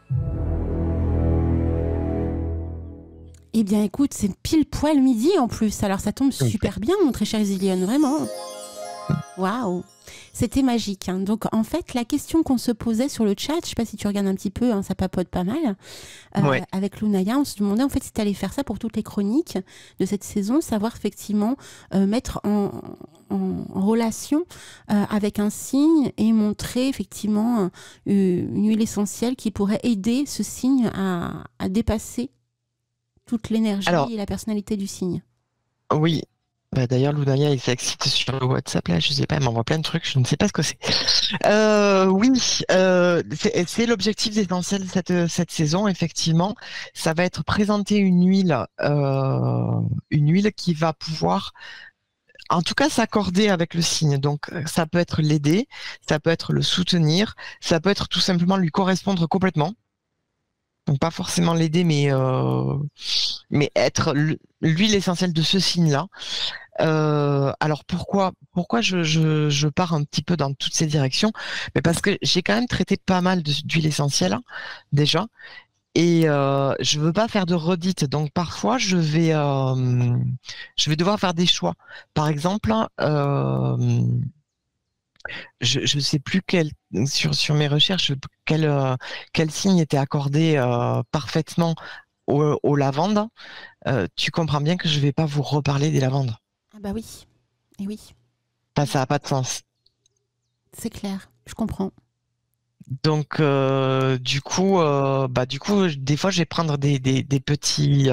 Eh bien, écoute, c'est pile poil midi en plus. Alors, ça tombe super bien, mon très cher Zillion, vraiment. Waouh! C'était magique. Hein. Donc, en fait, la question qu'on se posait sur le chat, je sais pas si tu regardes un petit peu, hein, ça papote pas mal. Avec Lunaya, on se demandait en fait si tu allais faire ça pour toutes les chroniques de cette saison, savoir effectivement mettre en relation avec un signe et montrer effectivement une huile essentielle qui pourrait aider ce signe à dépasser toute l'énergie et la personnalité du signe. Oui. Bah, d'ailleurs, Lunaya, il s'excite sur le WhatsApp, là, je sais pas, elle m'envoie plein de trucs, je ne sais pas ce que c'est. C'est l'objectif essentiel de cette saison, effectivement. Ça va être présenter une huile qui va pouvoir, en tout cas, s'accorder avec le signe. Donc, ça peut être l'aider, ça peut être le soutenir, ça peut être tout simplement lui correspondre complètement. Donc, pas forcément l'aider, mais être l'huile essentielle de ce signe-là. Alors pourquoi je pars un petit peu dans toutes ces directions? Mais parce que j'ai quand même traité pas mal d'huiles essentielles déjà, et je veux pas faire de redites. Donc parfois je vais devoir faire des choix. Par exemple, je sais plus sur mes recherches quel signe était accordé parfaitement aux lavandes. Tu comprends bien que je vais pas vous reparler des lavandes. Ah bah oui, et oui. Ça n'a pas de sens. C'est clair, je comprends. Donc du coup, des fois je vais prendre des petits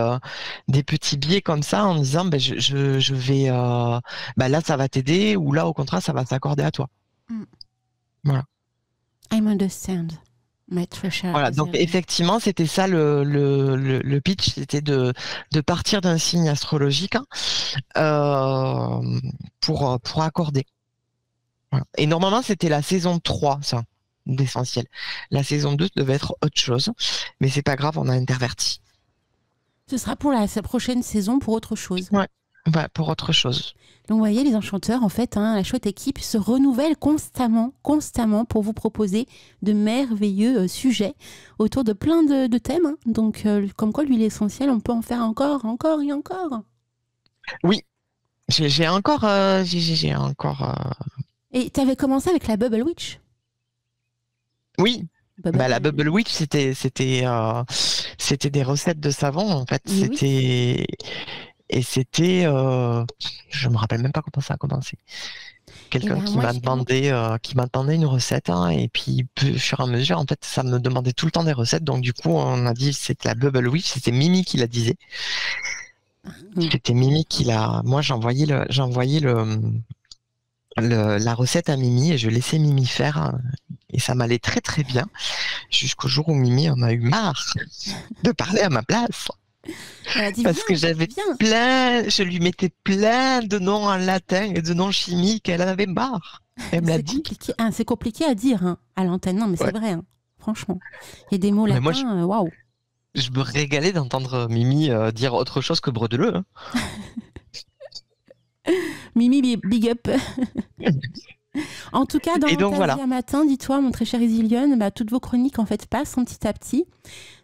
biais comme ça en disant je vais là ça va t'aider, ou là au contraire ça va s'accorder à toi. Voilà. I understand. Voilà, donc effectivement, c'était ça le pitch, c'était de partir d'un signe astrologique pour accorder. Voilà. Et normalement, c'était la saison 3, ça, d'essentiel. La saison 2 devait être autre chose, mais c'est pas grave, on a interverti. Ce sera pour sa prochaine saison, pour autre chose. Ouais, pour autre chose. Donc vous voyez, les enchanteurs, en fait, la chouette équipe se renouvelle constamment pour vous proposer de merveilleux sujets autour de plein de thèmes. Hein. Donc, comme quoi l'huile essentielle, on peut en faire encore et encore. Oui, j'ai encore... Et tu avais commencé avec la Bubble Witch? Oui. La Bubble Witch, c'était des recettes de savon, en fait. Oui. Et c'était, je me rappelle même pas comment ça a commencé. Quelqu'un qui m'a demandé une recette, et puis au fur et à mesure, en fait, ça me demandait tout le temps des recettes. Donc du coup, on a dit c'est la Bubble Witch. C'était Mimi qui la disait. C'était Mimi qui l'a. Moi, j'envoyais la recette à Mimi et je laissais Mimi faire. Et ça m'allait très très bien jusqu'au jour où Mimi en a eu marre de parler à ma place. Parce que je lui mettais plein de noms en latin et de noms chimiques, elle en avait marre. Elle me l'a dit. C'est compliqué à dire à l'antenne, non mais c'est vrai, franchement. Il y a des mots latins, waouh. Je me régalais d'entendre Mimi dire autre chose que Bredelleux. Mimi, big up. En tout cas, dans Fantasia Matin, dis-toi, mon très cher Isilionne, toutes vos chroniques en fait passent petit à petit.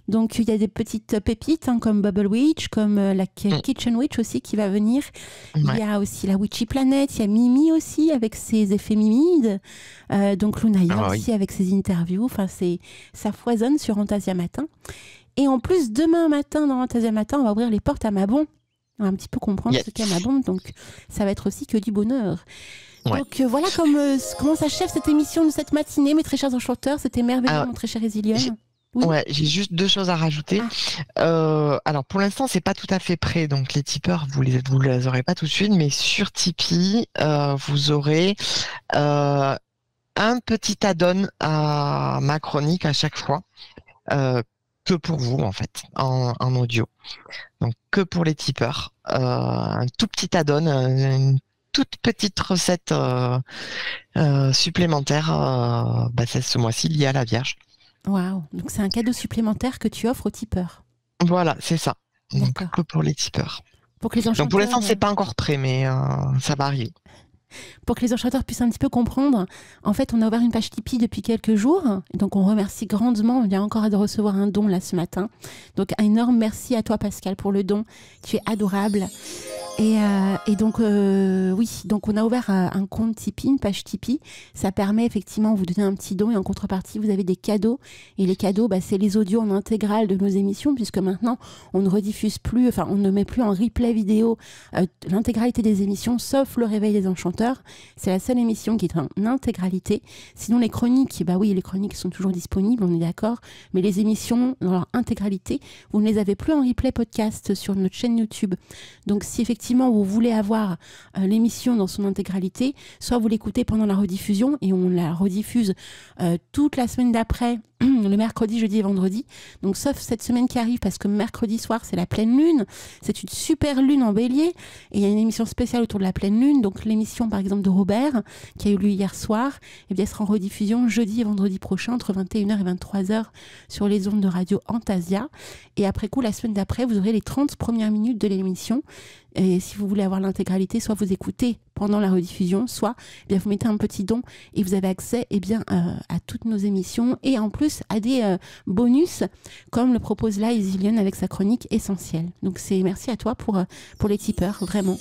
Donc il y a des petites pépites comme Bubble Witch, comme la Kitchen Witch aussi qui va venir. Ouais. Il y a aussi la Witchy Planet, il y a Mimi aussi avec ses effets mimides. Donc Lunaya aussi avec ses interviews. Enfin, ça foisonne sur Fantasia Matin. Et en plus, demain matin, dans Fantasia Matin, on va ouvrir les portes à Mabon. On va un petit peu comprendre ce qu'est Mabon. Donc ça va être aussi que du bonheur. Ouais. Donc voilà comment s'achève cette émission de cette matinée, mes très chers enchanteurs. C'était merveilleux, mon très cher Isilionne. Oui. Ouais, j'ai juste 2 choses à rajouter. Alors pour l'instant, c'est pas tout à fait prêt, donc les tipeurs, vous les aurez pas tout de suite, mais sur Tipeee, vous aurez un petit add-on à ma chronique à chaque fois, que pour vous en fait, en audio. Donc que pour les tipeurs, un tout petit add-on, une toute petite recette supplémentaire, c'est ce mois-ci liée à la Vierge. Waouh, donc c'est un cadeau supplémentaire que tu offres aux tipeurs. Voilà, c'est ça. Donc que pour les tipeurs. Pour que les enchanteurs... Donc pour l'instant, c'est pas encore prêt, mais ça va arriver. Pour que les enchanteurs puissent un petit peu comprendre, en fait, on a ouvert une page Tipeee depuis quelques jours. Donc, on remercie grandement. On vient encore de recevoir un don là ce matin. Donc, un énorme merci à toi, Pascal, pour le don. Tu es adorable. Et donc, oui, donc on a ouvert un compte Tipeee, une page Tipeee. Ça permet effectivement de vous donner un petit don et en contrepartie, vous avez des cadeaux. Et les cadeaux, c'est les audios en intégrale de nos émissions puisque maintenant, on ne rediffuse plus, on ne met plus en replay vidéo l'intégralité des émissions sauf le Réveil des Enchanteurs. C'est la seule émission qui est en intégralité. Sinon, les chroniques, oui, les chroniques sont toujours disponibles, on est d'accord. Mais les émissions, dans leur intégralité, vous ne les avez plus en replay podcast sur notre chaîne YouTube. Donc, si effectivement, vous voulez avoir l'émission dans son intégralité, soit vous l'écoutez pendant la rediffusion et on la rediffuse toute la semaine d'après, le mercredi, jeudi et vendredi. Donc sauf cette semaine qui arrive parce que mercredi soir c'est la pleine lune, c'est une super lune en bélier et il y a une émission spéciale autour de la pleine lune. Donc l'émission par exemple de Robert qui a eu lieu hier soir, elle sera en rediffusion jeudi et vendredi prochain entre 21h et 23h sur les ondes de Radio Antasia. Et après coup, la semaine d'après, vous aurez les 30 premières minutes de l'émission. Et si vous voulez avoir l'intégralité, soit vous écoutez pendant la rediffusion, soit vous mettez un petit don et vous avez accès à toutes nos émissions et en plus à des bonus comme le propose là Isilienne avec sa chronique essentielle. Donc merci à toi pour les tipeurs, vraiment.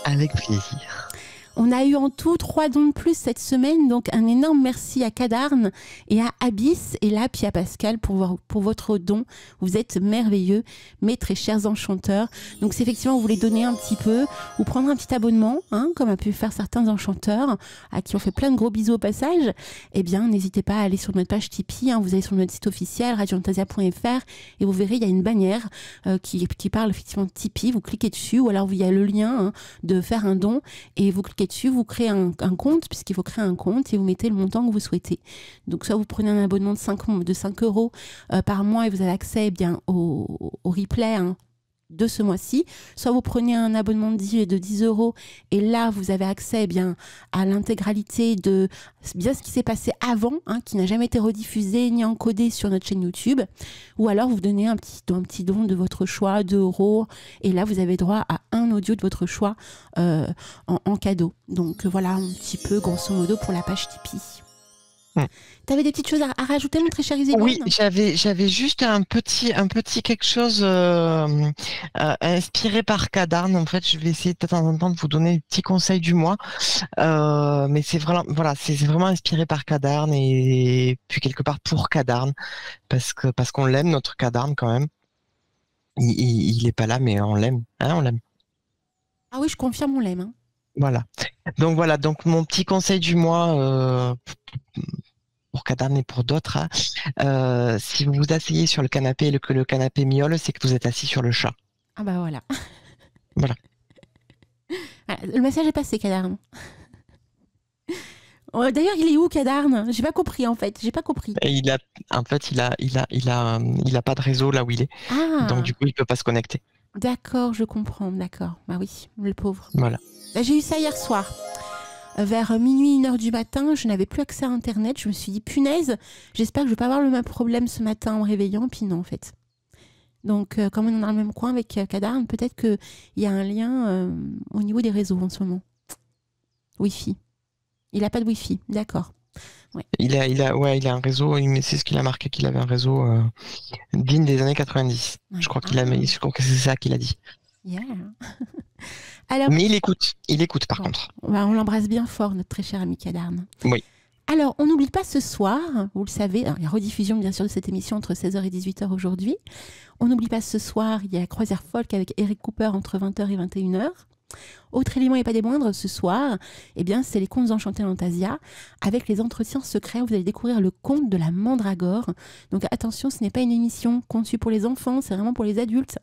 Avec plaisir. On a eu en tout 3 dons de plus cette semaine, donc un énorme merci à Cadarn et à Abyss et là puis à Pascal pour votre don. Vous êtes merveilleux, mes très chers enchanteurs. Donc si effectivement vous voulez donner un petit peu ou prendre un petit abonnement, comme a pu faire certains enchanteurs à qui on fait plein de gros bisous au passage, n'hésitez pas à aller sur notre page Tipeee. Vous allez sur notre site officiel radioantasia.fr et vous verrez il y a une bannière qui parle effectivement de Tipeee. Vous cliquez dessus ou alors il y a le lien de faire un don et vous cliquez dessus, vous créez un compte, puisqu'il faut créer un compte et vous mettez le montant que vous souhaitez. Donc soit vous prenez un abonnement de 5 € par mois et vous avez accès au replay de ce mois-ci, soit vous prenez un abonnement de 10 € et là vous avez accès à l'intégralité de ce qui s'est passé avant, qui n'a jamais été rediffusé ni encodé sur notre chaîne YouTube, ou alors vous donnez un petit don de votre choix, 2 € et là vous avez droit à un audio de votre choix en cadeau. Donc voilà un petit peu grosso modo pour la page Tipeee. T'avais des petites choses à rajouter, mon très cher Iséline ? Oui, j'avais juste un petit quelque chose inspiré par Cadarn. En fait, je vais essayer de temps en temps de vous donner des petits conseils du mois, mais c'est vraiment inspiré par Cadarn et puis quelque part pour Cadarn parce qu'on l'aime, notre Cadarn quand même. Il est pas là, mais on l'aime, on l'aime. Ah oui, je confirme, on l'aime. Voilà. Donc mon petit conseil du mois. Pour Cadarn et pour d'autres, si vous vous asseyez sur le canapé et que le canapé miaule, c'est que vous êtes assis sur le chat. Ah bah voilà. Voilà. Le message est passé, Cadarn. D'ailleurs, il est où, Cadarn ? J'ai pas compris en fait. Et il a pas de réseau là où il est. Ah. Donc du coup, il peut pas se connecter. D'accord, je comprends. D'accord. Bah oui, le pauvre. Voilà. J'ai eu ça hier soir. Vers minuit, 1h du matin, je n'avais plus accès à Internet. Je me suis dit, punaise, j'espère que je ne vais pas avoir le même problème ce matin en me réveillant. Puis non, en fait. Donc, comme on est dans le même coin avec Cadarn, peut-être qu'il y a un lien au niveau des réseaux en ce moment. Wi-Fi. Il n'a pas de Wi-Fi, d'accord. Ouais. Il a un réseau, mais c'est ce qu'il a marqué, qu'il avait un réseau digne des années 90. Ouais. Je crois que c'est ça qu'il a dit. Yeah. Alors, mais il écoute par contre. On l'embrasse bien fort, notre très cher ami Cadarn. Oui. Alors, on n'oublie pas ce soir, vous le savez, il y a rediffusion bien sûr de cette émission entre 16h et 18h aujourd'hui. On n'oublie pas ce soir, il y a Croisière Folk avec Eric Cooper entre 20h et 21h. Autre élément et pas des moindres, ce soir, c'est les contes enchantés d'Antasia. Avec les entretiens secrets, vous allez découvrir le conte de la mandragore. Donc attention, ce n'est pas une émission conçue pour les enfants, c'est vraiment pour les adultes.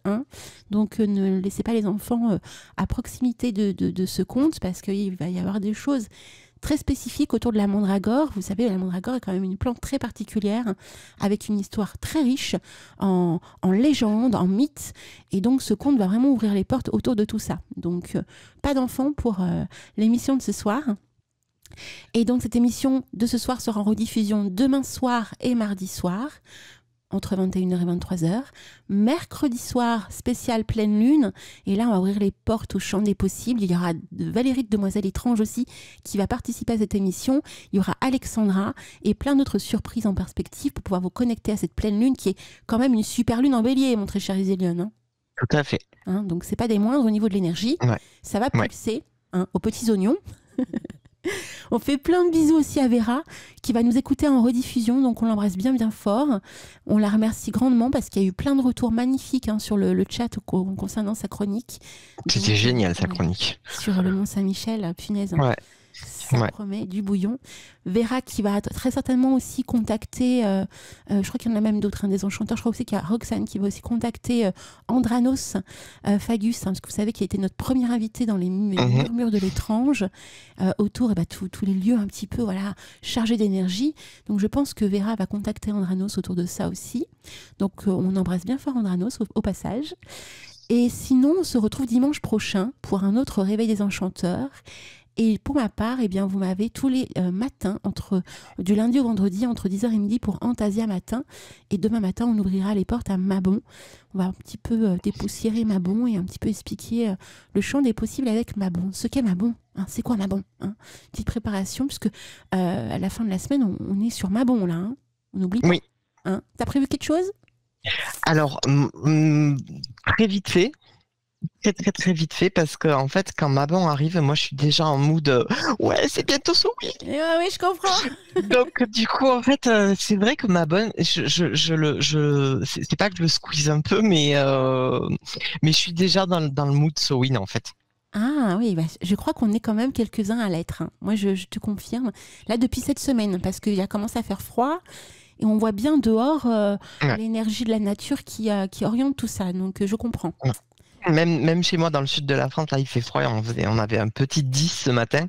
Donc ne laissez pas les enfants à proximité de ce conte parce qu'il va y avoir des choses très spécifique autour de la mandragore. Vous savez, la mandragore est quand même une plante très particulière, avec une histoire très riche en légendes, en mythes. Et donc, ce conte va vraiment ouvrir les portes autour de tout ça. Donc, pas d'enfants pour l'émission de ce soir. Et donc, cette émission de ce soir sera en rediffusion demain soir et mardi soir. entre 21h et 23h. Mercredi soir, spécial pleine lune. Et là, on va ouvrir les portes au champ des possibles. Il y aura Valérie de Demoiselle Étrange aussi qui va participer à cette émission. Il y aura Alexandra et plein d'autres surprises en perspective pour pouvoir vous connecter à cette pleine lune qui est quand même une super lune en bélier, mon très cher Isélion. Hein. Tout à fait. Hein, donc, c'est pas des moindres au niveau de l'énergie. Ouais. Ça va pulser aux petits oignons. On fait plein de bisous aussi à Vera qui va nous écouter en rediffusion, donc on l'embrasse bien bien fort. On la remercie grandement parce qu'il y a eu plein de retours magnifiques sur le chat concernant sa chronique. C'était génial sa chronique. Sur le Mont Saint-Michel, punaise. Ouais. Ça promet du bouillon. Vera qui va très certainement aussi contacter, je crois qu'il y en a même d'autres, des enchanteurs. Je crois aussi qu'il y a Roxane qui va aussi contacter Andranos Fagus, parce que vous savez qu'il a été notre premier invité dans les murmures de l'étrange, autour tous les lieux un petit peu chargés d'énergie. Donc je pense que Vera va contacter Andranos autour de ça aussi. Donc on embrasse bien fort Andranos au passage. Et sinon, on se retrouve dimanche prochain pour un autre réveil des enchanteurs. Et pour ma part, vous m'avez tous les matins, du lundi au vendredi, entre 10h et midi pour Antasia Matin. Et demain matin, on ouvrira les portes à Mabon. On va un petit peu dépoussiérer Mabon et un petit peu expliquer le champ des possibles avec Mabon. Ce qu'est Mabon, c'est quoi Mabon Petite préparation, puisque à la fin de la semaine, on est sur Mabon, là. On n'oublie pas. Oui. T'as prévu quelque chose ? Alors, très vite fait. Très très très vite fait parce que en fait quand Mabon arrive, moi je suis déjà en mood ouais c'est bientôt Halloween. Oui je comprends. Donc du coup en fait c'est vrai que Mabon, c'est pas que je le squeeze un peu mais je suis déjà dans le mood Halloween en fait. Ah oui, je crois qu'on est quand même quelques-uns à l'être. Moi je te confirme. Là depuis cette semaine parce qu'il a commencé à faire froid. Et on voit bien dehors l'énergie de la nature qui oriente tout ça. Donc je comprends. Ouais. Même chez moi dans le sud de la France, là il fait froid, on avait un petit 10 ce matin.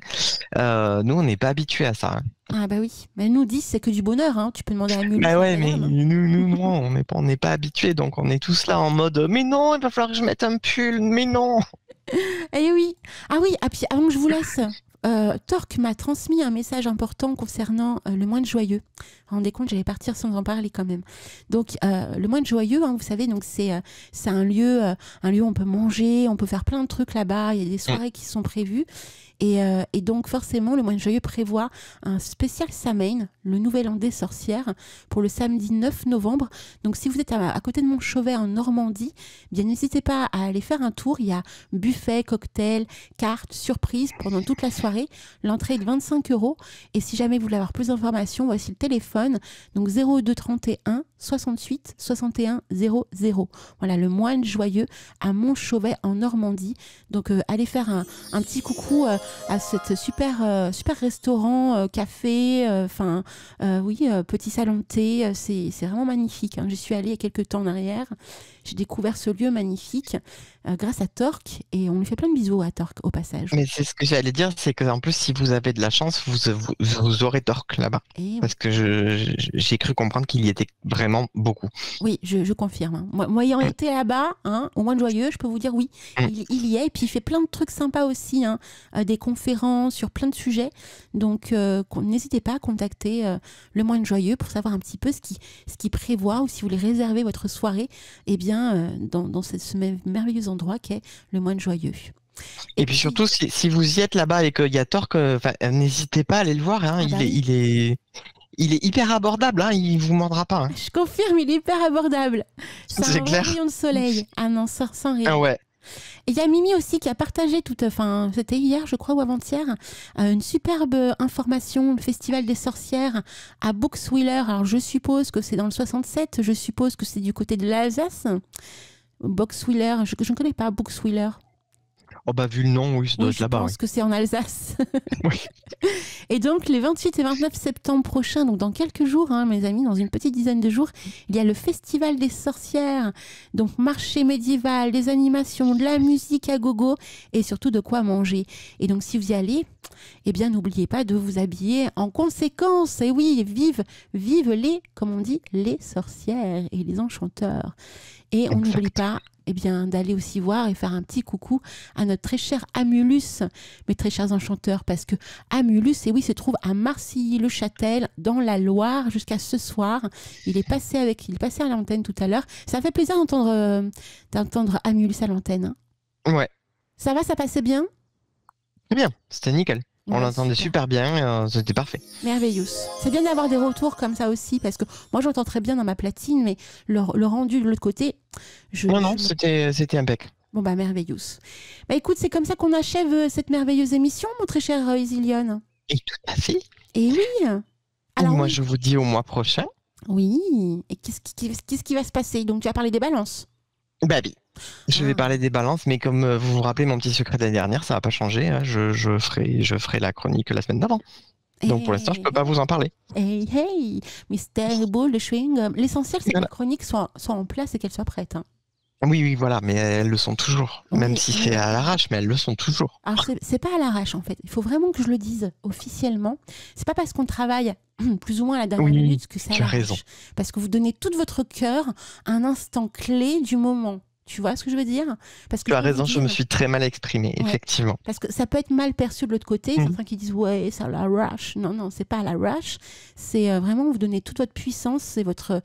Nous on n'est pas habitués à ça. Ah bah oui, mais nous 10 c'est que du bonheur, tu peux demander à Mule. Bah ouais, mais nous non, on n'est pas habitués, donc on est tous là en mode mais non, il va falloir que je mette un pull, mais non. Eh oui, puis avant que je vous laisse, Torque m'a transmis un message important concernant le mois de joyeux. Vous vous rendez compte, j'allais partir sans en parler quand même. Donc le mois de joyeux, vous savez, donc c'est un lieu où on peut manger, on peut faire plein de trucs là-bas. Il y a des soirées qui sont prévues. Et donc forcément, le mois de joyeux prévoit un spécial Samhain, le nouvel an des sorcières, pour le samedi 9 novembre. Donc si vous êtes à côté de Montchauvet en Normandie, bien n'hésitez pas à aller faire un tour. Il y a buffet, cocktail, cartes, surprises pendant toute la soirée. L'entrée est de 25 €. Et si jamais vous voulez avoir plus d'informations, voici le téléphone. Donc 02 31 68 61 00. Voilà, le moine joyeux à Montchauvet en Normandie. Donc allez faire un petit coucou à cette super restaurant, café, petit salon de thé. C'est vraiment magnifique. J'y suis allée il y a quelques temps en arrière. J'ai découvert ce lieu magnifique grâce à Torque et on lui fait plein de bisous à Torque au passage. Mais c'est ce que j'allais dire, c'est qu'en plus si vous avez de la chance, vous aurez Torque là-bas. Parce que j'ai cru comprendre qu'il y était vraiment beaucoup. Oui, je confirme. Moi ayant été là-bas, au mois de joyeux, je peux vous dire oui, il y est. Et puis il fait plein de trucs sympas aussi, des conférences sur plein de sujets. Donc n'hésitez pas à contacter le mois de joyeux pour savoir un petit peu ce qu'il prévoit ou si vous voulez réserver votre soirée, dans ce merveilleux endroit qu'est le moine joyeux. Et puis surtout, si vous y êtes là-bas et qu'il y a Torque, n'hésitez pas à aller le voir. Il est hyper abordable, il vous mordra pas. Je confirme, il est hyper abordable. C'est un clair. rayon de soleil. Ah non, sans rire. Ah ouais. Et il y a Mimi aussi qui a partagé c'était hier je crois ou avant-hier, une superbe information, le Festival des sorcières à Bouxwiller. Alors je suppose que c'est dans le 67, je suppose que c'est du côté de l'Alsace. Bouxwiller, je ne connais pas Bouxwiller. Oh vu le nom, oui, ça doit être là-bas. Je pense que c'est en Alsace. Oui. Et donc, les 28 et 29 septembre prochains, donc dans quelques jours, mes amis, dans une petite dizaine de jours, il y a le Festival des sorcières. Donc, marché médiéval, des animations, de la musique à gogo et surtout de quoi manger. Et donc, si vous y allez, eh bien n'oubliez pas de vous habiller en conséquence. Et oui, vive les, comme on dit, les sorcières et les enchanteurs. Et on n'oublie pas d'aller aussi voir et faire un petit coucou à notre très cher Amulus, mes très chers enchanteurs, parce que Amulus, se trouve à Marcilly-le-Châtel, dans la Loire, jusqu'à ce soir. Il est passé à l'antenne tout à l'heure. Ça fait plaisir d'entendre Amulus à l'antenne. Ouais. Ça va, ça passait bien? Très bien, c'était nickel. On Ouais, l'entendait super bien, c'était parfait. Merveilleux. C'est bien d'avoir des retours comme ça aussi, parce que moi j'entends très bien dans ma platine, mais le rendu de l'autre côté, c'était impec. Bon merveilleux. Écoute, c'est comme ça qu'on achève cette merveilleuse émission, mon très cher Isilionne. Et tout à fait. Et oui. Alors, moi je vous dis au mois prochain. Oui. Et qu'est-ce qui va se passer? Donc tu vas parler des balances. Bah oui. Je vais parler des balances, mais comme vous vous rappelez mon petit secret de l'année dernière, ça va pas changer. Hein. Je ferai la chronique la semaine d'avant. Donc pour l'instant, je peux pas vous en parler. Hey, Mr. Bull de Chewing Gum. L'essentiel, c'est que la chronique soit en place et qu'elle soit prête. Hein. Oui, voilà, mais elles le sont toujours. Même si c'est à l'arrache, mais elles le sont toujours. Alors, c'est pas à l'arrache, en fait. Il faut vraiment que je le dise officiellement. C'est pas parce qu'on travaille plus ou moins à la dernière minute que ça tu as raison. Parce que vous donnez tout votre cœur à un instant clé du moment. Tu vois ce que je veux dire? Parce que tu as raison, je me suis très mal exprimée, effectivement. Parce que ça peut être mal perçu de l'autre côté. Certains qui disent ouais, c'est à la rush. Non, c'est pas à la rush. C'est vraiment vous donner toute votre puissance et votre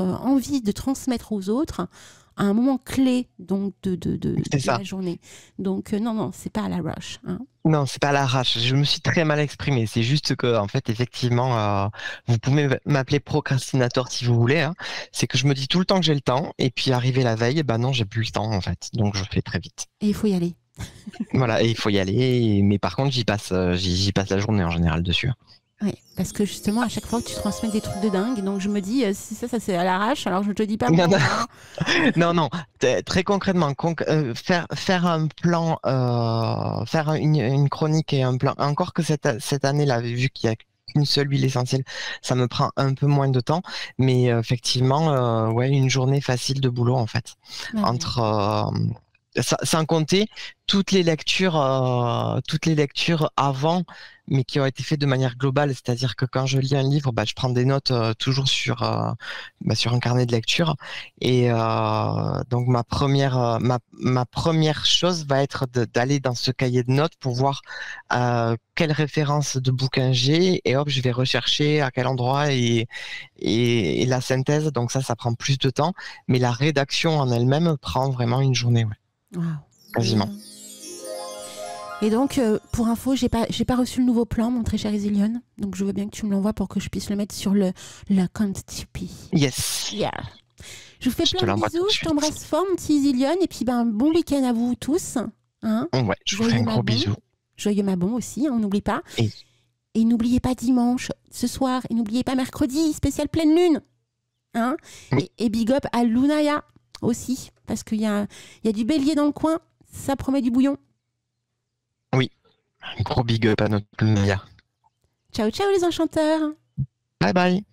envie de transmettre aux autres à un moment clé donc de la journée. Donc non, c'est pas à la rush. Hein. Non, c'est pas à l'arrache. Je me suis très mal exprimé. C'est juste que, en fait, effectivement, vous pouvez m'appeler procrastinateur si vous voulez. Hein. C'est que je me dis tout le temps que j'ai le temps, et puis arrivé la veille, non, j'ai plus le temps en fait. Donc je fais très vite. Et il faut y aller. Voilà, et il faut y aller. Mais par contre, j'y passe la journée en général dessus. Oui, parce que justement, à chaque fois que tu transmets des trucs de dingue, donc je me dis, si ça c'est à l'arrache, alors je te dis pas. Non. Très concrètement, faire un plan, faire une chronique et un plan. Encore que cette année-là, vu qu'il y a qu'une seule huile essentielle, ça me prend un peu moins de temps. Mais effectivement, une journée facile de boulot en fait. Sans compter toutes les lectures avant, mais qui ont été faites de manière globale. C'est-à-dire que quand je lis un livre, je prends des notes toujours sur un carnet de lecture. Et donc ma première chose va être d'aller dans ce cahier de notes pour voir quelle référence de bouquin j'ai, et hop, je vais rechercher à quel endroit et la synthèse. Donc ça prend plus de temps, mais la rédaction en elle-même prend vraiment une journée. Ouais. Wow. Quasiment. Et donc, pour info, j'ai pas reçu le nouveau plan, mon très cher Isilionne. Donc, je veux bien que tu me l'envoies pour que je puisse le mettre sur le compte Tipeee. Yes. Yeah. Je vous fais plein de bisous. Je t'embrasse fort, mon petit Isilionne. Et puis, bon week-end à vous tous. Hein, ouais, je vous fais un gros bisou. Joyeux Mabon aussi, on n'oublie pas. Et n'oubliez pas dimanche, ce soir. Et n'oubliez pas mercredi, spécial pleine lune. Hein, et big up à Lunaya aussi. Parce qu'il y a du bélier dans le coin. Ça promet du bouillon. Oui, un gros big up à notre Lunaya. Ciao, ciao les enchanteurs. Bye bye.